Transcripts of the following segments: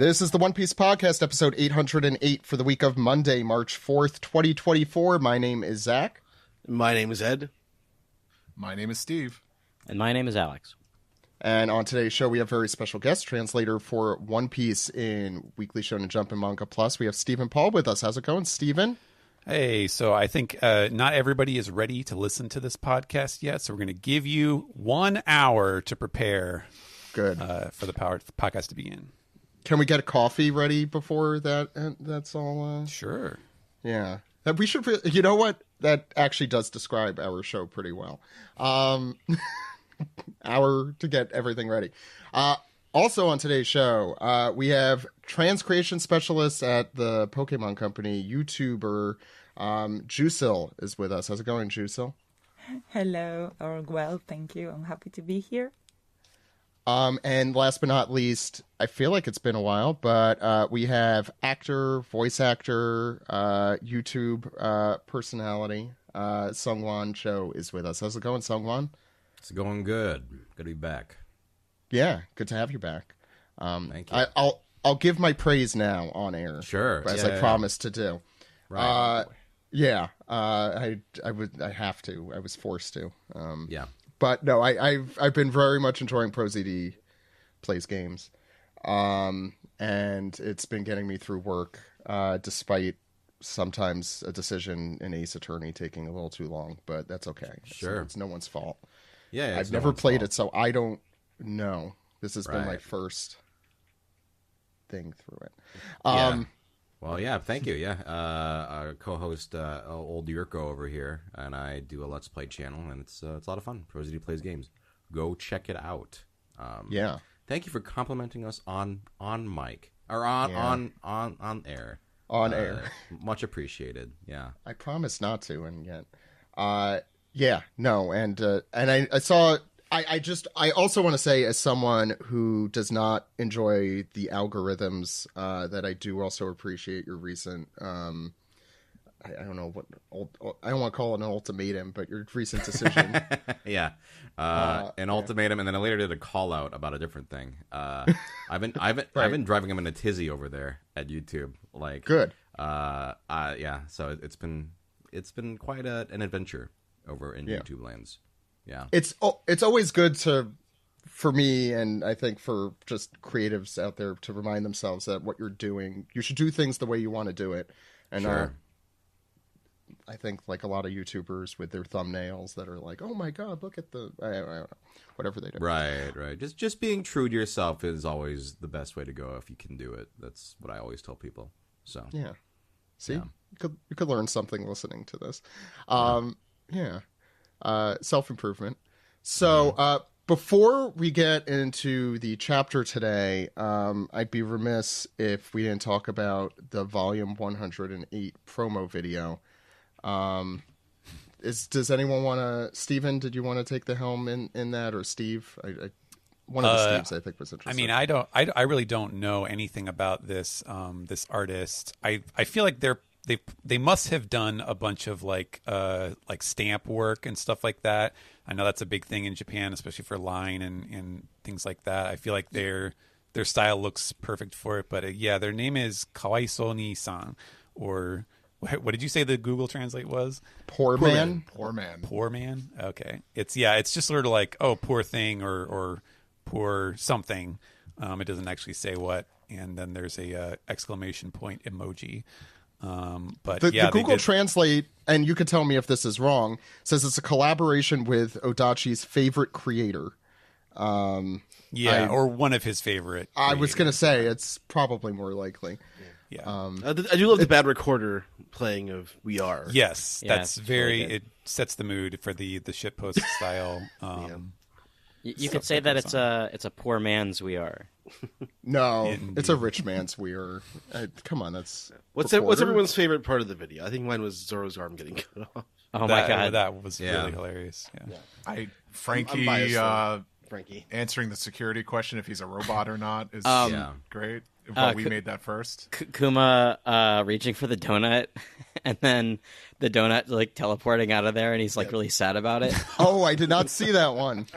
This is the One Piece Podcast, episode 808 for the week of Monday, March 4th, 2024. My name is Zach. My name is Ed. My name is Steve. And my name is Alex. And on today's show, we have a very special guest translator for One Piece in Weekly Shonen Jump Manga Plus. We have Stephen Paul with us. How's it going, Stephen? Hey, so I think not everybody is ready to listen to this podcast yet, so we're going to give you 1 hour to prepare. Good. For the podcast to begin. Can we get a coffee ready before that? That's all. Sure. Yeah. We should. You know what? That actually does describe our show pretty well. Hour to get everything ready. Also on today's show, we have transcreation specialist at the Pokémon Company, YouTuber Giusil is with us. How's it going, Giusil? Hello, or well, thank you. I'm happy to be here. And last but not least, I feel like it's been a while, but we have actor, voice actor, YouTube personality, SungWon Cho is with us. How's it going, SungWon? It's going good. Good to be back. Yeah, good to have you back. Thank you. I'll give my praise now on air. Sure, as I promised to do. Right. I have to. I was forced to. Yeah. But no, I've been very much enjoying ProZD Plays Games, and it's been getting me through work, despite sometimes a decision in Ace Attorney taking a little too long. But that's okay. Sure, it's no one's fault. Yeah, I've never played it, so I don't know. This has been my first thing through it. Well, yeah, thank you. Yeah, our co-host, old Yurko over here, and I do a Let's Play channel, and it's a lot of fun. ProZD Plays Games. Go check it out. Yeah. Thank you for complimenting us on mic or on air. On air. Much appreciated. Yeah. I promise not to, and yet, yeah, no, and I saw. I also want to say, as someone who does not enjoy the algorithms, that I do also appreciate your recent, I don't know I don't want to call it an ultimatum, but your recent decision. Yeah. An ultimatum, and then I later did a call out about a different thing. I've been driving him in a tizzy over there at YouTube. Like, good. Yeah. So it's been quite an adventure over in YouTube lands. Yeah, it's always good for me, and I think for just creatives out there, to remind themselves that what you're doing, you should do things the way you want to do it. And sure. I think like a lot of YouTubers with their thumbnails that are like, "Oh my God, look at the," I don't know, whatever they do. Right. Just being true to yourself is always the best way to go if you can do it. That's what I always tell people. So yeah, see, yeah. You could learn something listening to this. Yeah. Self-improvement. So before we get into the chapter today, I'd be remiss if we didn't talk about the volume 108 promo video. Does anyone want to, Steven, did you want to take the helm in that, or Steve? One of the Steves I think was interesting. I mean, I really don't know anything about this this artist. I feel like they must have done a bunch of like stamp work and stuff like that. I know that's a big thing in Japan, especially for line and things like that. I feel like their style looks perfect for it. But yeah, their name is Kawaisoni-san, or what did you say the Google Translate was? Poor man. Poor man. Poor man. Okay, it's just sort of like, oh, poor thing or poor something. It doesn't actually say what, and then there's a exclamation point emoji. But the Google Translate, and you can tell me if this is wrong, says it's a collaboration with Odachi's favorite creator. Or one of his favorite creators. I was going to say it's probably more likely. Yeah. I do love the bad recorder playing of We Are. Yes, Yeah, that's very. It sets the mood for the shitpost style. You could say that it's a poor man's We Are. No, Indeed. it's a rich man's We Are. Come on, that's What's everyone's favorite part of the video? I think mine was Zoro's arm getting cut off. Oh my God, that was really hilarious. Yeah. Frankie I'm Frankie answering the security question if he's a robot or not is great. But we made that first. Kuma reaching for the donut, and then the donut like teleporting out of there, and he's like really sad about it. Oh, I did not see that one.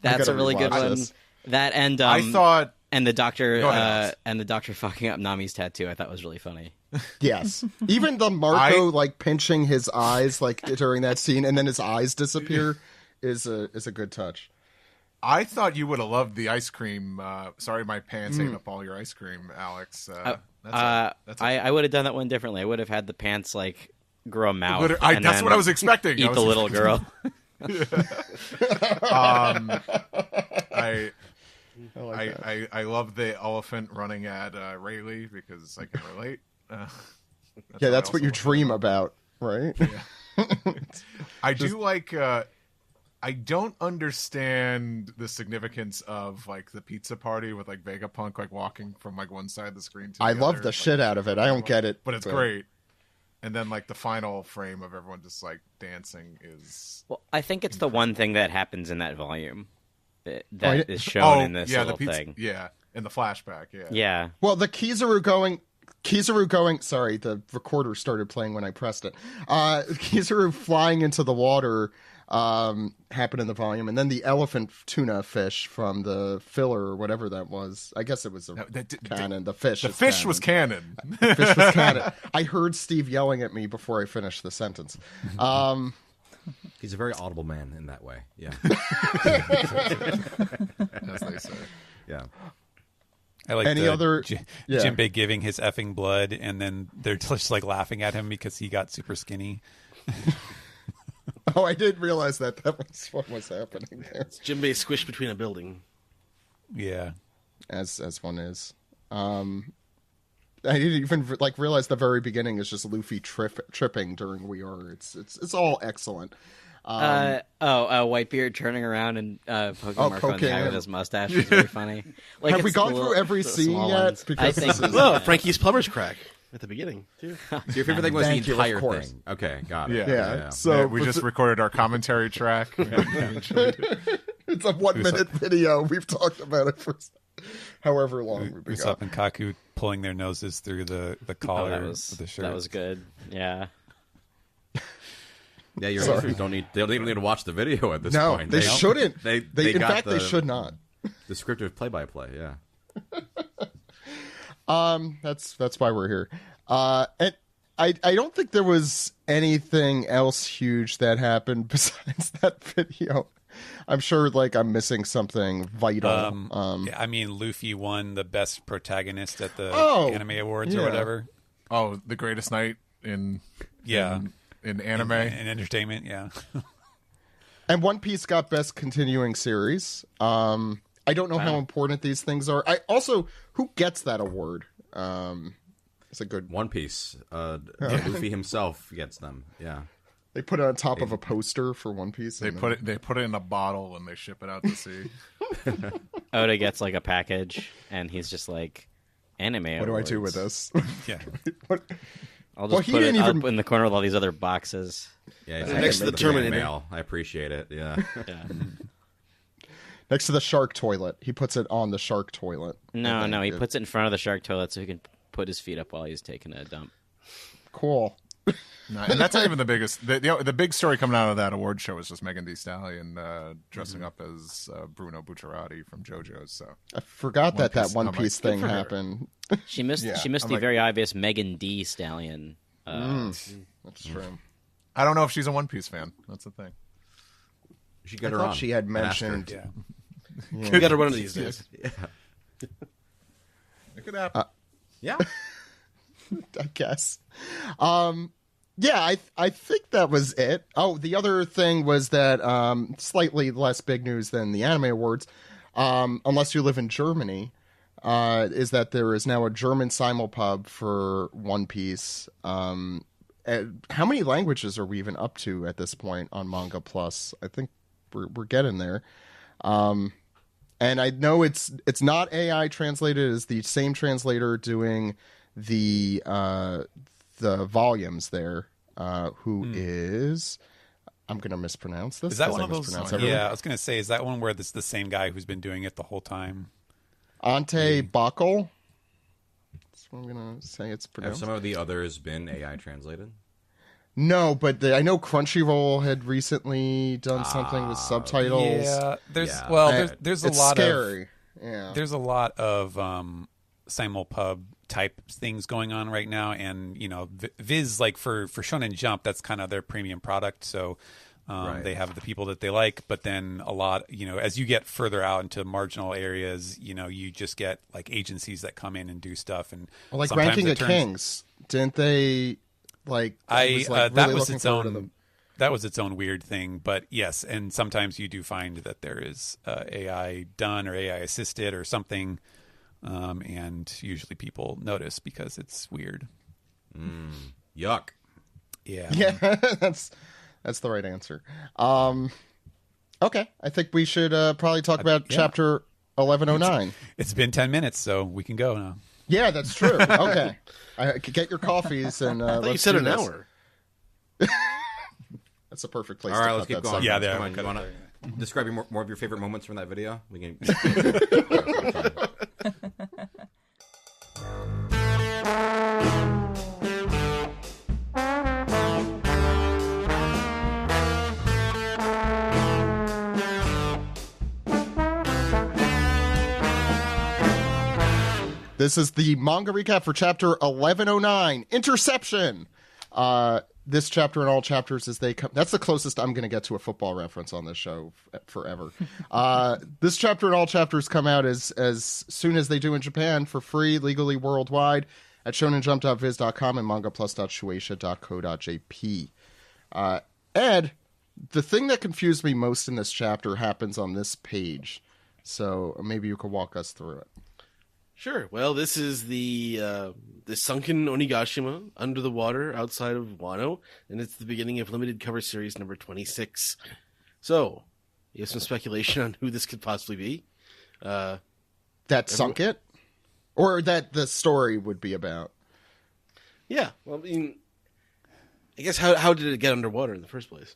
That's a really good one. this. That and I thought And the doctor, Go ahead. and the doctor fucking up Nami's tattoo, I thought was really funny. Yes. Even the Marco like pinching his eyes like during that scene, and then his eyes disappear, is a good touch. I thought you would have loved the ice cream. Sorry, my pants ate up all your ice cream, Alex. I would have done that one differently. I would have had the pants like grow a mouth. That's what I was expecting. Eat the little girl. I love the elephant running at Rayleigh because I can relate. That's what you dream about, right? Yeah. I do like. I don't understand the significance of like the pizza party with like Vegapunk like walking from like one side of the screen to the I other. love the shit out of it. I don't get it, but it's great. And then like the final frame of everyone just like dancing is. Well, I think it's the one thing that happens in that volume that is shown in this little thing. Yeah, in the flashback. Yeah. Well, the Kizaru going. Sorry, the recorder started playing when I pressed it. Kizaru flying into the water happened in the volume, and then the elephant tuna fish from the filler or whatever that was. I guess it was canon. The fish was canon. Fish was canon. I heard Steve yelling at me before I finished the sentence. He's a very audible man in that way. Yeah. As they say. Yeah. I like any other Jinbei giving his effing blood, and then they're just like laughing at him because he got super skinny. Oh, I didn't realize that was what was happening there. It's Jinbei squished between a building. Yeah, as one is. I didn't even realize the very beginning is just Luffy tripping during We Are. It's all excellent. Whitebeard turning around and poking Marco in the eye with his mustache is very funny. Like, have we gone through every scene yet? Because I think well, Frankie's plumber's crack at the beginning too. So your favorite thing was the entire thing. Okay, got it. Yeah. So we just recorded our commentary track. It's a 1 minute video. We've talked about it for however long we've been Usopp and Kaku pulling their noses through the collar of the shirt. That was good. Yeah. Yeah, your listeners don't even need to watch the video at this point. They shouldn't. They in fact, they should not. Descriptive play-by-play, yeah. That's why we're here. And I don't think there was anything else huge that happened besides that video. I'm sure I'm missing something vital. I mean, Luffy won the best protagonist at the Anime Awards or whatever. Oh, the greatest night in anime and entertainment, yeah. And One Piece got best continuing series. I don't know how important these things are. Who gets that award? It's a good One Piece. Luffy himself gets them. Yeah. They put it on top of a poster for One Piece. They put it in a bottle and they ship it out to sea. Oda gets a package and he's just like, anime What do I do with this? Yeah. I'll just put it up in the corner with all these other boxes. Yeah, next to the Terminator. Mail. I appreciate it. Yeah. Next to the shark toilet. He puts it on the shark toilet. No, he puts it in front of the shark toilet so he can put his feet up while he's taking a dump. Cool. No, and that's not even the biggest. The big story coming out of that award show was just Megan Thee Stallion dressing up as Bruno Bucciarati from JoJo's. So I forgot that One Piece thing happened. She missed the very obvious Megan D. Stallion. That's true. I don't know if she's a One Piece fan. That's the thing. She got I her thought on. she had mentioned. You got to run these days. Yeah. It could happen. Yeah. I guess. I think that was it. Oh, the other thing was that slightly less big news than the Anime Awards, unless you live in Germany, is that there is now a German simulpub for One Piece. How many languages are we even up to at this point on Manga Plus? I think we're getting there. And I know it's not AI translated. It's the same translator doing the volumes there, who is, I'm going to mispronounce this. Is that one of those? Yeah, I was going to say, is that one where it's the same guy who's been doing it the whole time? Ante Bakel. That's what I'm going to say it's pronounced. Have some of the others been AI translated? No, but I know Crunchyroll had recently done something with subtitles. Yeah, there's a lot scary. Yeah. There's a lot of simulpub type things going on right now, and Viz, like for Shonen Jump, that's kind of their premium product. So they have the people that they like, but then a lot, as you get further out into marginal areas, you just get like agencies that come in and do stuff, and like Ranking of Kings, didn't they? Like that was its own weird thing, but yes, and sometimes you do find that there is AI done or AI assisted or something, and usually people notice because it's weird. Yuck. Yeah, that's the right answer. Okay, I think we should probably talk about chapter 1109. It's been 10 minutes, so we can go now. Yeah, that's true. Okay, get your coffees and I thought you let's said do an this. hour. That's a perfect place. All right, to let's cut keep that going. segment. Yeah, Come on, you want to describe more of your favorite moments from that video? We can. This is the manga recap for chapter 1109, Interception. This chapter and all chapters as they come. That's the closest I'm going to get to a football reference on this show forever. This chapter and all chapters come out as soon as they do in Japan for free, legally worldwide at shonenjump.viz.com and mangaplus.shueisha.co.jp. Ed, the thing that confused me most in this chapter happens on this page. So maybe you could walk us through it. Sure. Well, this is the sunken Onigashima under the water outside of Wano, and it's the beginning of limited cover series number 26. So, you have some speculation on who this could possibly be. That sunk it? Or that the story would be about? Yeah. Well, I mean, I guess how did it get underwater in the first place?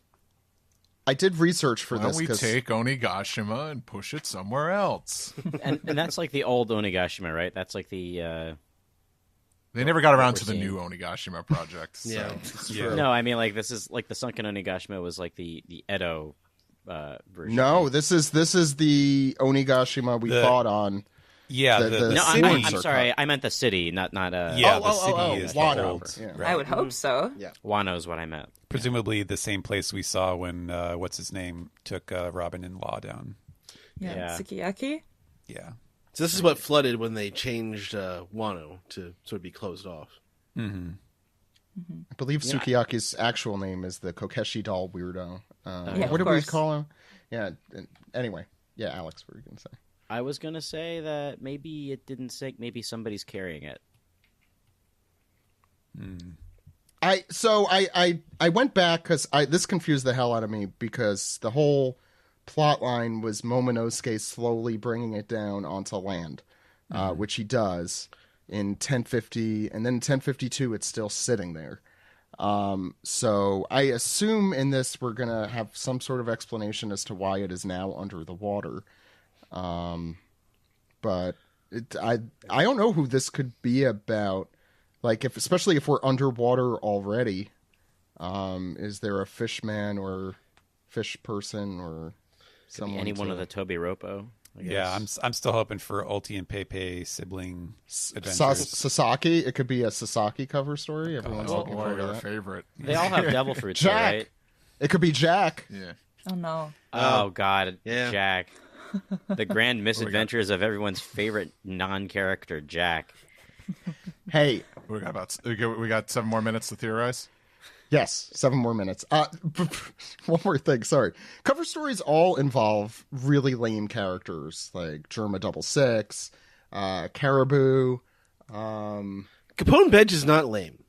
I did research for Why this. don't we take Onigashima and push it somewhere else? and that's like the old Onigashima, right? That's like the. They never got around to the seeing. new Onigashima project. So. Yeah. Yeah. No, I mean like this is like the sunken Onigashima was like the Edo version. No, this is the Onigashima we fought on. Yeah, The No, city. I'm sorry. I meant the city, not. yeah, the city is Wano. the old. Yeah. Right. I would hope so. Wano is what I meant. Presumably the same place we saw when what's his name took Robin and Law down. Yeah. Sukiyaki? Yeah. So this is what flooded when they changed Wano to sort of be closed off. Mm-hmm. I believe Sukiyaki's actual name is the Kokeshi doll weirdo. Yeah, what of did we course. call him? Yeah. Anyway. Yeah, Alex, what were you going to say? I was gonna say that maybe it didn't sink. Maybe somebody's carrying it. I went back because this confused the hell out of me because the whole plot line was Momonosuke slowly bringing it down onto land, which he does in 1050, and then in 1052 it's still sitting there. So I assume in this we're gonna have some sort of explanation as to why it is now under the water. But I don't know who this could be about. Like, especially if we're underwater already, is there a fishman or fish person or someone? Any one of the Toby Roppo. I guess. Yeah, I'm still hoping for Ulti and Pepe sibling adventures. Sasaki. It could be a Sasaki cover story. Everyone's looking Boy, forward to our that. favorite. They all have devil fruits, though, Jack. right? It could be Jack. Yeah. Oh no. Oh God, yeah. Jack. The grand misadventures of everyone's favorite non-character, Jack. Hey, We got 7 more minutes to theorize. yes, 7 more minutes. One more thing. Sorry. Cover stories all involve really lame characters like Germa 66, Caribou. Capone Bench is not lame.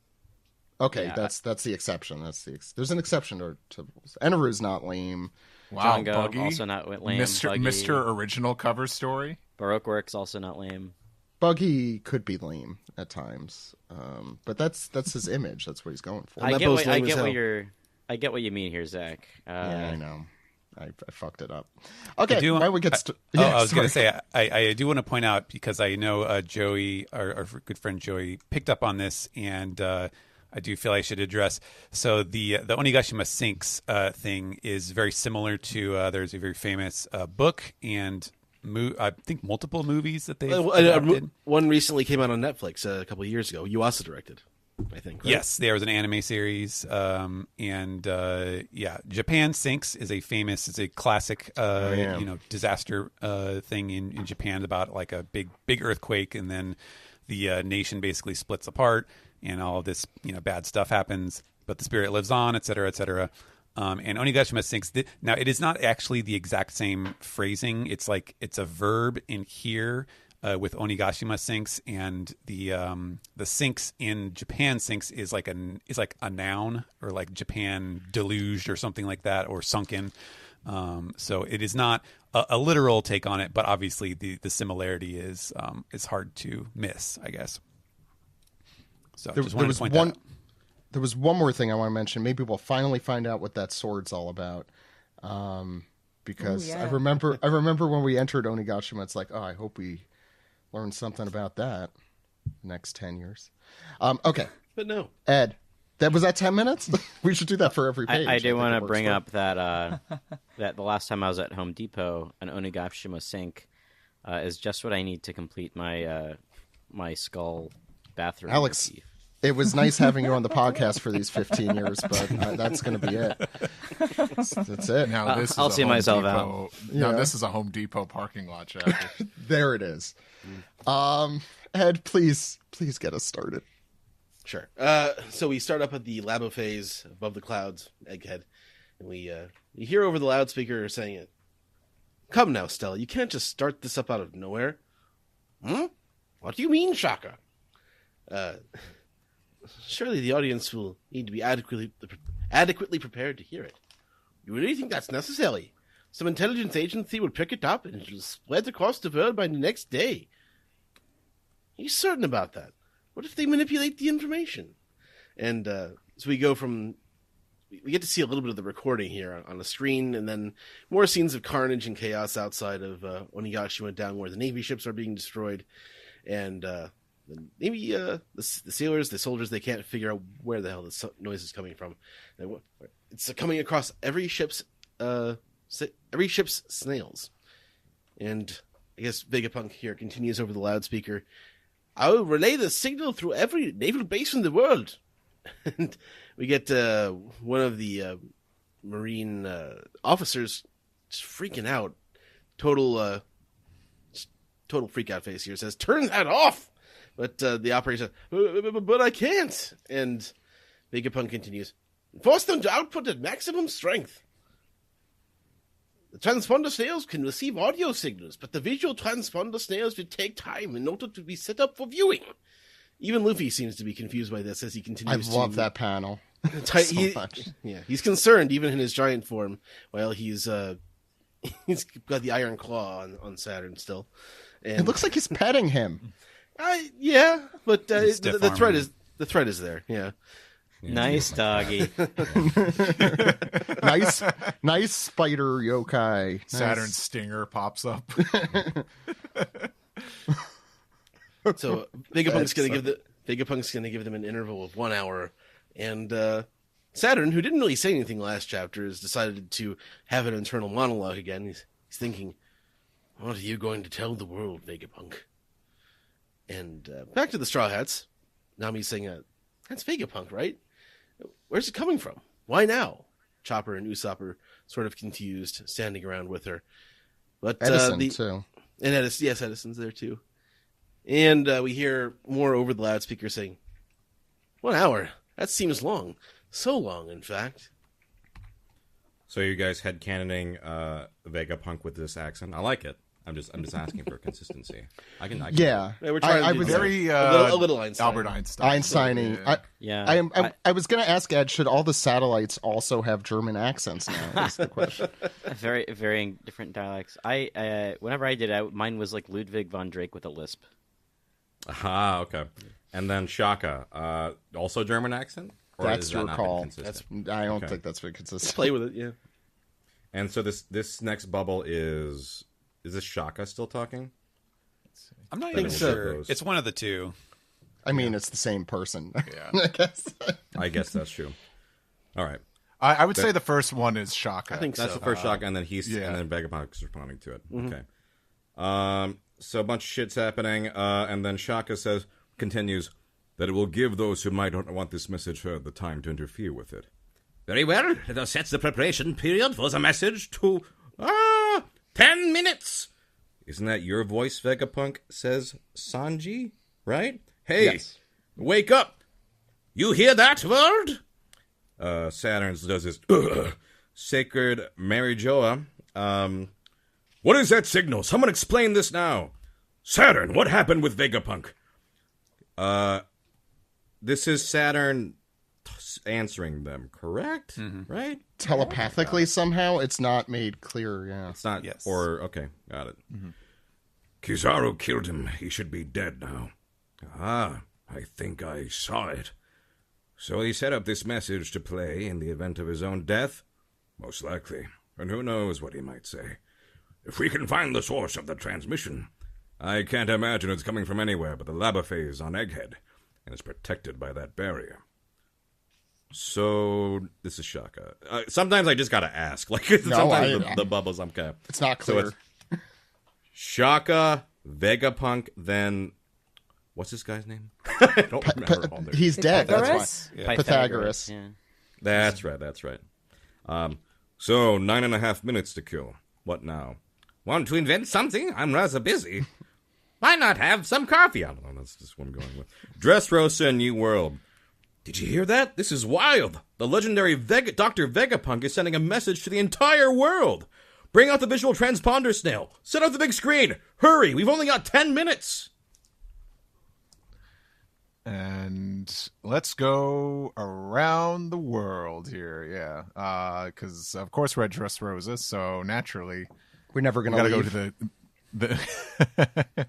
Okay, Yeah. that's the exception. There's an exception to Enaru's not lame. Wow, Django, Buggy. also not lame. Buggy. Mr. Original cover story. Baroque Works, also not lame. Buggy could be lame at times, but that's his image. That's what he's going for. I that get bo's lame as hell. I get what you mean here, Zach. Yeah, I know. I fucked it up. Okay, do- why we get I was going to say, I do want to point out, because I know Joey, our good friend Joey, picked up on this, and I do feel I should address. So the Onigashima sinks thing is very similar to, there's a very famous book and I think multiple movies that they've adapted. One recently came out on Netflix a couple of years ago. You also directed, I think. Right? Yes, there was an anime series, Japan Sinks is a classic, disaster thing in Japan about like a big earthquake, and then the nation basically splits apart, and all of this bad stuff happens, but the spirit lives on, et cetera, et cetera. And Onigashima Sinks. Now, it is not actually the exact same phrasing. It's a verb in here with Onigashima Sinks, and the sinks in Japan Sinks is like a noun, or like Japan deluged or something like that, or sunken. So it is not a literal take on it, but obviously the similarity is hard to miss, I guess. So just wanted to point that out. There was one more thing I want to mention. Maybe we'll finally find out what that sword's all about. Because I remember when we entered Onigashima, it's like, I hope we learn something about that the next 10 years. Okay. But no. Ed, was that 10 minutes? We should do that for every page. I do want to bring up that that the last time I was at Home Depot, an Onigashima sink is just what I need to complete my my skull bathroom. Alex, motif. It was nice having you on the podcast for these 15 years, but that's going to be it. That's it. Now this I'll is see a Home myself Depot. out. Now Yeah. this is a Home Depot parking lot chapter. There it is. Ed, please get us started. Sure. So we start up at the Labo phase above the clouds, Egghead, and we hear over the loudspeaker saying it. Come now, Stella, you can't just start this up out of nowhere. What do you mean, Shaka? Surely the audience will need to be adequately prepared to hear it. You really think that's necessary? Some intelligence agency would pick it up and it'll spread across the world by the next day. Are you certain about that? What if they manipulate the information? And so we go from... We get to see a little bit of the recording here on the screen, and then more scenes of carnage and chaos outside of Onigashima, down where the Navy ships are being destroyed. And maybe the sailors, the soldiers, they can't figure out where the hell this noise is coming from. It's coming across every ship's snails. And I guess Vegapunk here continues over the loudspeaker. I will relay the signal through every naval base in the world. And we get one of the Marine officers just freaking out. Total freak out face here. Says, turn that off! But the operator says, but I can't. And Vegapunk continues, force them to output at maximum strength. The transponder snails can receive audio signals, but the visual transponder snails will take time in order to be set up for viewing. Even Luffy seems to be confused by this as he continues I love that panel. So much. Yeah, he's concerned even in his giant form, while he's got the iron claw on Saturn still. And It looks like he's petting him. Yeah, but stiff the threat arm. the threat is there. Yeah. Nice doggy. nice spider yokai. Nice. Saturn's stinger pops up. So Vegapunk's gonna give them an interval of 1 hour, and Saturn, who didn't really say anything last chapter, has decided to have an internal monologue again. He's thinking, "What are you going to tell the world, Vegapunk?" And back to the Straw Hats. Nami's saying, "That's Vegapunk, right? Where's it coming from? Why now?" Chopper and Usopp are sort of confused, standing around with her. But Edison, too. And Edison's there too. And we hear more over the loudspeaker saying, 1 hour? That seems long. So long, in fact. So you guys headcanoning Vegapunk with this accent? I like it. I'm just asking for consistency. I can. Yeah. We're trying to do was Very a little Einstein. Albert Einstein. Einsteining. Yeah. I was going to ask Ed, should all the satellites also have German accents now? Is the question. Very varying different dialects. Whenever I did, mine was like Ludwig von Drake with a lisp. Ah, okay. And then Shaka, also German accent? Or That's is your that not call. consistent? I don't Okay. think that's very consistent. Play with it, yeah. And so this next bubble is this Shaka still talking? I'm not think even so. sure. It's one of the two. I mean, it's the same person. Yeah. I guess. I guess that's true. All right. I would say the first one is Shaka. I think That's so. the first Shaka, and then yeah. and then Vegapunk's responding to it. Okay. So a bunch of shit's happening, and then Shaka continues, that it will give those who might not want this message heard the time to interfere with it. Very well, let us set the preparation period for the message to, 10 minutes! Isn't that your voice, Vegapunk? Says Sanji, right? Hey, Yes. Wake up! You hear that word? Saturn does his sacred Mary Joa. What is that signal? Someone explain this now. Saturn, what happened with Vegapunk? This is Saturn answering them, correct? Right? Telepathically somehow, it's not made clear. Yeah. It's not. Yes. Or okay, got it. Kizaru killed him. He should be dead now. Ah, I think I saw it. So he set up this message to play in the event of his own death? Most likely. And who knows what he might say. If we can find the source of the transmission, I can't imagine it's coming from anywhere but the lava phase on Egghead, and it's protected by that barrier. So, this is Shaka. Sometimes I just gotta ask. Like, sometimes the bubbles, I'm kind of... It's not clear. So Shaka, Vegapunk, then... What's this guy's name? I don't remember all their... He's dead. That's Pythagoras? why. Yeah. Pythagoras. Yeah. That's right. So, 9.5 minutes to kill. What now? Want to invent something? I'm rather busy. Why not have some coffee? I don't know, that's just what I'm going with. Dressrosa New World. Did you hear that? This is wild. The legendary Dr. Vegapunk is sending a message to the entire world. Bring out the visual transponder snail. Set up the big screen. Hurry, we've only got 10 minutes. And let's go around the world here, yeah. Because, of course, we're at Dressrosa, so naturally... We're never going We to gotta leave. go to the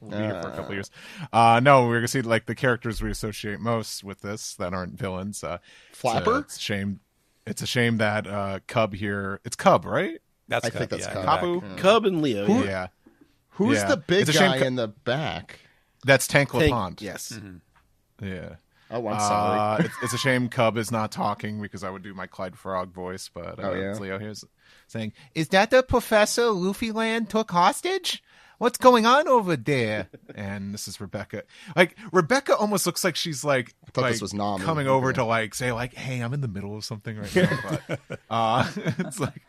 we'll be here for a couple years. No, we're gonna see like the characters we associate most with this that aren't villains. Flapper? It's a shame that Cub here. It's Cub, right? That's I think Cub, that's yeah, Cub. in the Kabu? back. Cub and Leo. Yeah. Who's Yeah. the big It's a shame guy in the back? That's Tank Tank- LaPont. Yes. Yeah. Oh, I'm sorry. It's a shame Cub is not talking because I would do my Clyde Frog voice, but it's Leo here's saying, "Is that the Professor Luffy Land took hostage? What's going on over there?" And this is Rebecca. Like Rebecca almost looks like she's like, thought this was Nami. coming over Okay. to like say like, "Hey, I'm in the middle of something right now." But it's like,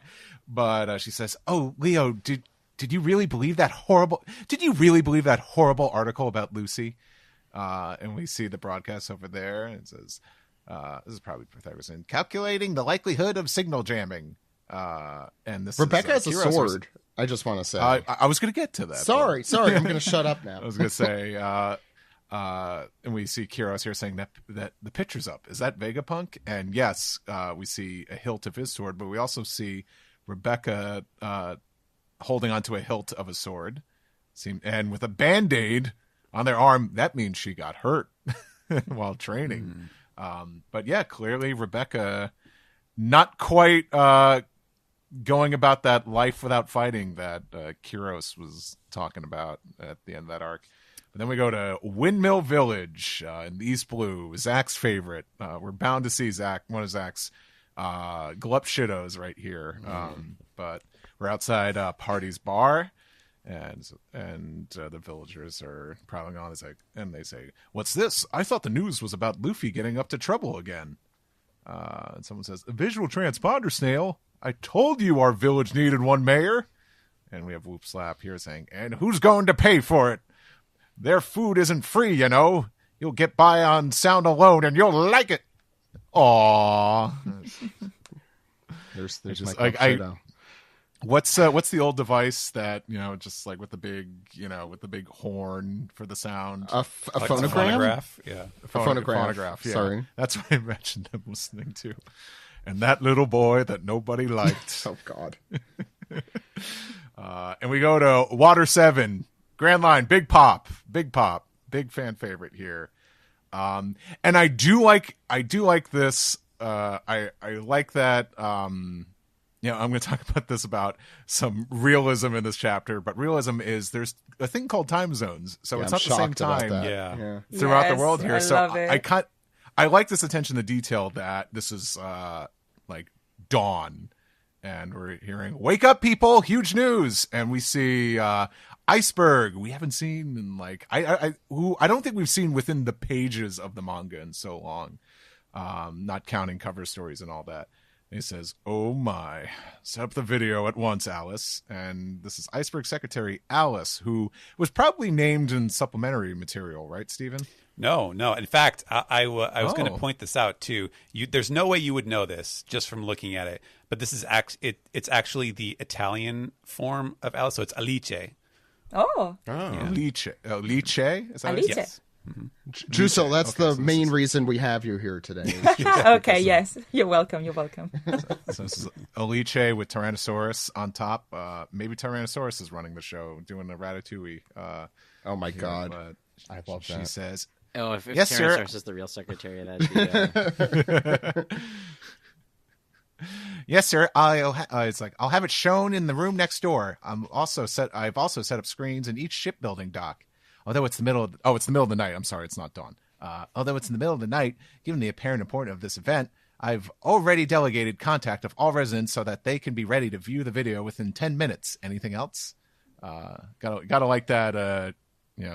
but she says, "Oh, Leo, did you really believe that horrible? Did you really believe that horrible article about Lucy?" And we see the broadcast over there, and it says, "This is probably Pythagoras in calculating the likelihood of signal jamming." And this Rebecca is, has a Kiro's- sword. I just want to say. I was going to get to that. Sorry. I'm going to shut up now. I was going to say, and we see Kiros here saying that the picture's up. Is that Vegapunk? And yes, we see a hilt of his sword, but we also see Rebecca holding onto a hilt of a sword, and with a Band-Aid on their arm. That means she got hurt while training. But yeah, clearly Rebecca not quite going about that life without fighting that Kiros was talking about at the end of that arc. But then we go to Windmill Village in East Blue, Zach's favorite. We're bound to see Zach, one of Zach's glup shittos right here. But we're outside Party's bar, and the villagers are prowling on. And they say, "What's this? I thought the news was about Luffy getting up to trouble again." And someone says, "A visual transponder snail. I told you our village needed one, Mayor." And we have Whoop Slap here saying, "And who's going to pay for it? Their food isn't free, you know. You'll get by on sound alone, and you'll like it." Aww. There's just, my like, Pseudo. What's the old device that, just like with the big horn for the sound? A Like the phonogram? phonograph? Yeah. Phonograph. Yeah. Sorry. That's what I mentioned I'm listening to. And that little boy that nobody liked. Oh, God. And we go to Water 7, Grand Line, Big Pop, big fan favorite here. And I do like this. I like that. I'm going to talk about this about some realism in this chapter, but realism is there's a thing called time zones, so Yeah, it's I'm not the same shocked about time that. Yeah. throughout the Yes, world here. I So love it. I like this attention to detail that this is like dawn, and we're hearing, "Wake up, people! Huge news!" And we see Iceberg. We haven't seen in like who I don't think we've seen within the pages of the manga in so long, not counting cover stories and all that. And he says, "Oh my, set up the video at once, Alice." And this is Iceberg secretary Alice, who was probably named in supplementary material, right, Stephen? No. In fact, I was going to point this out too. There's no way you would know this just from looking at it, but this is it's actually the Italian form of Alice, so it's Alice. Oh. Yeah. Alice. Is that Alice. Yes. Giusil, that's the main reason we have you here today. Okay, yes. You're welcome. So this is Alice with Tyrannosaurus on top. Maybe Tyrannosaurus is running the show, doing a Ratatouille. Oh my God. I love she that. says, Oh, if "Yes, sir." Tyrannosaurus is the real secretary, that'd be... "Yes, sir. It's like I'll have it shown in the room next door. I've also set up screens in each shipbuilding dock. Although it's the middle of the night. I'm sorry, it's not dawn. Although it's in the middle of the night, given the apparent importance of this event, I've already delegated contact of all residents so that they can be ready to view the video within 10 minutes. Anything else?" Gotta like that.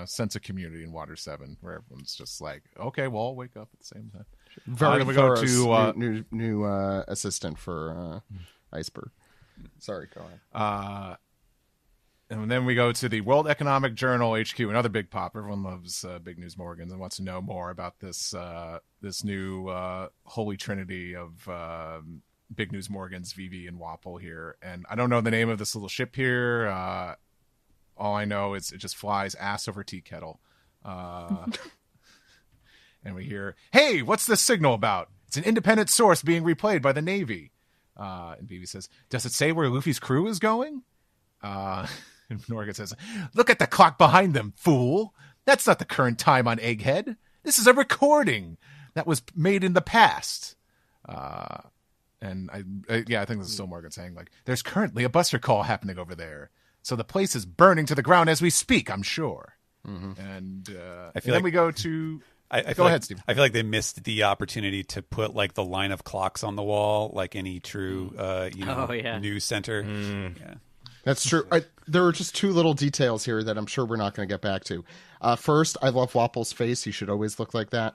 Sense of community in Water 7, where everyone's just like, "Okay, well, I'll wake up at the same time." Very we go thorough to new assistant for Iceberg. Sorry, go ahead. And then we go to the World Economic Journal HQ, another big pop. Everyone loves Big News Morgans and wants to know more about this new holy trinity of Big News Morgans, Vivi and Wapple here. And I don't know the name of this little ship here. All I know is it just flies ass over tea kettle. And we hear, "Hey, what's this signal about? It's an independent source being replayed by the Navy." And Vivi says, "Does it say where Luffy's crew is going?" And Morgan says, "Look at the clock behind them, fool. That's not the current time on Egghead. This is a recording that was made in the past." And I think this is still Morgan saying, like, "There's currently a buster call happening over there. So the place is burning to the ground as we speak, I'm sure." Mm-hmm. And I feel like then we go to... Go ahead, Steve. I feel like they missed the opportunity to put like the line of clocks on the wall, like any true, news center. Yeah. That's true. There are just two little details here that I'm sure we're not going to get back to. First, I love Wapple's face. He should always look like that.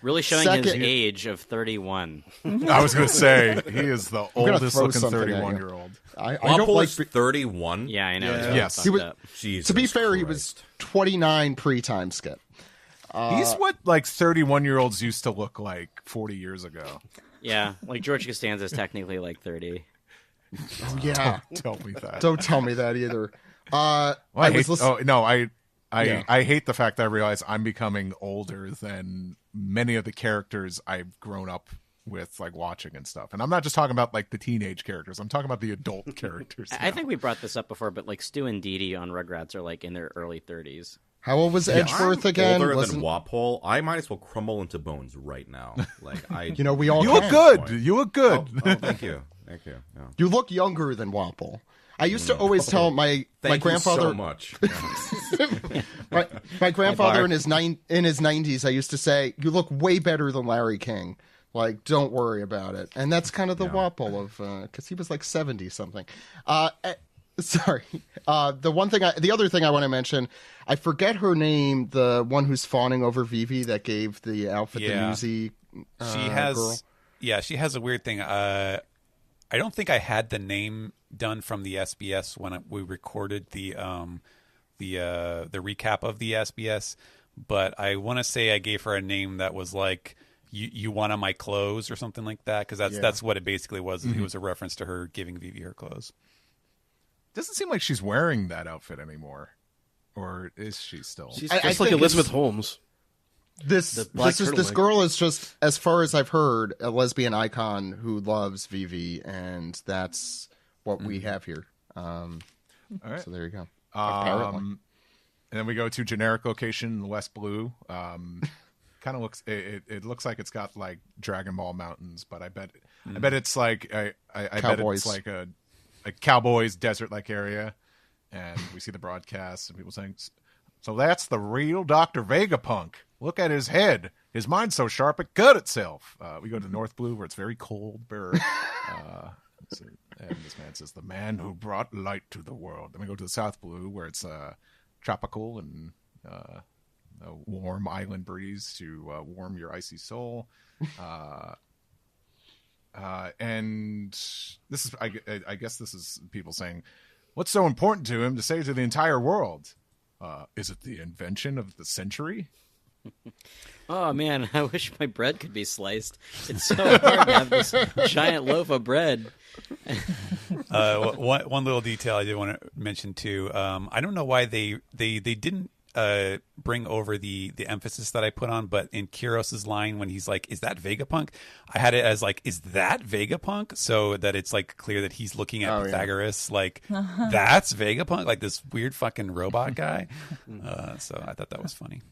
Really showing his age of 31. I was going to say, he is the oldest looking 31-year-old. I don't like 31. Yeah, I know. Yeah. Yes. He was, Jesus to be fair, he Christ. was 29 pre-time skip. He's what like 31-year-olds used to look like 40 years ago. Yeah, like George Costanza is technically like 30. Yeah. Don't tell me that. Don't tell me that either. I hate the fact that I realize I'm becoming older than many of the characters I've grown up with, like watching and stuff. And I'm not just talking about like the teenage characters. I'm talking about the adult characters. I think we brought this up before, but like Stu and Dee Dee on Rugrats are like in their early 30s. How old was Edgeworth again? Older than Wapole. I might as well crumble into bones right now. Like we all You look good. You look good. Oh, thank you. Thank you. Yeah. You look younger than Wapple. I used to always tell my grandfather so much. my grandfather in his 90s. I used to say, "You look way better than Larry King. Like, don't worry about it." And that's kind of the Wapple of because he was like 70 something. Sorry. The other thing I want to mention, I forget her name. The one who's fawning over Vivi that gave the outfit to Newsy. Girl. Yeah, she has a weird thing. I don't think I had the name done from the SBS when we recorded the recap of the SBS, but I want to say I gave her a name that was like you one of my clothes or something like that, because that's what it basically was. Mm-hmm. It was a reference to her giving Vivi her clothes. Doesn't seem like she's wearing that outfit anymore, or is she still? She's just like Elizabeth Holmes. This girl is just, as far as I've heard, a lesbian icon who loves Vivi, and that's what we have here. All right. So there you go. And then we go to generic location in West Blue. Kind of looks. It looks like it's got like Dragon Ball mountains, but I bet it's like I bet it's like a Cowboys desert like area, and we see the broadcast and people saying So that's the real Dr. Vegapunk. Look at his head. His mind's so sharp it cut itself. We go to North Blue where it's very cold. And this man says, the man who brought light to the world. Then we go to the South Blue where it's tropical and a warm island breeze to warm your icy soul. And this is, I guess this is people saying, what's so important to him to say to the entire world? Is it the invention of the century? Oh man, I wish my bread could be sliced. It's so hard to have this giant loaf of bread. One little detail I did want to mention too. I don't know why they didn't bring over the emphasis that I put on, but in Kuros's line when he's like, "Is that Vegapunk?" I had it as like, "Is that Vegapunk?" So that it's like clear that he's looking at Pythagoras, like that's Vegapunk, like this weird fucking robot guy. So I thought that was funny.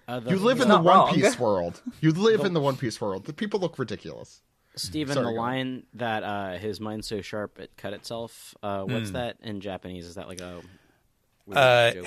You live in the One Piece world. You live in the One Piece world. The people look ridiculous. Steven, the line that his mind's so sharp it cut itself. What's that in Japanese? Is that like a weird joke?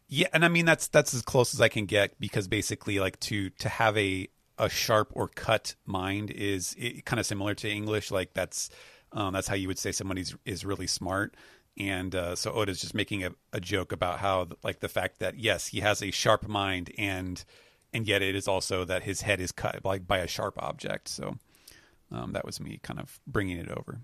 Yeah, and I mean that's as close as I can get because basically like to have a sharp or cut mind is kind of similar to English. Like that's how you would say somebody is really smart. And so Oda's just making a joke about how like the fact that yes, he has a sharp mind and yet it is also that his head is cut like by a sharp object. So that was me kind of bringing it over.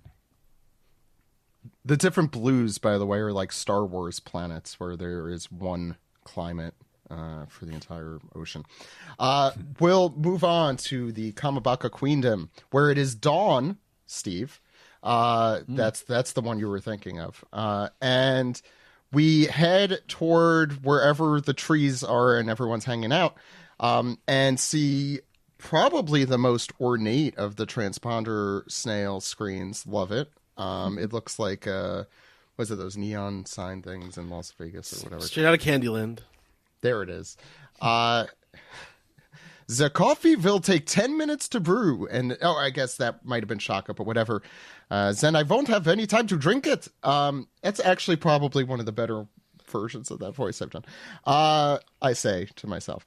The different blues, by the way, are like Star Wars planets where there is one climate for the entire ocean. We'll move on to the Kamabaka Queendom, where it is dawn, Steve. That's the one you were thinking of. And we head toward wherever the trees are and everyone's hanging out, and see probably the most ornate of the transponder snail screens. Love it. It looks like, was it those neon sign things in Las Vegas or whatever? Straight out of Candyland. There it is. The coffee will take 10 minutes to brew. And, I guess that might have been Shaka, but whatever. Then I won't have any time to drink it. That's actually probably one of the better versions of that voice I've done. I say to myself.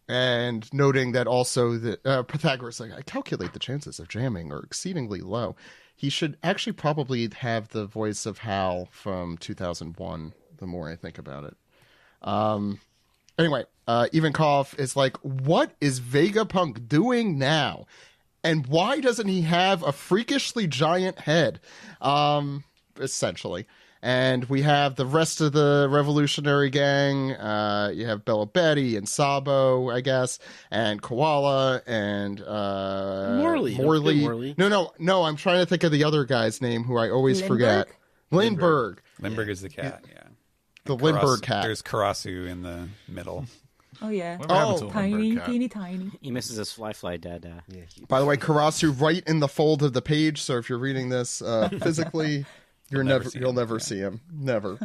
And noting that also that Pythagoras, like, I calculate the chances of jamming are exceedingly low. He should actually probably have the voice of Hal from 2001, the more I think about it. Anyway, Ivankov is like, what is Vegapunk doing now? And why doesn't he have a freakishly giant head? Essentially. And we have the rest of the revolutionary gang. You have Bella Betty and Sabo, I guess, and Koala and Morley. Morley. No. I'm trying to think of the other guy's name who I always forget. Lindbergh. Lindbergh is the cat, yeah. The Lindbergh cat. There's Karasu in the middle. Oh, yeah. Tiny, teeny tiny. He misses his fly dada. By the way, Karasu right in the fold of the page, so if you're reading this physically... You'll never see him. Never.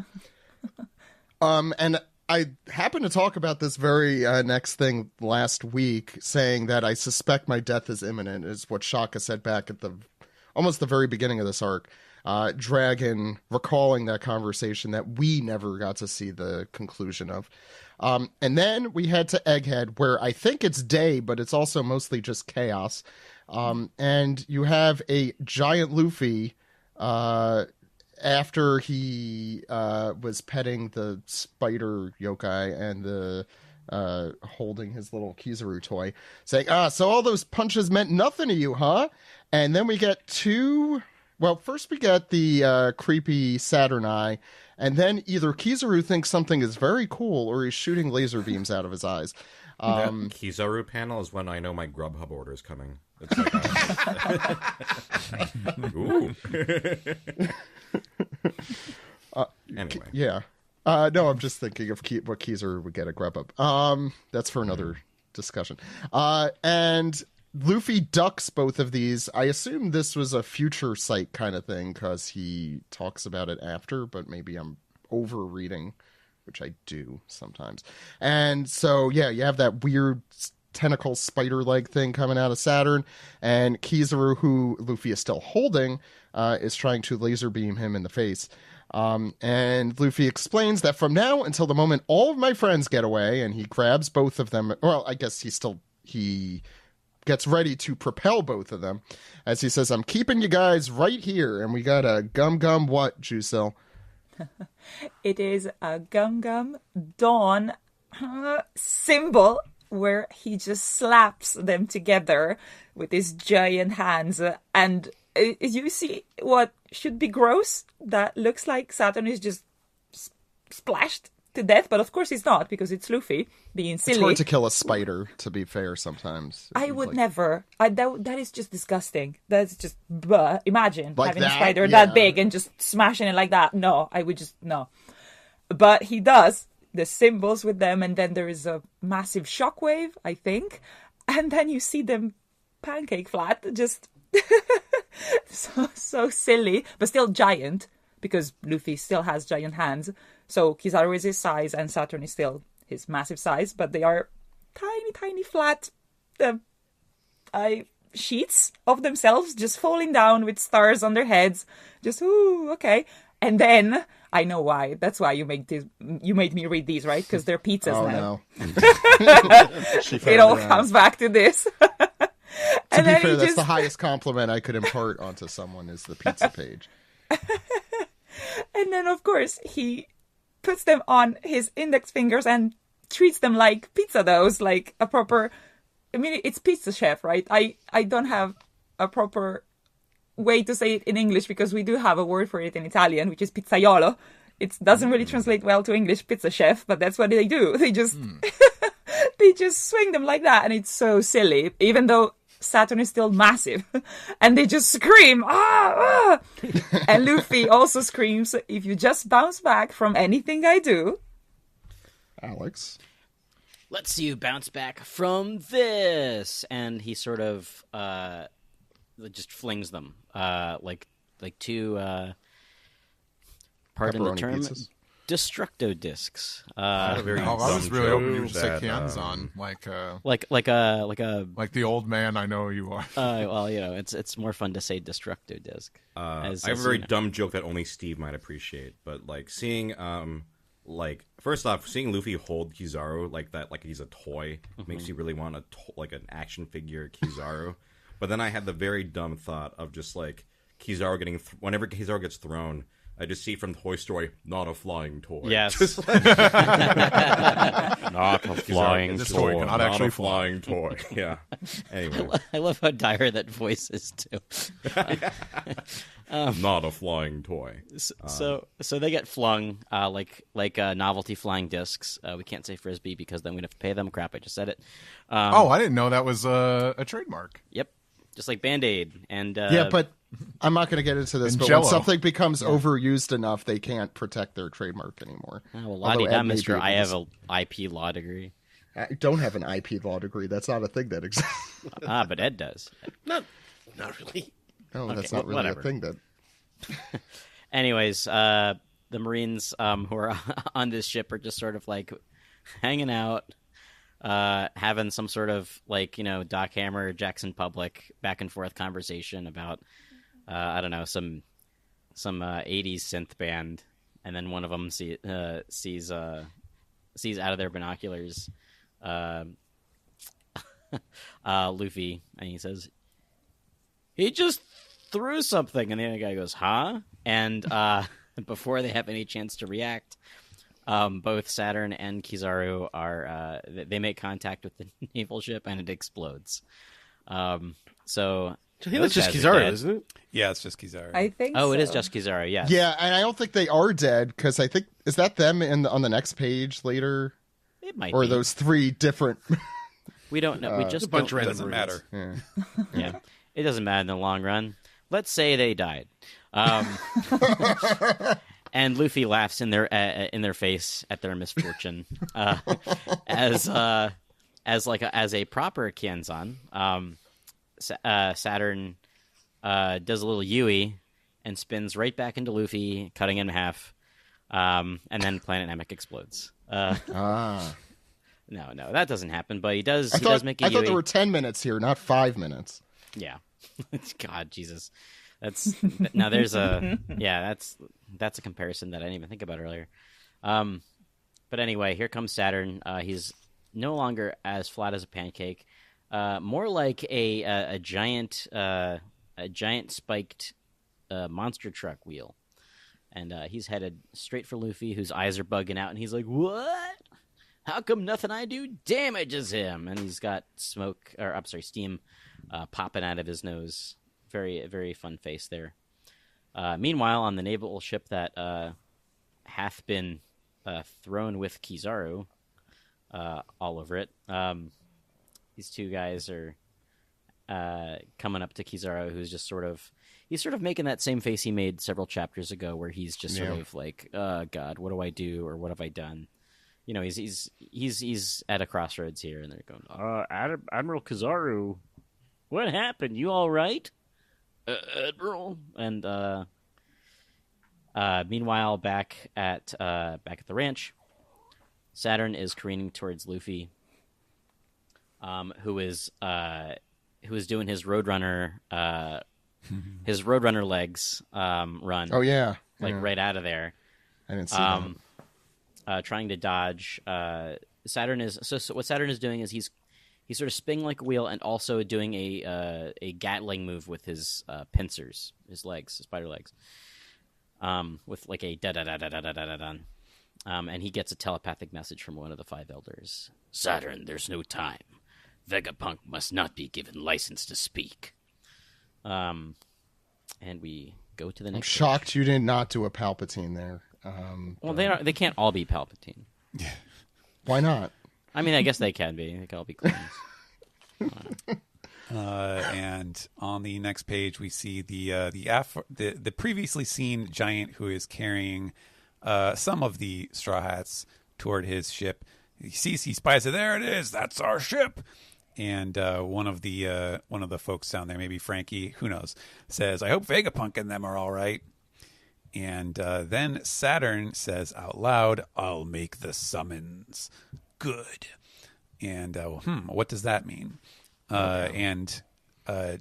And I happened to talk about this very next thing last week, saying that I suspect my death is imminent, is what Shaka said back at almost the very beginning of this arc. Dragon recalling that conversation that we never got to see the conclusion of. And then we head to Egghead, where I think it's day, but it's also mostly just chaos. And you have a giant Luffy, after he was petting the spider yokai and the holding his little Kizaru toy, saying, so all those punches meant nothing to you, huh? And then we get first we get the creepy Saturn Eye, and then either Kizaru thinks something is very cool or he's shooting laser beams out of his eyes. That Kizaru panel is when I know my Grubhub order is coming. It's like, ooh. Anyway. Yeah. No, I'm just thinking of what Kizaru would get at Grubhub. That's for another discussion. And Luffy ducks both of these. I assume this was a future sight kind of thing because he talks about it after, but maybe I'm over-reading, which I do sometimes. And so, yeah, you have that weird tentacle spider leg thing coming out of Saturn, and Kizaru, who Luffy is still holding, is trying to laser beam him in the face. And Luffy explains that from now until the moment all of my friends get away, and he grabs both of them. Well, I guess he gets ready to propel both of them, as he says, "I'm keeping you guys right here." And we got a gum what, Giusil? It is a Gum Dawn symbol where he just slaps them together with his giant hands. And you see what should be gross? That looks like Saturn is just splashed to death, but of course it's not, because it's Luffy being silly. It's hard to kill a spider, to be fair, sometimes. I would never. That is just disgusting. That's just, imagine like having that? a spider Yeah. that big and just smashing it like that. No, I would just, no. But he does the symbols with them, and then there is a massive shockwave, I think. And then you see them pancake flat, just so silly, but still giant, because Luffy still has giant hands. So Kizaru is his size, and Saturn is still his massive size, but they are tiny flat sheets of themselves just falling down with stars on their heads. Just, ooh, okay. And then, I know why. That's why you made me read these, right? Because they're pizzas now. No. It all comes back to this. To be fair, that's the highest compliment I could impart onto someone, is the pizza page. And then, of course, he puts them on his index fingers and treats them like pizza doughs, like a proper... I mean, it's pizza chef, right? I don't have a proper way to say it in English, because we do have a word for it in Italian, which is pizzaiolo. It doesn't really translate well to English, pizza chef, but that's what they do. They just they just swing them like that, and it's so silly, even though Saturn is still massive. And they just scream, ah, ah! And Luffy also screams, "If you just bounce back from anything I do." Alex? Let's see you bounce back from this. And he sort of just flings them like two, pardon the Pepperoni term, pizzas. destructo discs. A very I was dumb really joke hoping you would that, say hands on, like like the old man I know you are. well, it's more fun to say destructo disc. I have a very dumb joke that only Steve might appreciate, but like seeing first off, seeing Luffy hold Kizaru like that, like he's a toy, makes you really want like an action figure Kizaru. But then I had the very dumb thought of just like Kizaru getting whenever Kizaru gets thrown, I just see from Toy Story, not a flying toy. Yes. Just like, Not a flying This toy. toy cannot not actually a flying toy. Yeah. Anyway, I love how dire that voice is too. not a flying toy. So they get flung like novelty flying discs. We can't say frisbee because then we'd have to pay them. Crap, I just said it. I didn't know that was a trademark. Yep, just like Band-Aid and Yeah, but I'm not going to get into this, And but Jell-O. when something becomes overused enough, they can't protect their trademark anymore. well, Although la-di-da, Ed may mister. be I have able a IP law degree. I don't have an IP law degree. That's not a thing that exists. But Ed does. Not really. No, Okay, that's not really whatever. a thing that... Anyways, the Marines who are on this ship are just sort of like hanging out, having some sort of like, Doc Hammer, Jackson Public back and forth conversation about, I don't know, some 80s synth band. And then one of them sees out of their binoculars Luffy, and he says, "He just threw something," and the other guy goes, "Huh?" And before they have any chance to react, both Saturn and Kizaru are they make contact with the naval ship, and it explodes. So I think that's just Kizaru, isn't it? Yeah, it's just Kizaru. I think Oh, so. it is just Kizaru, yes. Yeah, and I don't think they are dead, because I think... Is that them on the next page later? It might Or be. those three different... We don't know. We just a bunch don't of It random doesn't Marines. matter. Yeah. Yeah, it doesn't matter in the long run. Let's say they died, and Luffy laughs in their face at their misfortune, as a proper Kienzan. Saturn does a little Yui and spins right back into Luffy, cutting him in half, and then Planet Namek explodes. No, that doesn't happen. But he does. I does make a I Yui. thought there were 10 minutes here, not 5 minutes. Yeah. God, Jesus. That's now there's a That's a comparison that I didn't even think about earlier. But anyway, here comes Saturn. He's no longer as flat as a pancake, more like a giant spiked monster truck wheel. And he's headed straight for Luffy, whose eyes are bugging out, and he's like, "What? How come nothing I do damages him?" And he's got steam popping out of his nose. Very, very fun face there. Meanwhile, on the naval ship that hath been thrown with Kizaru all over it, these two guys are coming up to Kizaru, who's just sort of making that same face he made several chapters ago, where he's just sort of like, God, what do I do, or what have I done? You know, he's at a crossroads here, and they're going, Admiral Kizaru, what happened? You all right, Admiral? And meanwhile, back at the ranch, Saturn is careening towards Luffy, who is doing his Roadrunner legs run. Oh yeah, right out of there. I didn't see that. Trying to dodge. Saturn is so what Saturn is doing is he's sort of spinning like a wheel and also doing a Gatling move with his pincers, his legs, his spider legs, with like a da da da da da da da da. And he gets a telepathic message from one of the five elders. Saturn, there's no time. Vegapunk must not be given license to speak. And we go to the next. I'm shocked you did not do a Palpatine there. Well, they can't all be Palpatine. Yeah. Why not? I mean, I guess they can be. They can all be clones. And on the next page, we see the previously seen giant who is carrying some of the Straw Hats toward his ship. He spies it. There it is. That's our ship. And one of the folks down there, maybe Frankie, who knows, says, "I hope Vegapunk and them are all right." And then Saturn says out loud, "I'll make the summons." Good. And what does that mean? And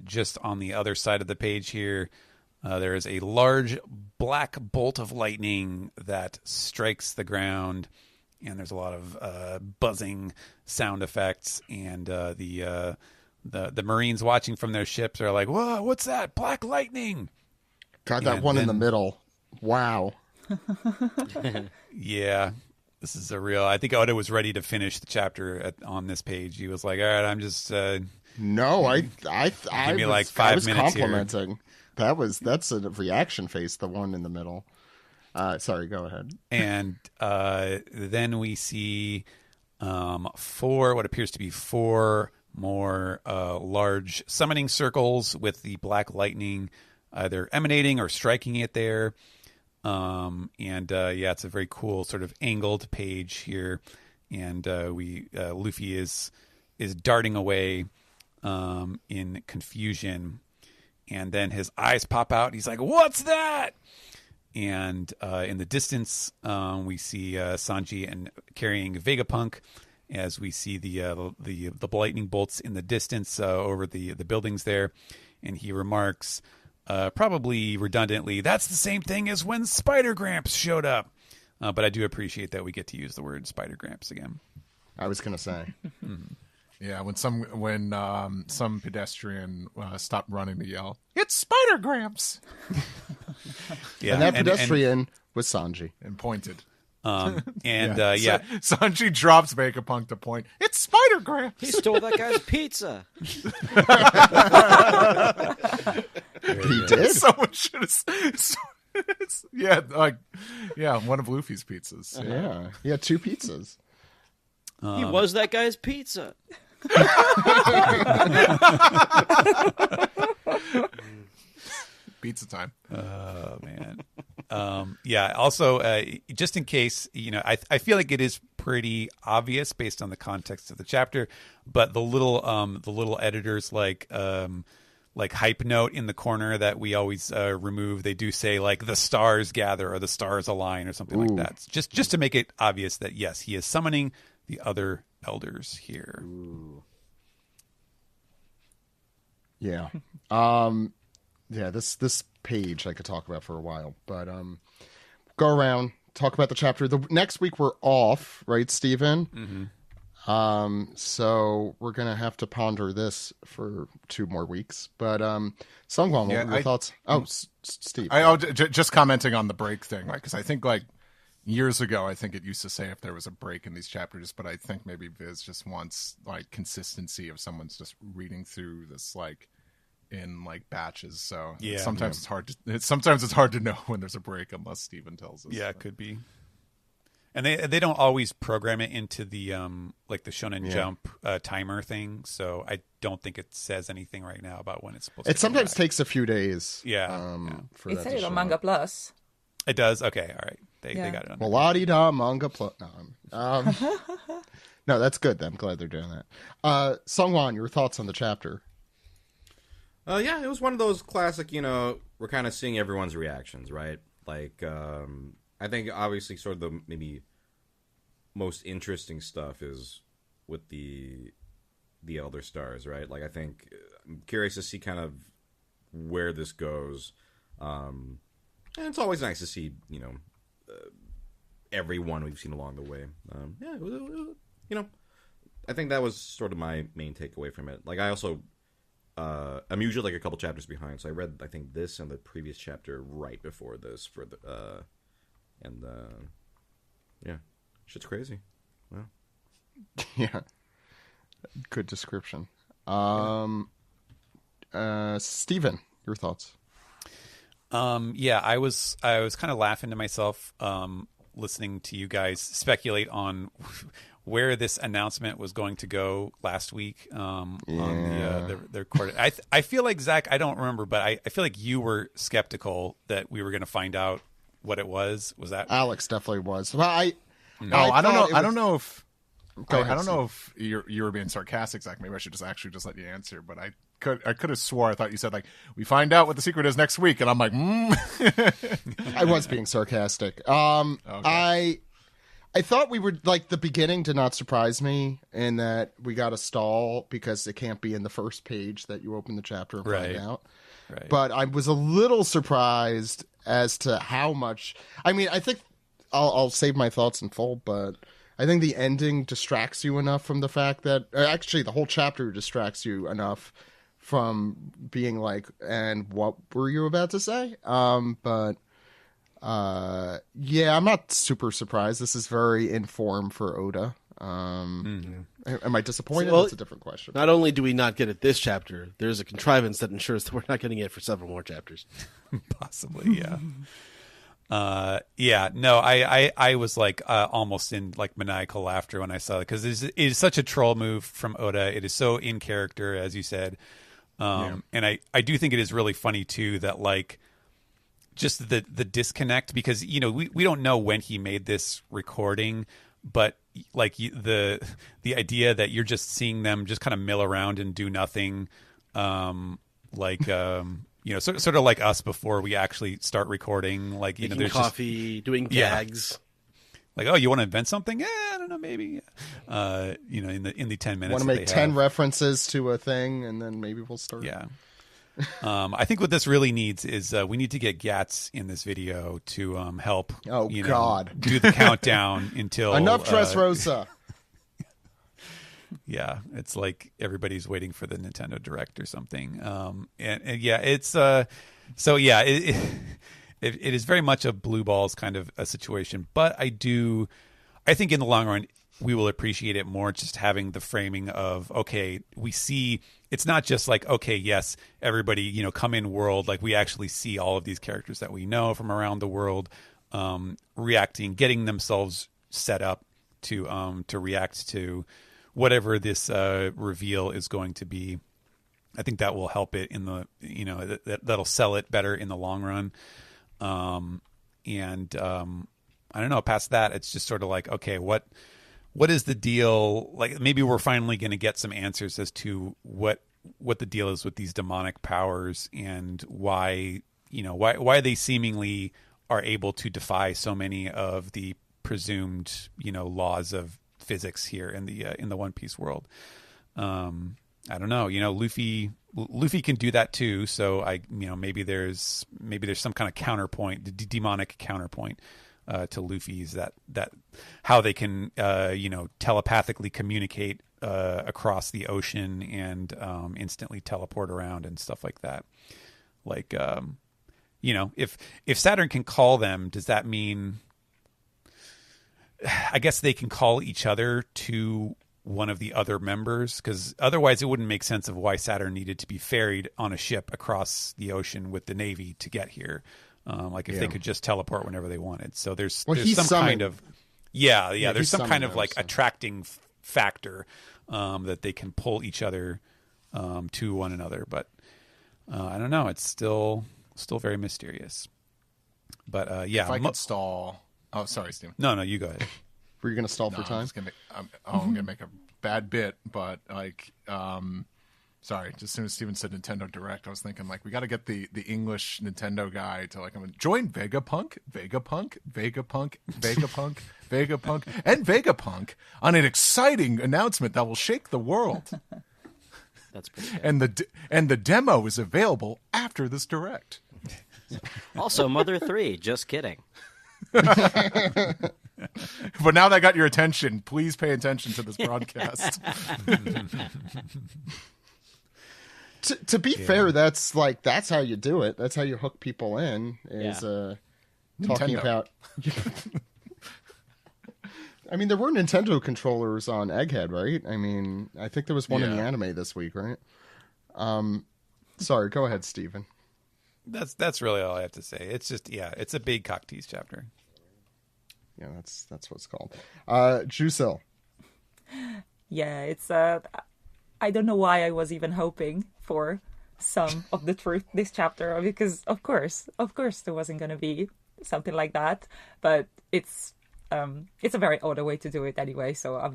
just on the other side of the page here, there is a large black bolt of lightning that strikes the ground, and there's a lot of buzzing sound effects. And the Marines watching from their ships are like, "Whoa, what's that? Black lightning!" God, that one in the middle. Wow. Yeah. This is a real. I think Oda was ready to finish the chapter on this page. He was like, "All right, I'm just." No, I give me was, like 5 minutes complimenting. Here. That's a reaction face. The one in the middle. Sorry, go ahead. And then we see what appears to be four more large summoning circles with the black lightning either emanating or striking it there. It's a very cool sort of angled page here, and Luffy is darting away in confusion, and then his eyes pop out. He's like, "What's that?" And in the distance, we see Sanji and carrying Vegapunk, as we see the lightning bolts in the distance over the buildings there, and he remarks, probably redundantly, "That's the same thing as when Spider Gramps showed up." But I do appreciate that we get to use the word Spider Gramps again. I was going to say. Yeah, when some pedestrian stopped running to yell, "It's Spider Gramps!" Yeah, and that pedestrian was Sanji. And pointed. Sanji drops Vegapunk to point. "It's Spider Gramps!" He stole that guy's pizza. He did. Someone should have. One of Luffy's pizzas. Yeah, he had 2 pizzas. He was that guy's pizza. Pizza time. Oh man. Also, just in case, I feel like it is pretty obvious based on the context of the chapter, but the little editors like hype note in the corner that we always remove, they do say like "the stars gather" or "the stars align" or something like that. Just to make it obvious that yes, he is summoning the other elders here. Ooh. Yeah. This page I could talk about for a while, but go around, talk about the chapter. The next week we're off, right, Steven? Mm-hmm. So we're gonna have to ponder this for 2 more weeks. But SungWon, what were your thoughts? Oh, Steve. Just commenting on the break thing, like, because I think like years ago, I think it used to say if there was a break in these chapters, but I think maybe Viz just wants like consistency of someone's just reading through this like in like batches. So sometimes it's hard to know when there's a break unless Steven tells us. Yeah, it could be. And they don't always program it into the like the Shonen Jump timer thing, so I don't think it says anything right now about when it's supposed to. It sometimes takes a few days. For it says it on Manga Plus. It does. Okay, all right. They got it on. Well, la-di-da, Manga Plus. No, no, that's good. I'm glad they're doing that. SungWon, your thoughts on the chapter? Yeah, it was one of those classic. We're kind of seeing everyone's reactions, right? Like. I think obviously sort of the maybe most interesting stuff is with the Elder Stars, right? Like I'm curious to see kind of where this goes, and it's always nice to see everyone we've seen along the way. I think that was sort of my main takeaway from it. Like I also I'm usually like a couple chapters behind, so I read I think this and the previous chapter right before this for the. And shit's crazy. Wow. Yeah. Good description. Steven, your thoughts? I was kind of laughing to myself listening to you guys speculate on where this announcement was going to go last week on the recorded. I feel like, Zach, I don't remember, but I feel like you were skeptical that we were going to find out what it was. Was that Alex? Definitely was. Well, I don't know. I don't know if Go ahead, I don't know if you were being sarcastic, Zach. Maybe I should just let you answer. But I could have swore I thought you said like we find out what the secret is next week, and I'm like, I was being sarcastic. Okay. I thought we were like the beginning did not surprise me in that we got a stall because it can't be in the first page that you open the chapter and find out. Right. But I was a little surprised as to how much. I mean, I think I'll save my thoughts in full, but I think the ending distracts you enough from the fact that actually the whole chapter distracts you enough from being like, and what were you about to say? Yeah, I'm not super surprised. This is very in form for Oda. Am I disappointed? That's a different question. Not only do we not get it this chapter, there's a contrivance that ensures that we're not getting it for several more chapters. Possibly, yeah. I was like almost in like maniacal laughter when I saw it because it is such a troll move from Oda. It is so in character, as you said, and I do think it is really funny too that like just the disconnect because we don't know when he made this recording, but like the idea that you're just seeing them just kind of mill around and do nothing, sort of like us before we actually start recording, like making there's coffee, doing gags. Like, oh, you want to invent something? Yeah, I don't know, maybe. In the 10 minutes. Want to make 10 references to a thing, and then maybe we'll start. Yeah. I think what this really needs is we need to get Gats in this video to help. Oh God! Do the countdown until enough Dressrosa. Yeah, it's like everybody's waiting for the Nintendo Direct or something. And yeah, it's it is very much a blue balls kind of a situation. But I think in the long run we will appreciate it more just having the framing of, okay, we see it's not just like, okay, yes, everybody, come in world. Like we actually see all of these characters that we know from around the world reacting, getting themselves set up to react to whatever this reveal is going to be. I think that will help it in the, that'll sell it better in the long run. I don't know, past that, it's just sort of like, okay, what is the deal? Like maybe we're finally going to get some answers as to what the deal is with these demonic powers and why they seemingly are able to defy so many of the presumed, laws of physics here in the One Piece world. I don't know, Luffy can do that too. So maybe there's some kind of counterpoint, the demonic counterpoint to Luffy's that how they can telepathically communicate across the ocean and instantly teleport around and stuff like that. Like if Saturn can call them, does that mean? I guess they can call each other to one of the other members, because otherwise it wouldn't make sense of why Saturn needed to be ferried on a ship across the ocean with the Navy to get here. If they could just teleport whenever they wanted. So there's some kind of there's some kind of like attracting factor that they can pull each other to one another. But I don't know. It's still very mysterious. But if I could stall. Oh, sorry, Steven. No, you go ahead. Were you going to stall for time? I'm going to make a bad bit, but sorry. Just as soon as Steven said Nintendo Direct, I was thinking we got to get the English Nintendo guy to join Vegapunk, and Vegapunk on an exciting announcement that will shake the world. That's pretty good. And the demo is available after this Direct. Also, Mother 3. Just kidding. But now that I got your attention, please pay attention to this broadcast. To be fair, that's how you do it. That's how you hook people in. Is talking about. I mean, there were Nintendo controllers on Egghead, right? I mean, I think there was one in the anime this week, right? Sorry, go ahead, Steven. That's really all I have to say. It's just it's a big cock tease chapter. Yeah, that's what it's called. Giusil. Yeah, it's I don't know why I was even hoping for some of the truth this chapter, because of course there wasn't going to be something like that, but it's a very odd way to do it anyway, so I'm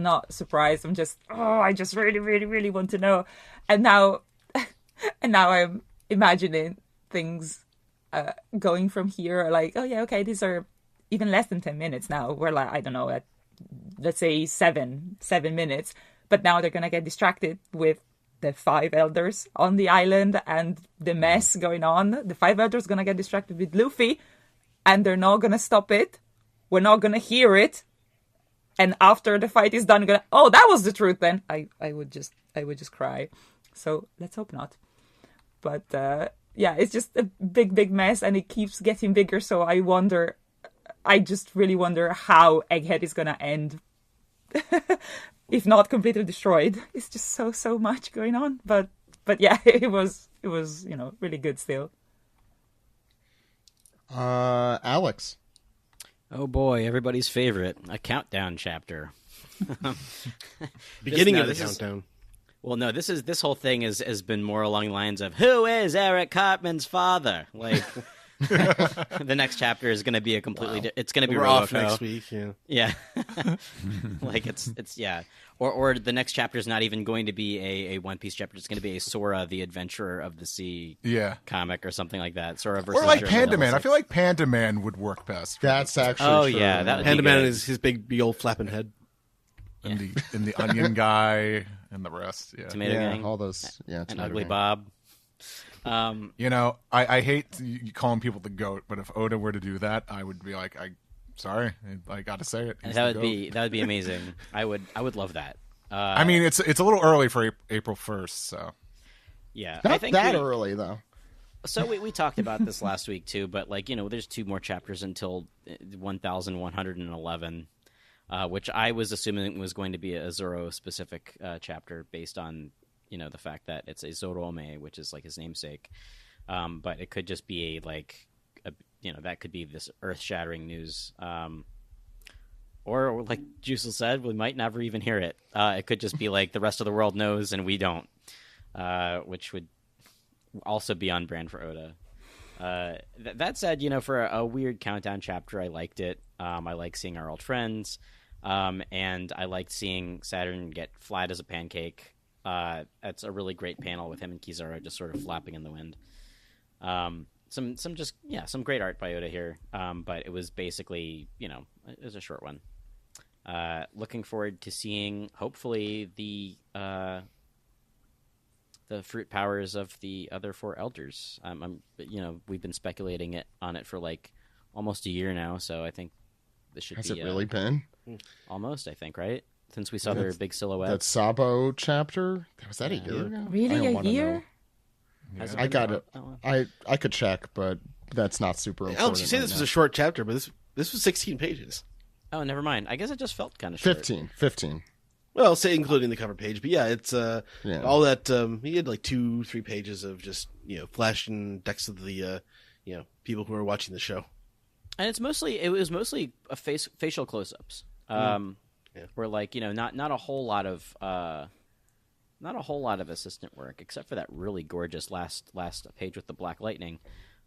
not surprised. I'm just I just really really really want to know, and now I'm imagining things going from here, these are even less than 10 minutes now. We're I don't know, at let's say 7 minutes, but now they're gonna get distracted with the 5 elders on the island and the mess going on. The 5 elders gonna get distracted with Luffy, and they're not gonna stop it. We're not gonna hear it, and after the fight is done, that was the truth. Then I would just cry. So let's hope not. But it's just a big mess, and it keeps getting bigger. So I just really wonder how Egghead is gonna end, if not completely destroyed. It's just so much going on. But yeah, it was really good still. Alex. Oh boy, everybody's favorite, a countdown chapter. Beginning of the countdown. Well, no, this whole thing has been more along the lines of, who is Eric Cartman's father? The next chapter is going to be a completely it's going to be We're Roboco. off next week, Yeah. Or the next chapter is not even going to be a One Piece chapter. It's going to be a Sora the Adventurer of the Sea comic or something like that. Sora versus Panda Man. I feel like Panda Man would work best. That's actually true. Yeah, that would Panda be Man good. is his big old flapping head. And the onion guy and the rest. Yeah. Tomato Gang. All those. Yeah, and Ugly Bob. I hate calling people the GOAT, but if Oda were to do that, I would be like, sorry, I got to say it. That would be amazing. I would love that. I mean, it's a little early for April 1st, so yeah, not I think that early though. So we talked about this last week too, but there's 2 more chapters until 1111. Which I was assuming was going to be a Zoro-specific chapter based on, the fact that it's a Zorome, which is his namesake. But it could just be that could be this earth-shattering news. Or like Giusil said, we might never even hear it. It could just be the rest of the world knows and we don't, which would also be on brand for Oda. That said, for a weird countdown chapter, I liked it. I like seeing our old friends. And I liked seeing Saturn get flat as a pancake. That's a really great panel with him and Kizaru just sort of flapping in the wind. Some great art by Oda here. But it was basically, it was a short one. Looking forward to seeing, hopefully, the fruit powers of the other 4 elders. We've been speculating on it for almost a year now, so I think this should Has be it really been? almost. I think, right? Since we saw their big silhouette. That Sabo chapter? Was that a Yeah. year ago? Really, I don't a wanna year? know. Has I been got that it. long? I could check, but that's not super important. Alex, you say right this now. was a short chapter, but this was 16 pages. Oh, never mind. I guess it just felt kind of short. 15. Well, say including the cover page, but yeah, it's Yeah. all that. He had like 2-3 pages of just flashing decks of the people who are watching the show. And it was mostly a facial close-ups. Yeah. Where like not a whole lot of assistant work except for that really gorgeous last page with the black lightning,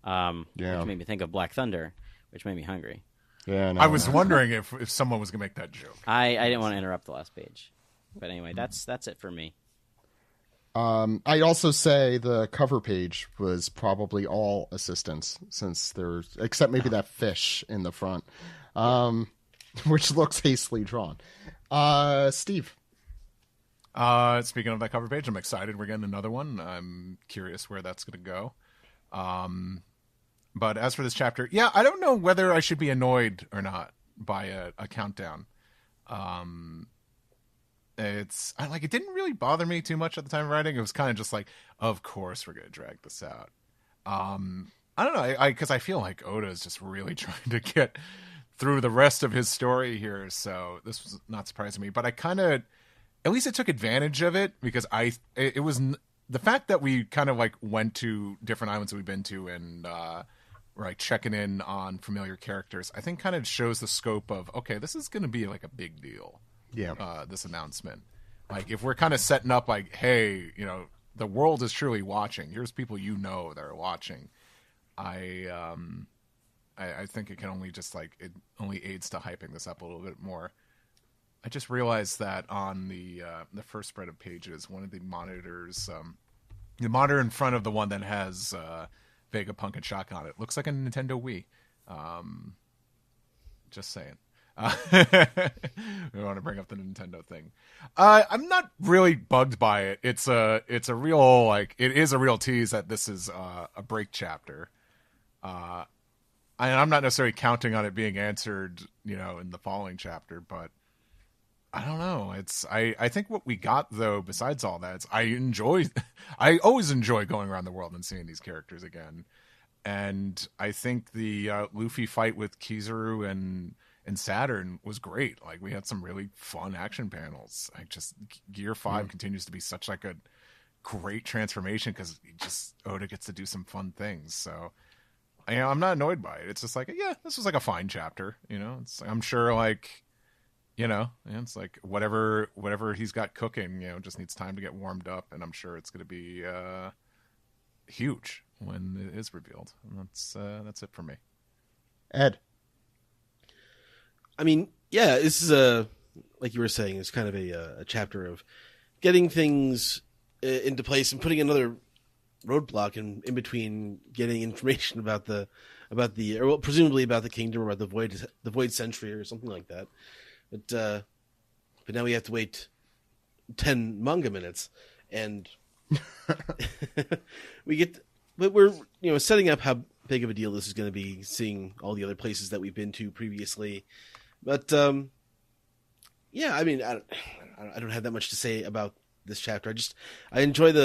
Yeah. which made me think of Black Thunder, which made me hungry. Yeah, no, I was wondering if someone was going to make that joke. I didn't want to interrupt the last page, but anyway, that's it for me. I also say the cover page was probably all assistants, since there's except maybe that fish in the front, which looks hastily drawn. Steve. Speaking of that cover page, I'm excited. We're getting another one. I'm curious where that's going to go. But as for this chapter, yeah, I don't know whether I should be annoyed or not by a countdown. It didn't really bother me too much at the time of writing. It was kind of just like, of course we're going to drag this out. I don't know, because I feel like Oda is just really trying to get through the rest of his story here. So this was not surprising me, but I kind of, at least it took advantage of it, because it was the fact that we kind of like went to different islands that we've been to and like checking in on familiar characters, I think kind of shows the scope of, okay, this is going to be like a big deal. Yeah. This announcement, like if we're kind of setting up like, hey, the world is truly watching. Here's people that are watching. I think it can only just like, it only aids to hyping this up a little bit more. I just realized that on the first spread of pages, one of the monitors, the monitor in front of the one that has Vegapunk and Shock on it, looks like a Nintendo Wii. Just saying. We want to bring up the Nintendo thing. I'm not really bugged by it. It's a real, like, it is a real tease that this is a break chapter. I'm not necessarily counting on it being answered, in the following chapter, but I don't know. I think what we got though, besides all that, is I always enjoy going around the world and seeing these characters again. And I think the Luffy fight with Kizaru and Saturn was great. Like, we had some really fun action panels. Like, just Gear 5 continues to be such like a great transformation, because Oda gets to do some fun things. So I'm not annoyed by it. It's just like, yeah, this was like a fine chapter. I'm sure like, it's like whatever he's got cooking, just needs time to get warmed up, and I'm sure it's going to be huge when it is revealed. And that's it for me. Ed. I mean, yeah, this is like you were saying, it's kind of a chapter of getting things into place and putting another roadblock in between getting information about presumably about the kingdom, or about the void century or something like that. But now we have to wait 10 manga minutes, and we're setting up how big of a deal this is going to be, seeing all the other places that we've been to previously. But yeah, I mean, I don't have that much to say about this chapter. I enjoyed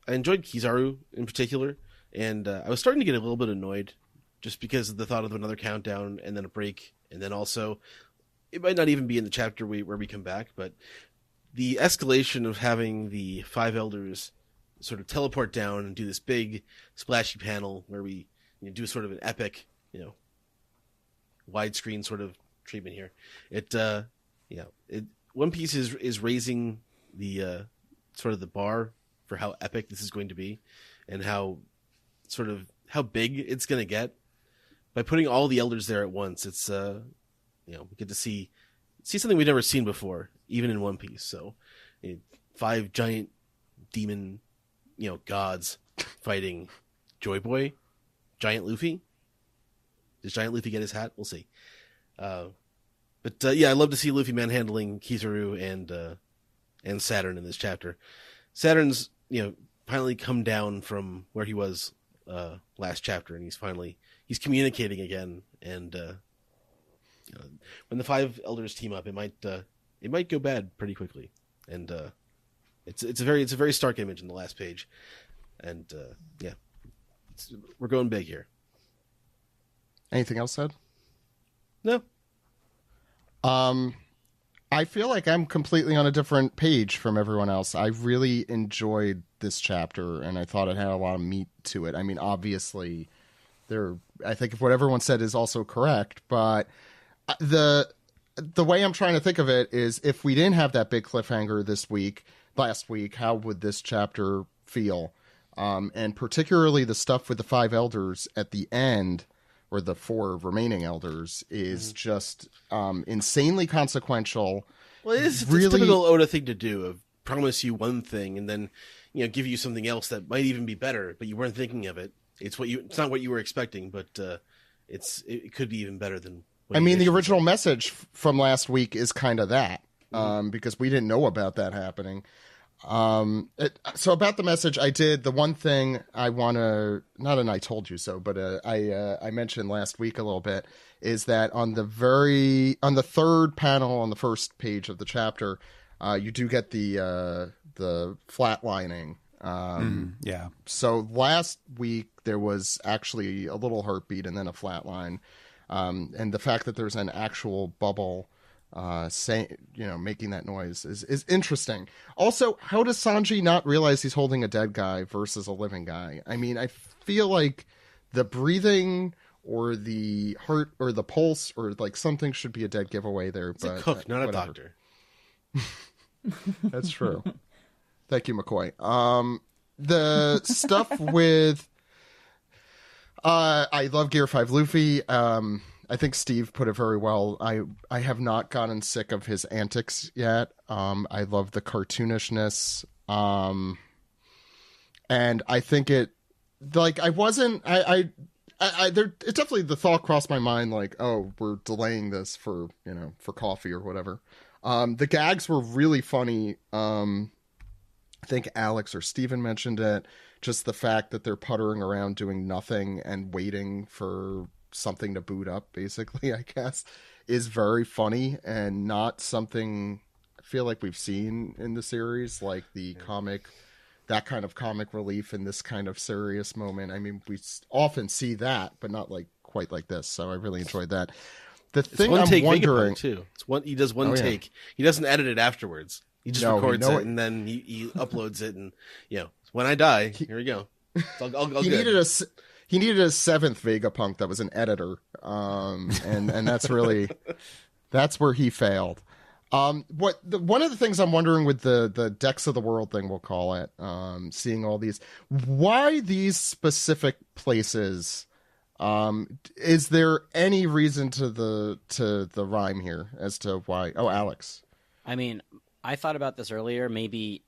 Kizaru in particular, and I was starting to get a little bit annoyed just because of the thought of another countdown and then a break, and then also it might not even be in the chapter where we come back, but the escalation of having the 5 elders sort of teleport down and do this big splashy panel where we do sort of an epic, widescreen sort of treatment here. One Piece is raising the sort of the bar for how epic this is going to be, and how big it's going to get by putting all the elders there at once. It's we get to see something we've never seen before, even in One Piece. So 5 giant demon gods fighting Joy Boy, Giant Luffy. Does Giant Luffy get his hat? We'll see. But yeah, I love to see Luffy manhandling Kizaru and Saturn in this chapter. Saturn's finally come down from where he was last chapter, and he's finally he's communicating again, and when the five elders team up, it might go bad pretty quickly, and it's a very stark image in the last page, and we're going big here. Anything else said? No. I feel like I'm completely on a different page from everyone else. I really enjoyed this chapter, and I thought it had a lot of meat to it. I mean, obviously, I think if what everyone said is also correct, but the way I'm trying to think of it is, if we didn't have that big cliffhanger last week, how would this chapter feel? And particularly the stuff with the five elders at the end, or the four remaining elders, is just insanely consequential. Well, it's a really typical Oda thing to do, of promise you one thing and then give you something else that might even be better, but you weren't thinking of it. It's not what you were expecting, but it could be even better than. I mean, the original message from last week is kind of that, because we didn't know about that happening. So about the message, I did the one thing I want to, not an I told you so, but I mentioned last week a little bit, is that on the third panel on the first page of the chapter, you do get the flatlining. Yeah. So last week there was actually a little heartbeat and then a flatline, and the fact that there's an actual bubble making that noise is interesting. Also, how does Sanji not realize he's holding a dead guy versus a living guy? I mean, I feel like the breathing or the heart or the pulse or like something should be a dead giveaway there. It's a cook, not whatever. a doctor. That's true. Thank you, McCoy. The stuff with I love Gear 5 Luffy. I think Steve put it very well. I have not gotten sick of his antics yet. I love the cartoonishness. And I think it definitely the thought crossed my mind, like, oh, we're delaying this for coffee or whatever. The gags were really funny. I think Alex or Steven mentioned it. Just the fact that they're puttering around doing nothing and waiting for something to boot up, basically, I guess, is very funny and not something I feel like we've seen in the series, like that kind of comic relief in this kind of serious moment. I mean, we often see that, but not like quite like this. So I really enjoyed that. The thing I'm wondering too, he does one take. He doesn't edit it afterwards. He just records it and then he uploads it, and when I die, here we go. He needed a seventh Vegapunk that was an editor, and that's where he failed. One of the things I'm wondering with the Decks of the World thing, we'll call it, seeing all these, why these specific places? Is there any reason to the rhyme here as to why? Oh, Alex. I mean, I thought about this earlier. Maybe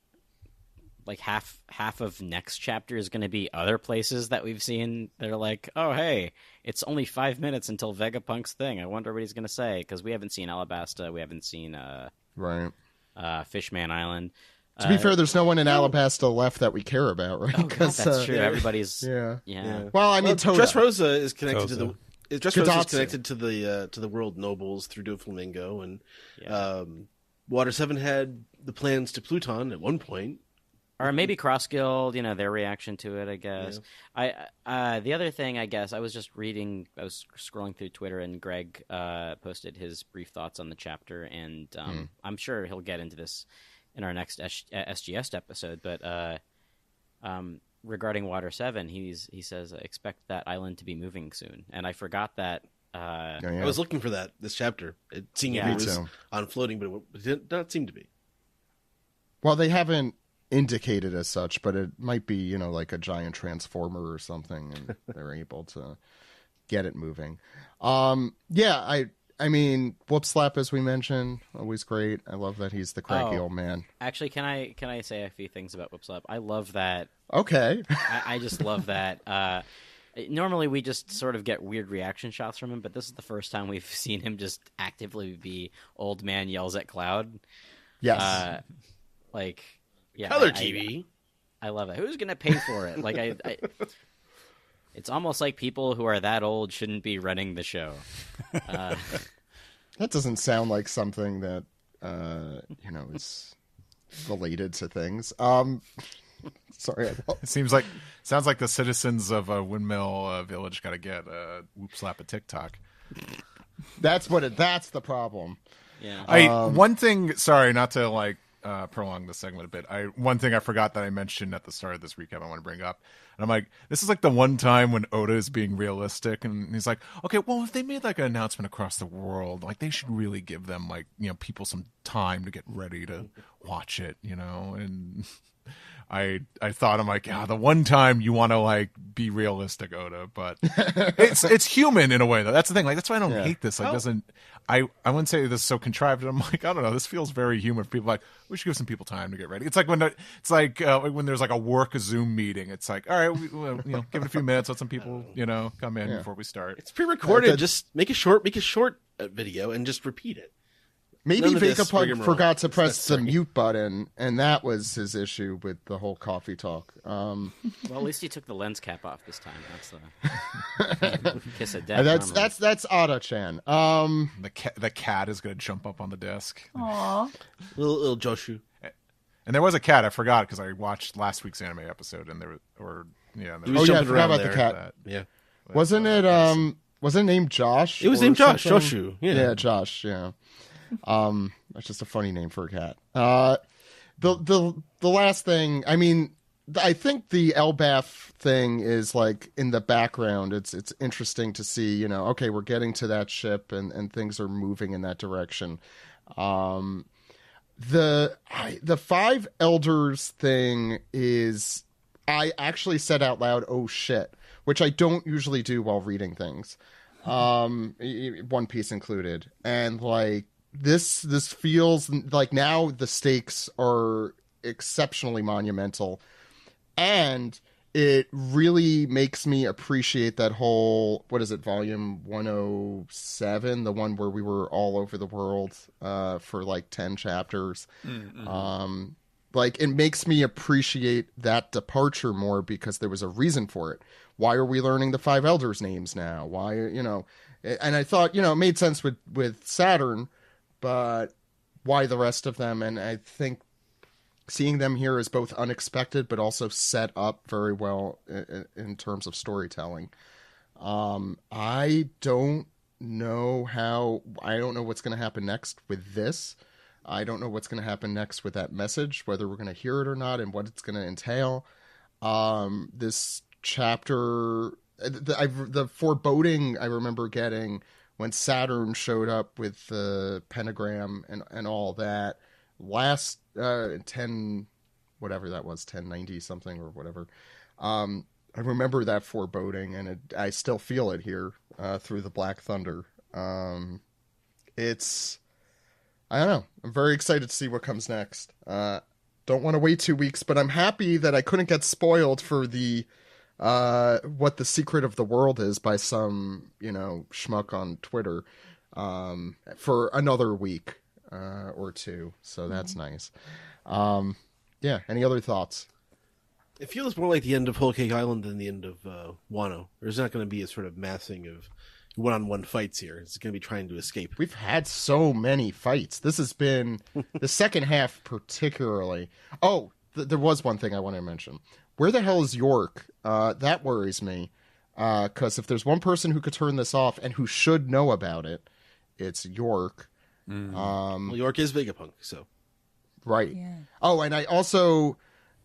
like half of next chapter is going to be other places that we've seen that are like, oh, hey, it's only 5 minutes until Vegapunk's thing. I wonder what he's going to say, because we haven't seen Alabasta. We haven't seen Fishman Island. To be fair, there's no one in Alabasta left that we care about, right? Oh, God, that's true. Everybody's yeah. Well, I mean, Dressrosa is connected Toza. Dressrosa is connected to the world nobles through Doflamingo, and Water 7 had the plans to Pluton at one point. Or maybe Cross Guild, their reaction to it, I guess. Yeah. The other thing, I guess, I was scrolling through Twitter, and Greg posted his brief thoughts on the chapter, and I'm sure he'll get into this in our next SGS episode, but regarding Water 7, he says, expect that island to be moving soon. And I forgot that. I was looking for that this chapter. It seemed it was on floating, but it did not seem to be. Well, they haven't indicated as such, but it might be, like a giant transformer or something, and they're able to get it moving. I mean, Whoop Slap, as we mentioned, always great. I love that he's the cranky old man. Actually, can I say a few things about Whoop Slap? I love that. Okay. I just love that. Normally, we just sort of get weird reaction shots from him, but this is the first time we've seen him just actively be old man yells at Cloud. Yes. Color TV. I love it. Who's going to pay for it? It's almost like people who are that old shouldn't be running the show. That doesn't sound like something that is related to things. Sorry, It sounds like the citizens of a windmill village got to get a whoop slap a TikTok. that's the problem. Yeah. One thing, sorry, not to prolong the segment a bit. One thing I forgot that I mentioned at the start of this recap I want to bring up. And I'm like, this is like the one time when Oda is being realistic, and he's like, okay, well, if they made like an announcement across the world, like they should really give them people some time to get ready to watch it, and I thought, I'm like, the one time you want to be realistic, Oda, but it's human in a way though. That's the thing. That's why I don't hate this. I wouldn't say this is so contrived. I'm like, I don't know. This feels very human. People we should give some people time to get ready. It's like when there's like a work Zoom meeting. It's like, all right, give it a few minutes, let some people come in before we start. It's pre-recorded. Just make a short video and just repeat it. Maybe None of this Vegapunk rigmarole forgot to is press the necessary. mute button, and that was his issue with the whole coffee talk. Well, at least he took the lens cap off this time. That's the kiss of death. That's Ada-chan. The cat is going to jump up on the desk. Aw. Little Joshu. And there was a cat. I forgot because I watched last week's anime episode, and there was He was I jumping forgot around about the there. cat. Yeah. Wasn't it named Josh? It was or named Josh. something? Joshu. Yeah. Yeah, Josh. Yeah. That's just a funny name for a cat. The last thing, I mean, I think the Elbaf thing is in the background. It's interesting to see, okay, we're getting to that ship and things are moving in that direction. The five elders thing is, I actually said out loud, oh shit, which I don't usually do while reading things. One Piece included. And this feels like now the stakes are exceptionally monumental, and it really makes me appreciate that whole, what is it, volume 107, the one where we were all over the world for 10 chapters. Mm-hmm. It makes me appreciate that departure more because there was a reason for it. Why are we learning the five elders' names now? Why, and I thought, it made sense with Saturn, but why the rest of them? And I think seeing them here is both unexpected, but also set up very well in terms of storytelling. I don't know what's going to happen next with this. I don't know what's going to happen next with that message, whether we're going to hear it or not, and what it's going to entail. This chapter, the foreboding I remember getting when Saturn showed up with the pentagram and all that last 10 whatever that was, 1090 something or whatever. I remember that foreboding, and I still feel it here through the Black Thunder. It's, I don't know, I'm very excited to see what comes next. Don't want to wait 2 weeks, but I'm happy that I couldn't get spoiled for the what the secret of the world is by some schmuck on Twitter for another week or two, so that's nice. Any other thoughts? It feels more like the end of Whole Cake Island than the end of Wano. There's not going to be a sort of massing of one-on-one fights here. It's going to be trying to escape. We've had so many fights. This has been the second half particularly. Oh, there was one thing I want to mention. Where the hell is York? That worries me. Because if there's one person who could turn this off and who should know about it, it's York. Well, York is Vegapunk, so. Right. Yeah. Oh, and I also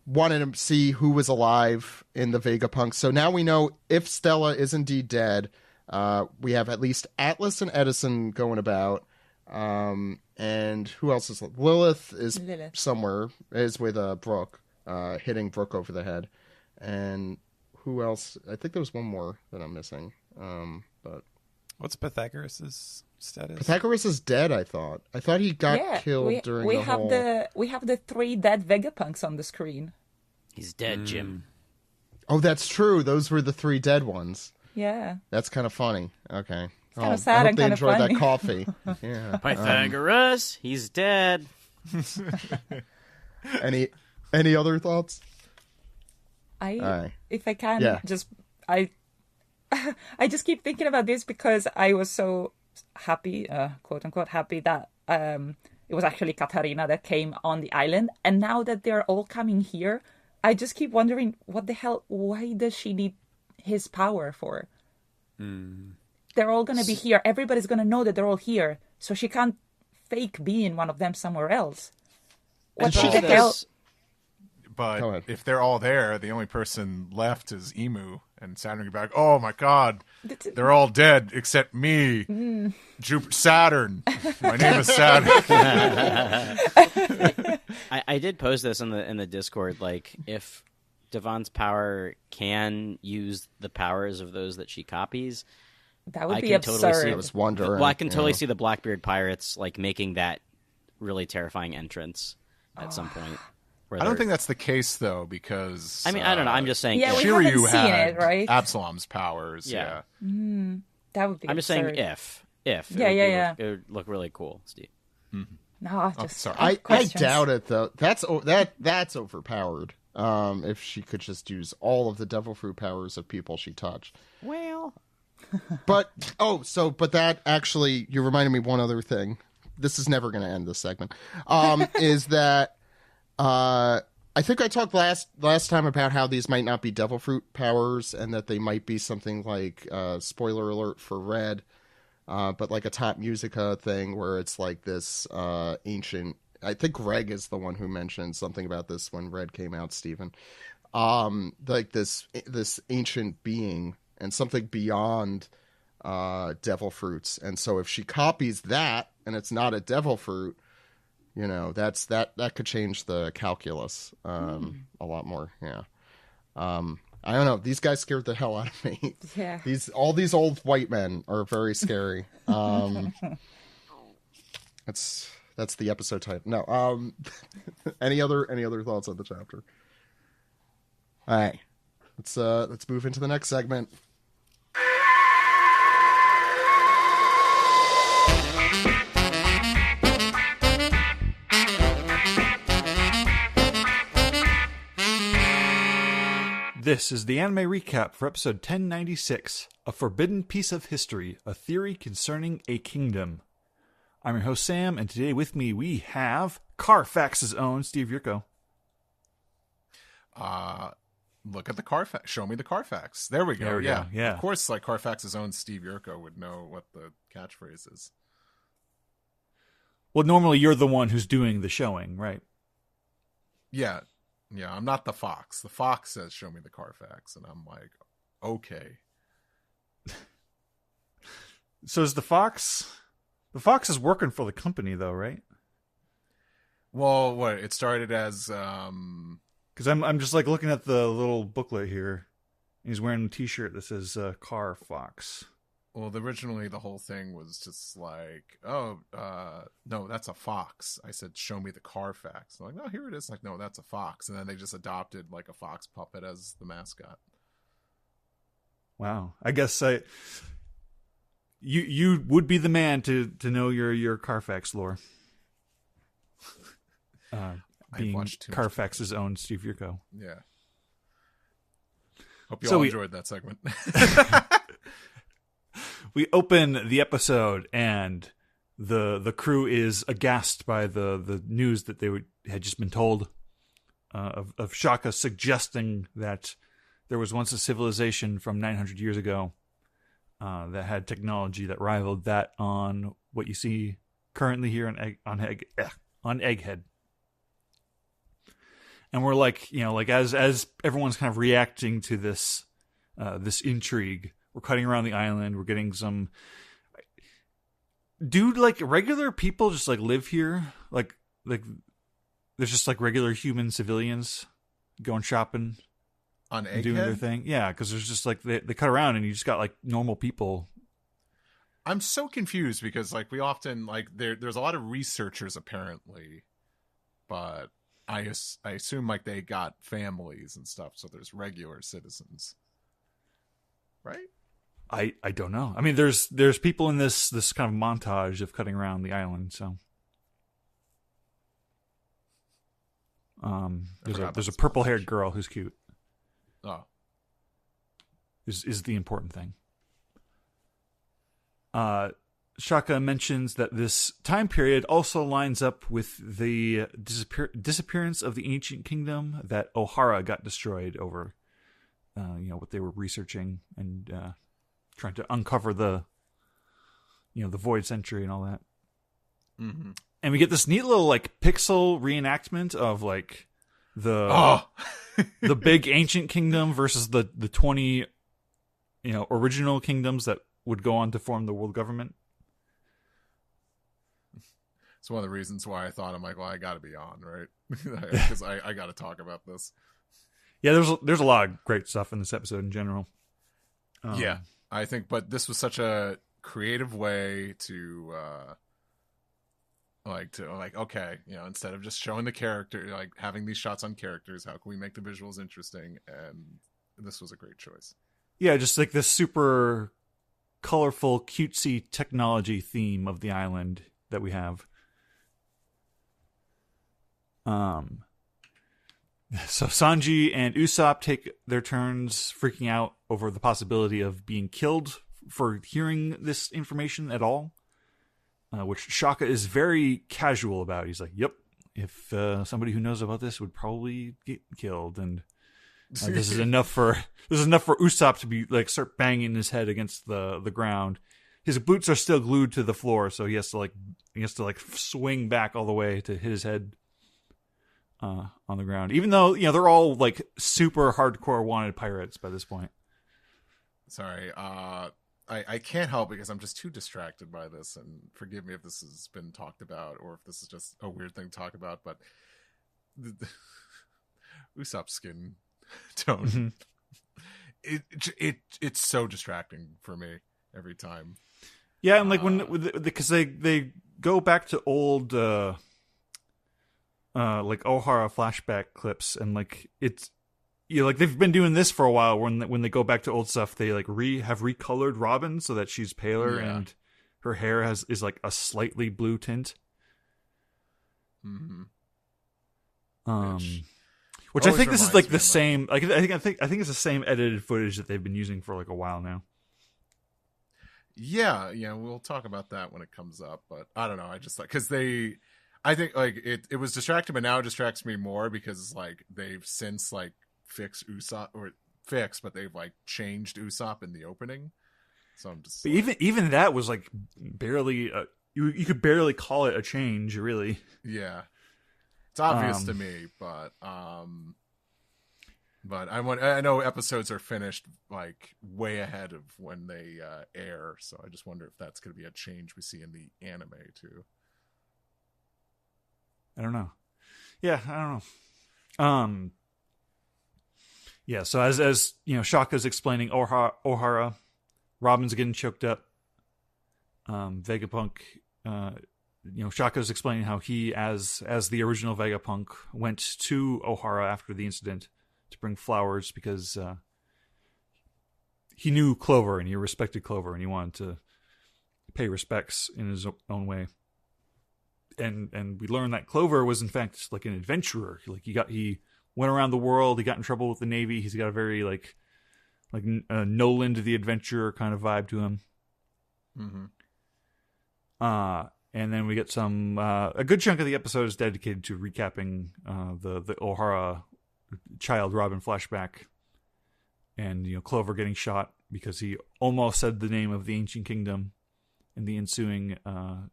wanted to see who was alive in the Vegapunk. So now we know if Stella is indeed dead. We have at least Atlas and Edison going about. And who else is Lilith is somewhere, is with Brooke, hitting Brooke over the head. And who else? I think there was one more that I'm missing. But What's Pythagoras' status? Pythagoras is dead, I thought. I thought he got killed during we the have whole... we have the 3 dead Vegapunks on the screen. He's dead, Jim. Oh, that's true. Those were the 3 dead ones. Yeah. That's kind of funny. Okay. It's kind of sad I hope and they kind of enjoyed funny. that coffee. Yeah. Pythagoras, he's dead. Any other thoughts? If I can, Yeah. I I just keep thinking about this because I was so happy, quote unquote, happy that it was actually Katarina that came on the island. And now that they're all coming here, I just keep wondering, what the hell, why does she need his power for? They're all going to be here. Everybody's going to know that they're all here. So she can't fake being one of them somewhere else. What the hell? But if they're all there, the only person left is Emu, and Saturn would be like, "Oh my God, they're all dead except me, Saturn. My name is Saturn." I did post this in the Discord. Like, if Devon's power can use the powers of those that she copies, that would be absurd. Totally I was wondering. Well, I can totally see the Blackbeard pirates like making that really terrifying entrance at some point. I don't think that's the case though, because I mean, I don't know. I'm just saying. Yeah, we Shiryu haven't seen had it, right? Absalom's powers. Yeah. That would be I'm just absurd. saying if. Yeah. It would look really cool, Steve. No, just sorry. I questions. doubt it though. That's overpowered. If she could just use all of the devil fruit powers of people she touched. Well, But that actually, you reminded me of one other thing. This is never going to end this segment. Is that I think I talked last time about how these might not be devil fruit powers and that they might be something like spoiler alert for Red, but like a top musica thing where it's like this ancient. I think Greg is the one who mentioned something about this when Red came out, Stephen. Like this ancient being and something beyond devil fruits. And so if she copies that and it's not a devil fruit, you know, that could change the calculus a lot more. Yeah. I don't know. These guys scared the hell out of me. Yeah. All these old white men are very scary. That's the episode title. No. Any other thoughts on the chapter? All right. Let's move into the next segment. This is the anime recap for episode 1096, A Forbidden Piece of History, A Theory Concerning a Kingdom. I'm your host, Sam, and today with me we have Carfax's own Steve Yurko. Look at the Carfax. Show me the Carfax. There we go. There we go. Yeah. Of course, like Carfax's own Steve Yurko would know what the catchphrase is. Well, normally you're the one who's doing the showing, right? Yeah. Yeah, I'm not the fox. The fox says, "Show me the Carfax," and I'm like, okay. So is the fox... The fox is working for the company, though, right? Well, what? It started as... Because I'm just like looking at the little booklet here. He's wearing a T-shirt that says "Car Fox." Well, originally the whole thing was just like, oh, no, that's a fox. I said, "Show me the Carfax." I'm like, no, here it is. Like, no, that's a fox. And then they just adopted like a fox puppet as the mascot. Wow. I guess you would be the man to know your Carfax lore. Being watched too much Carfax's own Steve Yurko. Yeah. Hope you all enjoyed that segment. We open the episode and the crew is aghast by the news that they had just been told of Shaka suggesting that there was once a civilization from 900 years ago that had technology that rivaled that on what you see currently here on Egghead. And we're like, you know, like as everyone's kind of reacting to this intrigue, we're cutting around the island. We're getting some. Do like regular people just like live here? Like there's just like regular human civilians going shopping On and doing their Egghead? thing. Yeah, because there's just like they cut around and you just got like normal people. I'm so confused because like we often like there's a lot of researchers apparently, but I assume like they got families and stuff, so there's regular citizens, right? I don't know. I mean, there's people in this kind of montage of cutting around the island. So, there's a purple haired girl who's cute. Oh, Is the important thing. Shaka mentions that this time period also lines up with the disappearance of the ancient kingdom that Ohara got destroyed over, what they were researching and trying to uncover the Void Century and all that. Mm-hmm. And we get this neat little like pixel reenactment of like the the big ancient kingdom versus the 20 original kingdoms that would go on to form the world government. It's one of the reasons why I thought, I'm like, well, I got to be on, right? Because I got to talk about this. Yeah, there's a lot of great stuff in this episode in general. Yeah, I think, but this was such a creative way to okay, instead of just showing the character, like having these shots on characters, how can we make the visuals interesting? And this was a great choice. Yeah, just like this super colorful, cutesy technology theme of the island that we have. So Sanji and Usopp take their turns freaking out over the possibility of being killed for hearing this information at all, which Shaka is very casual about. He's like, yep, if somebody who knows about this would probably get killed, and this is enough for Usopp to be like start banging his head against the ground. His boots are still glued to the floor, so he has to swing back all the way to hit his head on the ground, even though they're all like super hardcore wanted pirates by this point. Sorry, I can't help because I'm just too distracted by this, and forgive me if this has been talked about or if this is just a weird thing to talk about, but the Usopp's skin tone, it's so distracting for me every time. Yeah, and like because they go back to old like Ohara flashback clips, and like it's like they've been doing this for a while. When they go back to old stuff, they like have recolored Robin so that she's paler and her hair is like a slightly blue tint. Mm-hmm. Which I think this is like the same. Like I think it's the same edited footage that they've been using for like a while now. Yeah, we'll talk about that when it comes up. But I don't know. I just like because I think like it was distracting, but now it distracts me more because like they've since like fixed Usopp but they've like changed Usopp in the opening. So I'm just even that was like barely you could barely call it a change, really. Yeah, it's obvious to me, but I know episodes are finished like way ahead of when they air, so I just wonder if that's going to be a change we see in the anime too. I don't know. Yeah, I don't know. Yeah, so as Shaka's explaining Ohara, Robin's getting choked up. Vegapunk, Shaka's explaining how he, as the original Vegapunk, went to Ohara after the incident to bring flowers because he knew Clover and he respected Clover and he wanted to pay respects in his own way. And we learned that Clover was in fact like an adventurer. Like he went around the world. He got in trouble with the Navy. He's got a very like Nolan the Adventurer kind of vibe to him. Mm-hmm. And then we get some a good chunk of the episode is dedicated to recapping the Ohara child Robin flashback, and Clover getting shot because he almost said the name of the ancient kingdom in the ensuing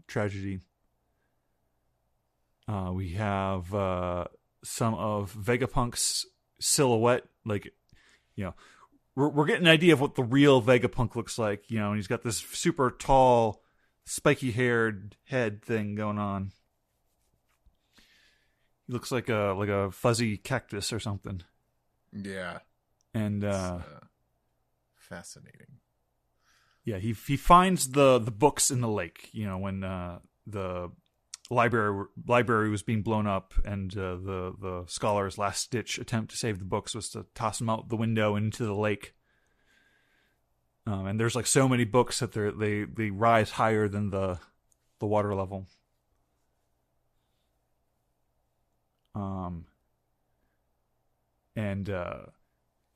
tragedy. We have some of Vegapunk's silhouette, like, we're getting an idea of what the real Vegapunk looks like, and he's got this super tall, spiky-haired head thing going on. He looks like a fuzzy cactus or something. Yeah. And fascinating. Yeah, he finds the books in the lake, when the library was being blown up, and the scholar's last ditch attempt to save the books was to toss them out the window into the lake. And there's like so many books that they rise higher than the water level.